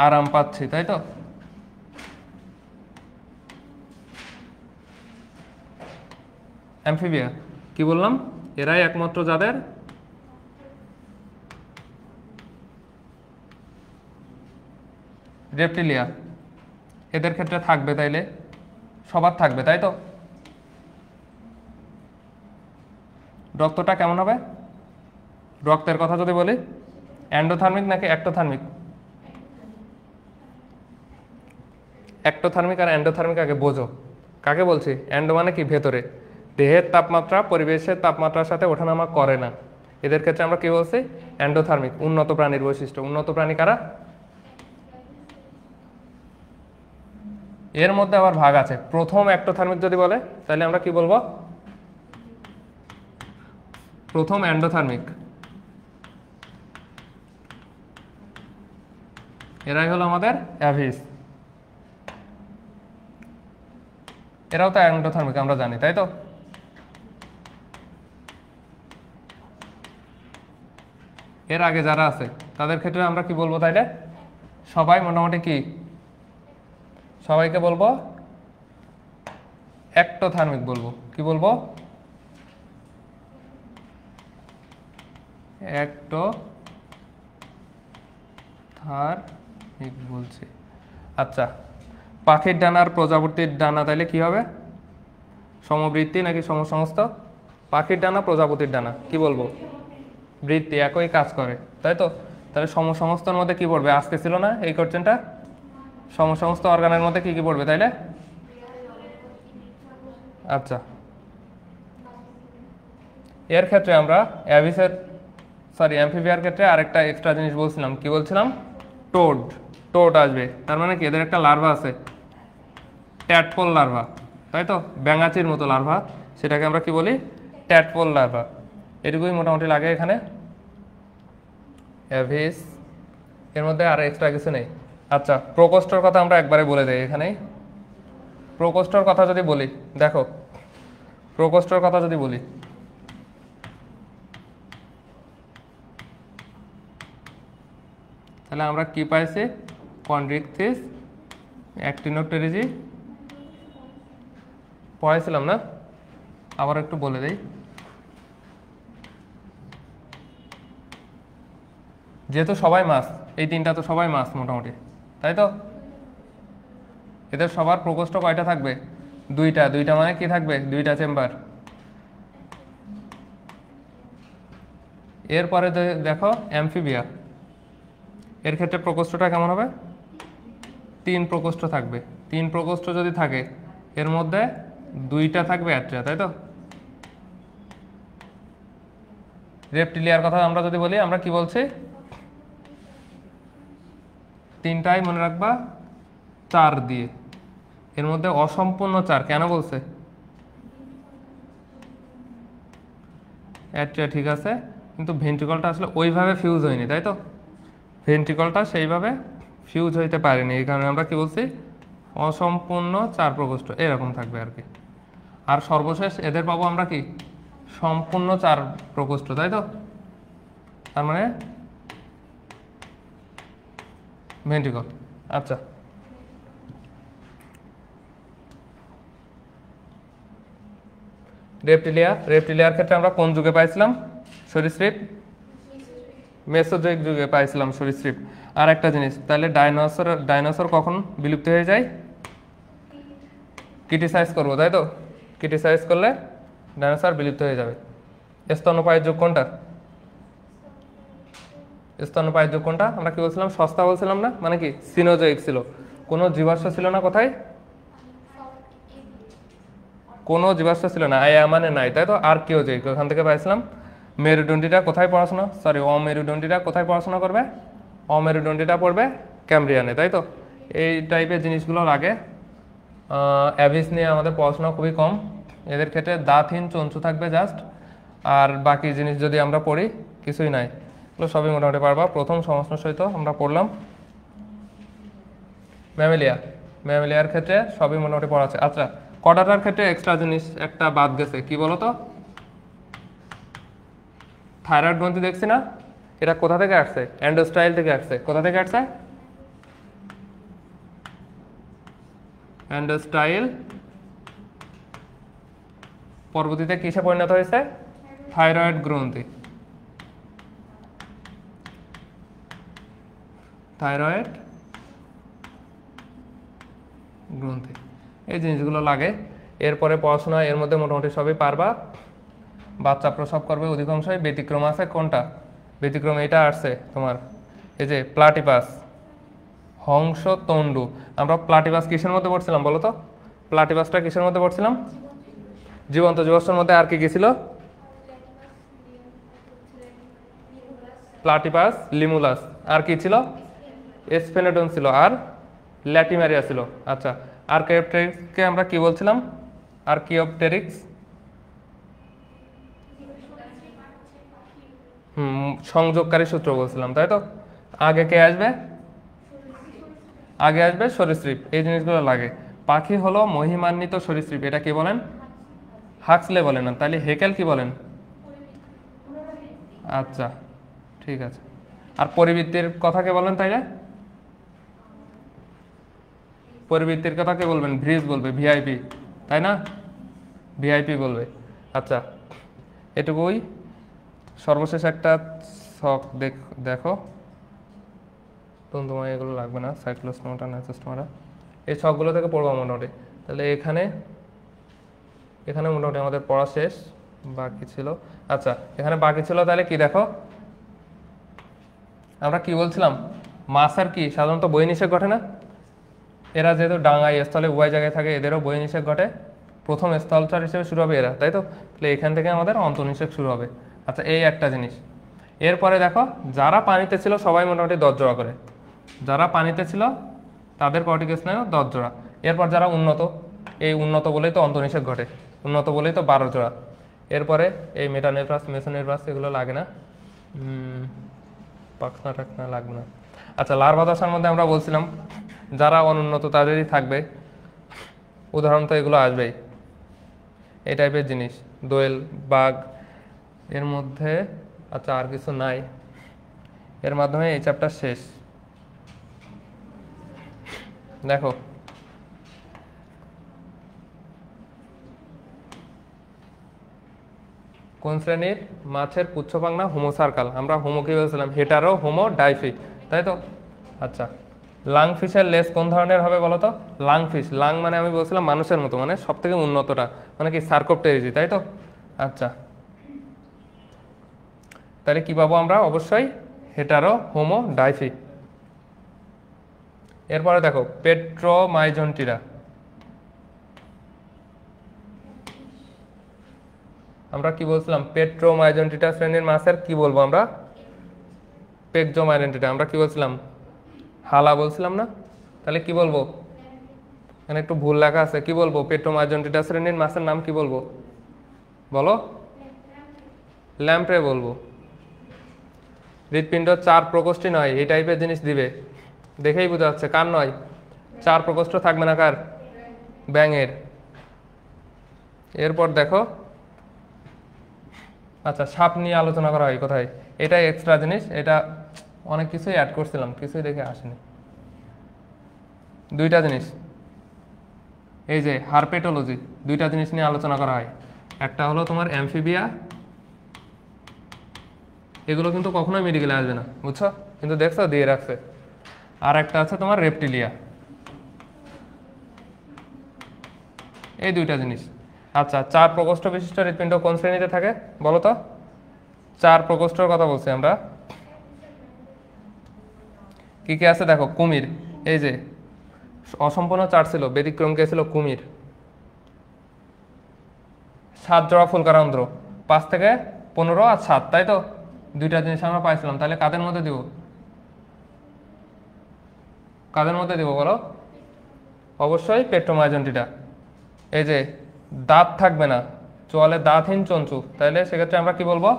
S1: আরাম পাচ্ছি, তাই তো? অ্যামফিবিয়া কি বললাম? এরাই একমাত্র যাদের রেপটিলিয়া, এদের ক্ষেত্রে থাকবে, তাইলে সবার থাকবে, তাই তো? রক্তটা কেমন হবে? রক্তের কথা যদি বলি, এন্ডোথার্মিক নাকি অ্যাক্টোথার্মিক? অ্যাক্টোথার্মিক আর এন্ডোথার্মিক আগে বোঝো। কাকে বলছি? এন্ডো মানে কি? ভেতরে। দেহের তাপমাত্রা পরিবেশের তাপমাত্রার সাথে ওঠানামা করে না, এদের ক্ষেত্রে আমরা কি বলছি? এন্ডোথার্মিক। উন্নত প্রাণীর বৈশিষ্ট্য। উন্নত প্রাণী কারা? এর মধ্যে আবার ভাগ আছে। প্রথম অ্যাক্টোথার্মিক যদি বলে তাহলে আমরা কি বলবো? প্রথম এন্ডোথার্মিক। এরাই হলো আমাদের অ্যাভিস। এরাও তো এন্ডোথার্মিক আমরা জানি, তাই তো? এর আগে যারা আছে তাদের ক্ষেত্রে আমরা কি বলবো তাইলে? সবাই মোটামুটি কি? সবাইকে বলবো অ্যাক্টোথার্মিক বলবো। কি বলবো? অ্যাক্টোথার্মিক বলছি। আচ্ছা, পাখির ডানা আর প্রজাপতির ডানা তাইলে কি হবে? সমবৃত্তি নাকি সমসংস্থ? পাখির ডানা প্রজাপতির ডানা কি বলবো? বৃত্তি, একই কাজ করে, তাই তো? তাহলে সমসংস্থর মধ্যে কি পড়বে? আজকে ছিল না এই কোশ্চেনটা? সমসমস্ত অর্গানের মধ্যে কি কি পড়বে তাইলে? আচ্ছা, এর ক্ষেত্রে আমরা অ্যামফিবিয়ার ক্ষেত্রে আরেকটা এক্সট্রা জিনিস বলছিলাম। কি বলছিলাম? টোড। টোড আসবে, তার মানে কি? এদের একটা লার্ভা আছে, ট্যাডপোল লার্ভা, তাই তো? ব্যাঙাচির মতো লার্ভা, সেটাকে আমরা কি বলি? Tadpole larva. এটুকুই মোটামুটি লাগে এখানে। অ্যাভিস, এর মধ্যে আর এক্সট্রা কিছু নেই। আচ্ছা, প্রকোষ্ঠর কথা আমরা একবারে বলে দেই এখানেই। প্রকোষ্ঠর কথা যদি বলি, দেখো প্রকোষ্ঠর কথা যদি বলি, তাহলে আমরা কি পাইছি? কন্ড্রিকথিস, অ্যাক্টিনোপটেরিজি পড়াইছিলাম না? আবার একটু বলে দেই, যেহেতু সবাই মাছ, এই তিনটা তো সবাই মাছ মোটামুটি, তাই তো? এদের সবার প্রকোষ্ঠ কয়টা থাকবে? দুইটা। দুইটা মানে কি থাকবে? দুইটা চেম্বার। এরপরে দেখো অ্যামফিবিয়া, এর ক্ষেত্রে প্রকোষ্ঠটা কেমন হবে? 3 প্রকোষ্ঠ থাকবে। 3 প্রকোষ্ঠ যদি থাকে, এর মধ্যে দুইটা থাকবে অ্যাট্রিয়া, তাই তো? রেপটিলিয়ার কথা আমরা যদি বলি, আমরা কি বলছি? 3টাই মনে রাখবা 4 দিয়ে, এর মধ্যে অসম্পূর্ণ 4 কেন বলছে? অ্যাট্রিয়া ঠিক আছে, কিন্তু ভেন্ট্রিকলটা আসলে ওইভাবে ফিউজ হয়নি, তাই তো? ভেন্ট্রিকলটা সেইভাবে ফিউজ হইতে পারেনি, এই কারণে আমরা কি বলছি? অসম্পূর্ণ 4 প্রকোষ্ঠ এরকম থাকবে আর কি। আর সর্বশেষ এদের পাবো আমরা কি? সম্পূর্ণ 4 প্রকোষ্ঠ, তাই তো? তার মানে ভেন্ট্রিকল। আচ্ছা, রেপটিলিয়ার ক্ষেত্রে আমরা কোন যুগে পাইছিলাম সরীসৃপ? মেসোজোয়িক যুগে পাইছিলাম সরীসৃপ। আর একটা জিনিস, তাহলে ডাইনোসর কখন বিলুপ্ত হয়ে যায়? ক্রিটিসাইজ করবো, তাই তো? ক্রিটিসাইজ করলে ডাইনোসর বিলুপ্ত হয়ে যাবে। স্তন্যপায়ীর যুগ কোনটা? স্তন্যপায়ীর যুগ কোনটা? আমরা কি বলছিলাম? সস্তা বলছিলাম না? মানে কি সিনোজোয়িক ছিল, কোনো জীবাশ্ম ছিল না। কোথায়? কোনো জীবাশ্ম ছিল না, মানে নাই, তাই তো? আর্কিওজোয়িক, ওখান থেকে পাইছিলাম। মেরুদণ্ডীটা কোথায় পড়াশোনা, অমেরুদণ্ডীটা কোথায় পড়াশোনা করবে? অমেরুদণ্ডীটা পড়বে ক্যামব্রিয়ানে, তাই তো? এই টাইপের জিনিসগুলো লাগে। অ্যাভিস নিয়ে আমাদের পড়াশোনা খুবই কম, এদের ক্ষেত্রে দাঁতহীন চঞ্চু থাকবে জাস্ট, আর বাকি জিনিস যদি আমরা পড়ি কিছুই নাই, এগুলো সবই মোটামুটি পারবা। প্রথম সংশ্লেষ সহিত আমরা পড়লাম। ম্যামেলিয়ার ক্ষেত্রে সবই মোটামুটি পড়া আছে। আচ্ছা, কডাটার ক্ষেত্রে এক্সট্রা জিনিস একটা বাদ গেছে, কি বলতো? থাইরয়েড গ্রন্থি দেখছি না, এটা কোথা থেকে আসছে? অ্যান্ডোস্টাইল থেকে আসছে। কোথা থেকে আসছে? অ্যান্ডোস্টাইল, পরবর্তীতে কিসে পরিণত হয়েছে? থাইরয়েড গ্রন্থি। থাইরয়েড গ্রন্থি, এই জিনিসগুলো লাগে। এরপরে পড়াশোনা এর মধ্যে মোটামুটি সবই পারবা। বাচ্চা প্রসব করবে অধিকাংশই। ব্যতিক্রম আছে কোনটা? ব্যতিক্রম এটা আসছে তোমার, এই যে প্লাটিপাস, হংস তন্ডু। আমরা প্লাটিপাস কিসের মধ্যে পড়ছিলাম বলো তো? প্লাটিপাসটা কিসের মধ্যে পড়ছিলাম? জীবন্ত জীবাশ্মের মধ্যে। আর কি কি ছিল? প্লাটিপাস, লিমুলাস, আর কি ছিল? স্পেনোডন ছিল, আর ল্যাটিমারিয়া ছিল। আচ্ছা, আর্কিওপটেরিক্সকে আমরা কি বলছিলাম? আর্কিওপটেরিক্স সংযোগকারী সূত্র বলছিলাম, তাই তো? আগে কে আসবে? আগে আসবে সরীসৃপ। এই জিনিসগুলো লাগে। পাখি হলো মহিমান্বিত সরীসৃপ, এটা কি বলেন? হাক্সলে বলেন না, তাহলে হেকেল কি বলেন? আচ্ছা, ঠিক আছে। আর পরিবৃত্তির কথা কে বলেন তাইলে? পরিবৃত্তির কথা কে বলবেন? ভ্রিজ বলবে, ভিআইপি, তাই না? ভিআইপি বলবে। আচ্ছা, এটুকুই। সর্বশেষ একটা ছক দেখো, তখন তোমার এগুলো লাগবে না, সাইক্লোস্টোমাটা, নাইসোস্টোমাটা, এই ছকগুলো থেকে পড়বো মোটামুটি। তাহলে এখানে মোটামুটি আমাদের পড়া শেষ। বাকি ছিল, আচ্ছা এখানে বাকি ছিল তাহলে কি দেখো, আমরা কি বলছিলাম? মাছের কি সাধারণত বহির্নিষেক ঘটে না? এরা যেহেতু ডাঙায় স্থলে উভয় জায়গায় থাকে, এদেরও বহির্নিষেক ঘটে। প্রথম স্থলচর হিসেবে শুরু হবে এরা, তাই তো? তাহলে এখান থেকে আমাদের অন্তর্নিষেক শুরু হবে। আচ্ছা, এই একটা জিনিস। এরপরে দেখো, যারা পানিতে ছিল সবাই মোটামুটি 10 জোড়া করে। যারা পানিতে ছিল তাদের কর্টিক স্নায়ু 10 জোড়া। এরপর যারা উন্নত, এই উন্নত বলেই তো অন্তর্নিষেক ঘটে, উন্নত বলেই তো 12 জোড়া। এরপরে এই মেটানেফ্রাস, মেসোনেফ্রাস এগুলো লাগে না, পাখনা টাকনা লাগবে না। আচ্ছা, লার্ভা দশার মধ্যে আমরা বলছিলাম যারা অনুন্নত তাদেরই থাকবে। উদাহরণ তো এগুলো আসবেই, এই টাইপের জিনিস, দোয়েল, বাঘ, এর মধ্যে আচ্ছা আর কিছু নাই। এর মাধ্যমে এই চ্যাপ্টার শেষ। দেখো কোন শ্রেণীর মাছের পুচ্ছপাখনা হোমো সার্কাল, আমরা হোমো কি বলছিলাম, হেটারো হোমো ডাইফি, তাই তো। আচ্ছা, লাং ফিশের লেজ কোন ধরনের হবে বলো তো? লাং ফিশ, লাং মানে আমি বলছিলাম মানুষের মতো, মানে সব থেকে উন্নতটা, মানে কি সার্কোপটেরিজি, তাই তো। আচ্ছা, তাহলে কি পাবো আমরা? অবশ্যই হেটারো হোমো ডাইফি। এরপরে দেখো পেট্রোমাইজন্টিরা, আমরা কি বলছিলাম? পেট্রোমাইজন্টিটা শ্রেণীর মাছের কি বলবো আমরা? পেকজোমাইজন্টিটা আমরা কি বলছিলাম? হালা বলছিলাম না? তাহলে কি বলবো? এখানে একটু ভুল লেখা আছে, কি বলবো? পেট্রোমাইজন্টিটা শ্রেণীর মাছের নাম কি বলবো বলো? ল্যাম্প্রে বলবো। হৃৎপিণ্ড 4 প্রকোষ্ঠী নয়, এই টাইপের জিনিস দিবে, দেখেই বোঝা যাচ্ছে কার নয়। 4 প্রকোষ্ঠ থাকবে না কার? ব্যাঙের। এরপর দেখো, আচ্ছা সাপ নিয়ে আলোচনা করা হয় কোথায়? এটাই এক্সট্রা জিনিস, এটা অনেক কিছুই অ্যাড করছিলাম, কিছুই দেখে আসেনি। দুইটা জিনিস, এই যে হারপেটোলজি, দুইটা জিনিস নিয়ে আলোচনা করা হয়। একটা হলো তোমার অ্যামফিবিয়া, এগুলো কিন্তু কখনোই মেডিকেলে আসবে না, বুঝছো, কিন্তু দেখছো দিয়ে রাখছে। আর একটা আছে তোমার রেপটিলিয়া, এই দুইটা জিনিস। আচ্ছা, 4 প্রকোষ্ঠ বিশিষ্ট হৃৎপিণ্ড কোন শ্রেণীতে থাকে বলো তো? 4 প্রকোষ্ঠর কথা বলছি আমরা। কি কি আছে দেখো, কুমির, এই যে অসম্পূর্ণ 4 ছিল, ব্যতিক্রম কে ছিল? কুমির। 7 জোড়া ফুলকারন্ধ্র, 5 থেকে 15 আর 7, তাই তো। দুইটা জিনিস আমরা পাইছিলাম, তাহলে কাদের মধ্যে দিব? কাদের মধ্যে দিব বলো? অবশ্যই পেট্রোমাইজন্টিটা। এই যে দাঁত থাকবে না, চোয়ালে দাঁতহীন চঞ্চু, তাহলে সেক্ষেত্রে আমরা কি বলবো?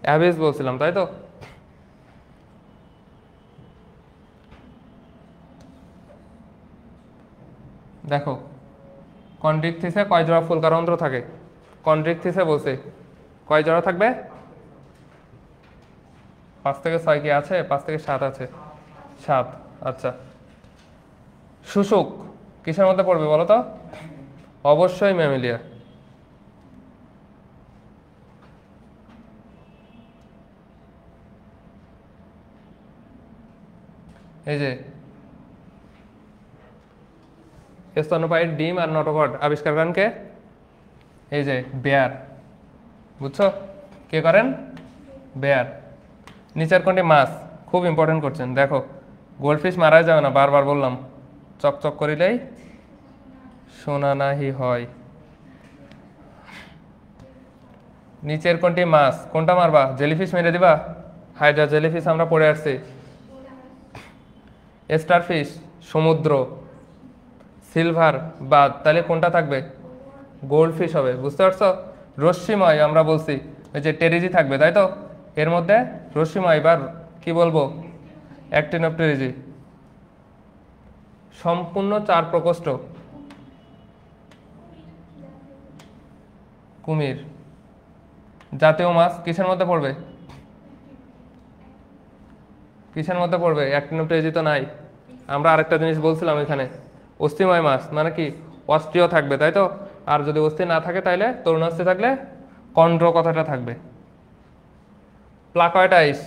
S1: অ্যাভিস বলছিলাম, তাই তো। দেখো কন্ড্রিকথিসে কয় জোড়া ফুলকারন্ধ্র থাকে? কন্ড্রিকথিসে বলছে কয় জোড়া থাকবে? 5 থেকে 6 কি আছে? 5 থেকে 7 আছে, 7। আচ্ছা, শুশুক কিসের মধ্যে পড়বে বলো তো? অবশ্যই ম্যামিলিয়া। এই যে স্তন্যপায়ীর ডিম আর নটোকট আবিষ্কার করেন কে? এই যে বেয়ার, বুঝছো, কে করেন? বেয়ার। নিচের কোনটি মাছ? খুব ইম্পর্টেন্ট করছেন, দেখো গোল্ডফিশ মারা যাবে না, বারবার বললাম, চকচক করিলেই সোনা নাহি হয়। নিচের কোনটি মাছ? কোনটা মারবা? জেলিফিশ মেরে দিবা? হাইড্রা জেলিফিশ আমরা পড়ে আসছি। স্টারফিশ সমুদ্র, সিলভার বাদ, তাহলে কোনটা থাকবে? গোল্ডফিশ হবে, বুঝতে পারছো। রশ্মিময় আমরা বলছি, ওই যে টেরিজি থাকবে, তাই তো। এর মধ্যে রশ্মিময় বা কি বলবো, অ্যাক্টিনোপটেরিজি। সম্পূর্ণ 4 প্রকোষ্ঠ কুমির। জাতীয় মাছ কিসের মধ্যে পড়বে? কিসের মধ্যে পড়বে? অ্যাক্টিনোপটেরিজি তো নাই। আমরা আরেকটা জিনিস বলছিলাম এখানে, অস্থিময় মাছ, মানে কি অস্থিও থাকবে, তাই তো। আর যদি অস্থি না থাকে তাহলে তরুণাস্থি থাকলে কন্ড্র কথাটা থাকবে। প্লাকয়েটাইস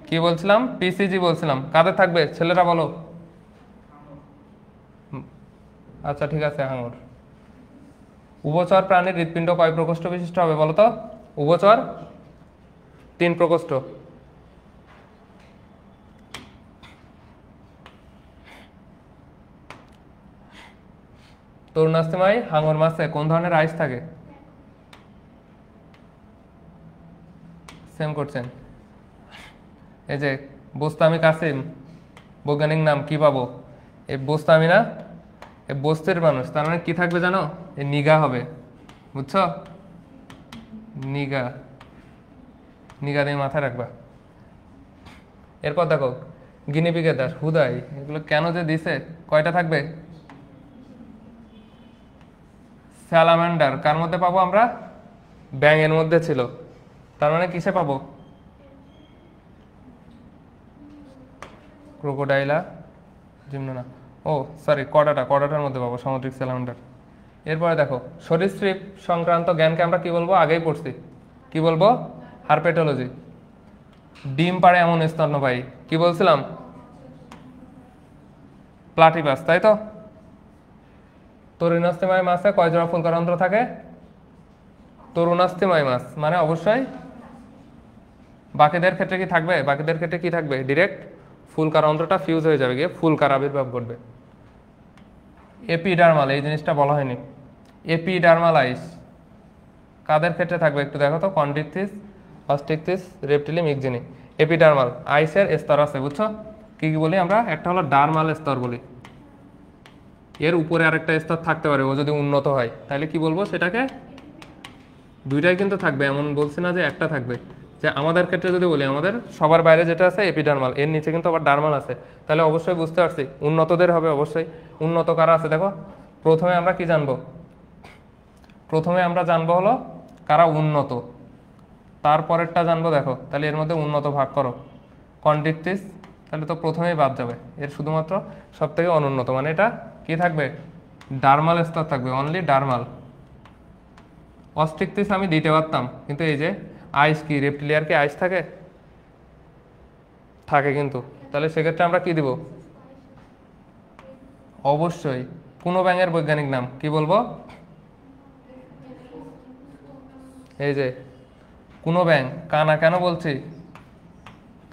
S1: কি বলছিলাম? পিসিজি বলছিলাম, কাদের থাকবে ছেলেরা বলো? আচ্ছা ঠিক আছে, হাঙর। উভচর প্রাণীর হৃৎপিণ্ড কয় প্রকোষ্ঠ বিশিষ্ট হবে বলো তো? উভচর 3 প্রকোষ্ঠ। তরুণাস্থিময় হাঙর মাছে কোন ধরনের আইস থাকে? সেম করছেন। এই যে বোস্তামি কাসিম, বৈজ্ঞানিক নাম কি পাবো? এই বোস্তামি না, এই বস্তির মানুষ, তার মানে কি থাকবে জানো? এই নিগা হবে, বুঝছো, নিগা, নিগা দিয়ে মাথায় রাখবা। এরপর দেখো গিনিপিগের দাস, হুদাই, এগুলো কেন যে দিছে? কয়টা থাকবে? স্যালামান্ডার কার মধ্যে পাবো আমরা? ব্যাঙের মধ্যে ছিল, তার মানে কিসে পাবো? ক্রোকোডাইলা জিমনোনা, ও সরি কডাটার মধ্যে পাবো সামুদ্রিক স্যালামান্ডার। এরপরে দেখো সরীসৃপ সংক্রান্ত জ্ঞানকে আমরা কি বলবো? আগেই পড়ছি, কি বলবো? হারপেটোলজি। ডিম পাড়ে এমন স্তন্যপায়ী কি বলছিলাম? প্লাটিপাস, তাই তো? তরুণাস্থিময় মাছে কয় জোড়া ফুলকারন্ধ্র থাকে? তরুণাস্থিময় মাছ মানে অবশ্যই, বাকিদের ক্ষেত্রে কি থাকবে? বাকিদের ক্ষেত্রে কি থাকবে? ডিরেক্ট ফুলকারন্ধ্রটা ফিউজ হয়ে যাবে, গিয়ে ফুলকার আবির্ভাব ঘটবে। এপিডার্মাল, এই জিনিসটা বলা হয়নি। এপিডার্মালাইস কাদের ক্ষেত্রে থাকবে একটু দেখো তো? কন্ডিকথিস, অস্টিকথিস, রেপটিলিম, ইকজিনি। এপিডার্মাল আইসের স্তর আছে, বুঝছো? কি কি বলি আমরা? একটা হলো ডার্মাল স্তর বলি, এর উপরে আরেকটা স্তর থাকতে পারে, ও যদি উন্নত হয় তাহলে কি বলবো সেটাকে? দুইটাই কিন্তু থাকবে, এমন বলছি না যে একটা থাকবে। যে আমাদের ক্ষেত্রে যদি বলি, আমাদের সবার বাইরে যেটা আছে এপিডার্মাল, এর নিচে কিন্তু আবার ডার্মাল আছে, তাহলে অবশ্যই বুঝতে পারছি উন্নতদের হবে অবশ্যই। উন্নত কারা আছে দেখো, প্রথমে আমরা কি জানবো? প্রথমে আমরা জানবো হলো কারা উন্নত, তারপরেরটা জানবো দেখো। তাহলে এর মধ্যে উন্নত ভাগ করো, কন্ডিকথিস, তাহলে তো প্রথমেই বাদ যাবে, এর শুধুমাত্র সব থেকে অনুন্নত, মানে এটা কি থাকবে? ডার্মাল স্তর থাকবে, অনলি ডার্মাল। অস্টিকথিস আমি দিতে পারতাম, কিন্তু এই যে আইস, কি রেপটিলিয়ার কি আইস থাকে? থাকে কিন্তু, তাহলে সেক্ষেত্রে আমরা কি দিব? অবশ্যই কোনো ব্যাঙের বৈজ্ঞানিক নাম কি বলবো? এই যে কোনো ব্যাঙ, কানা কেন বলছি?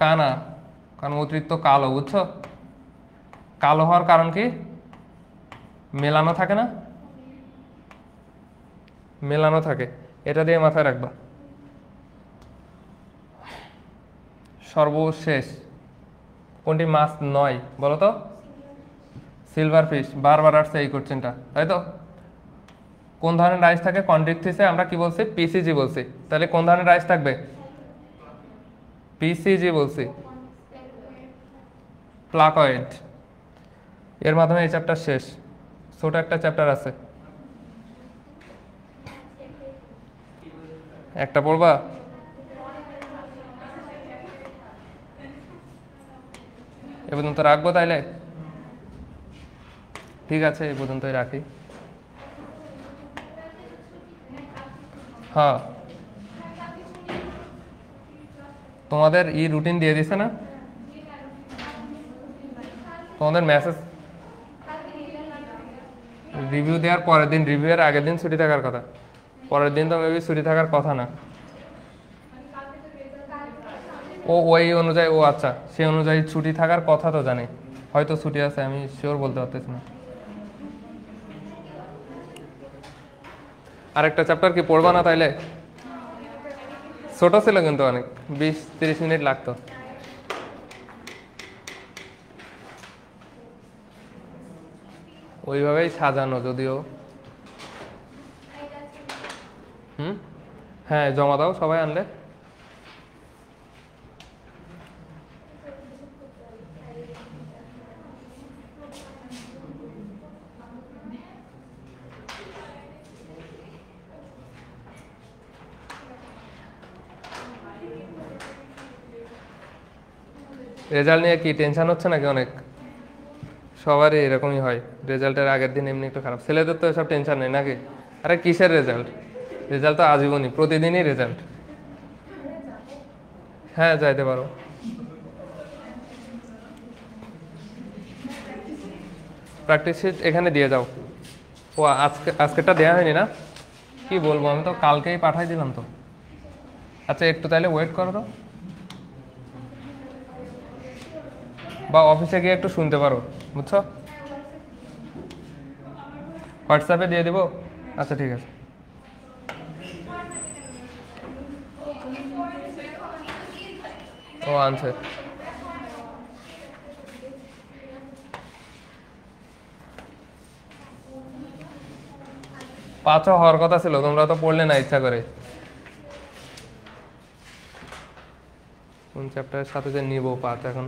S1: কানা কারণ অতিরিক্ত কালো, বুঝছো? কালো হওয়ার কারণ কি? মেলানো থাকে না, মেলানো থাকে, এটা দিয়ে মাথায় রাখবা। সর্বশেষ কোনটি মাছ নয় বলো তো? সিলভার ফিশ, বারবার আসছে এই কোশ্চেনটা, তাই তো? কোন ধরনের রাইস থাকে কন্ডিকথিসে? আমরা কি বলছি? পিসিজি বলছি, তাহলে কোন ধরনের রাইস থাকবে? পিসিজি বলছি, প্লাকয়েড। এর মাধ্যমে এই চ্যাপ্টার শেষ, ছোট একটা চ্যাপ্টার আছে, একটা পড়বা? এ পর্যন্ত রাখবো তাইলে? ঠিক আছে, এ পর্যন্তই রাখি। হ্যাঁ, তোমাদের রুটিন দিয়ে দিছে না? তোমাদের মেসেজ রিভিউ দেওয়ার পরের দিন, রিভিউয়ের আগের দিন ছুটি থাকার কথা, পরের দিন তো মেবি ছুটি থাকার কথা না। ও ওই অনুযায়ী, ও আচ্ছা, সেই অনুযায়ী ছুটি থাকার কথা তো জানি, হয়তো ছুটি আছে, আমি শিওর বলতে পারতেছি না। আরেকটা চ্যাপ্টার কি পড়বা না তাইলে? ছোট ছিল কিন্তু অনেক, 20-30 মিনিট লাগতো। ওইভাবেই সাজানো যদিও। হ্যাঁ, জমা দাও সবাই আনলে। রেজাল্ট নিয়ে কি টেনশন হচ্ছে নাকি অনেক? সবারই এরকমই হয়, রেজাল্টের আগের দিন এমনি একটু খারাপ। ছেলেদের তো এসব টেনশন নেই নাকি? আরে কিসের রেজাল্ট? রেজাল্ট তো আজীবনই, প্রতিদিনই রেজাল্ট। হ্যাঁ, যাইতে পারো। প্র্যাকটিস শিট এখানে দিয়ে যাও। ও আজকেরটা দেওয়া হয়নি না? কি বলবো, আমি তো কালকেই পাঠাই দিলাম তো। আচ্ছা একটু তাইলে ওয়েট করো তো, বা অফিসে গিয়ে একটু শুনতে পারো, বুঝছো? হোয়াটসঅ্যাপে দিয়ে দিব। আচ্ছা ঠিক আছে। ও আনছে। পাঁচও হওয়ার কথা ছিল, তোমরা তো পড়লে না ইচ্ছা করে। কোন চ্যাপ্টারের সাথে যে নিব 5 এখন?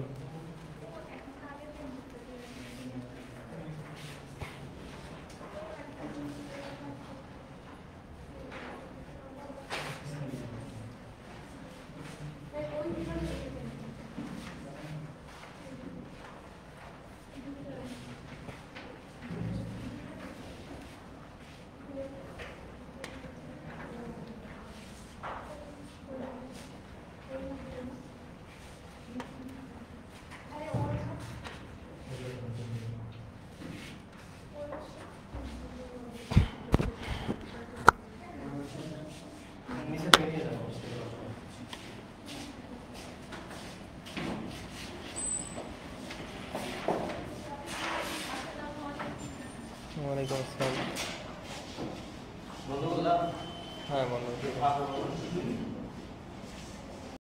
S1: ওয়ালাইকুম আসসালাম। হ্যাঁ বন্ধু।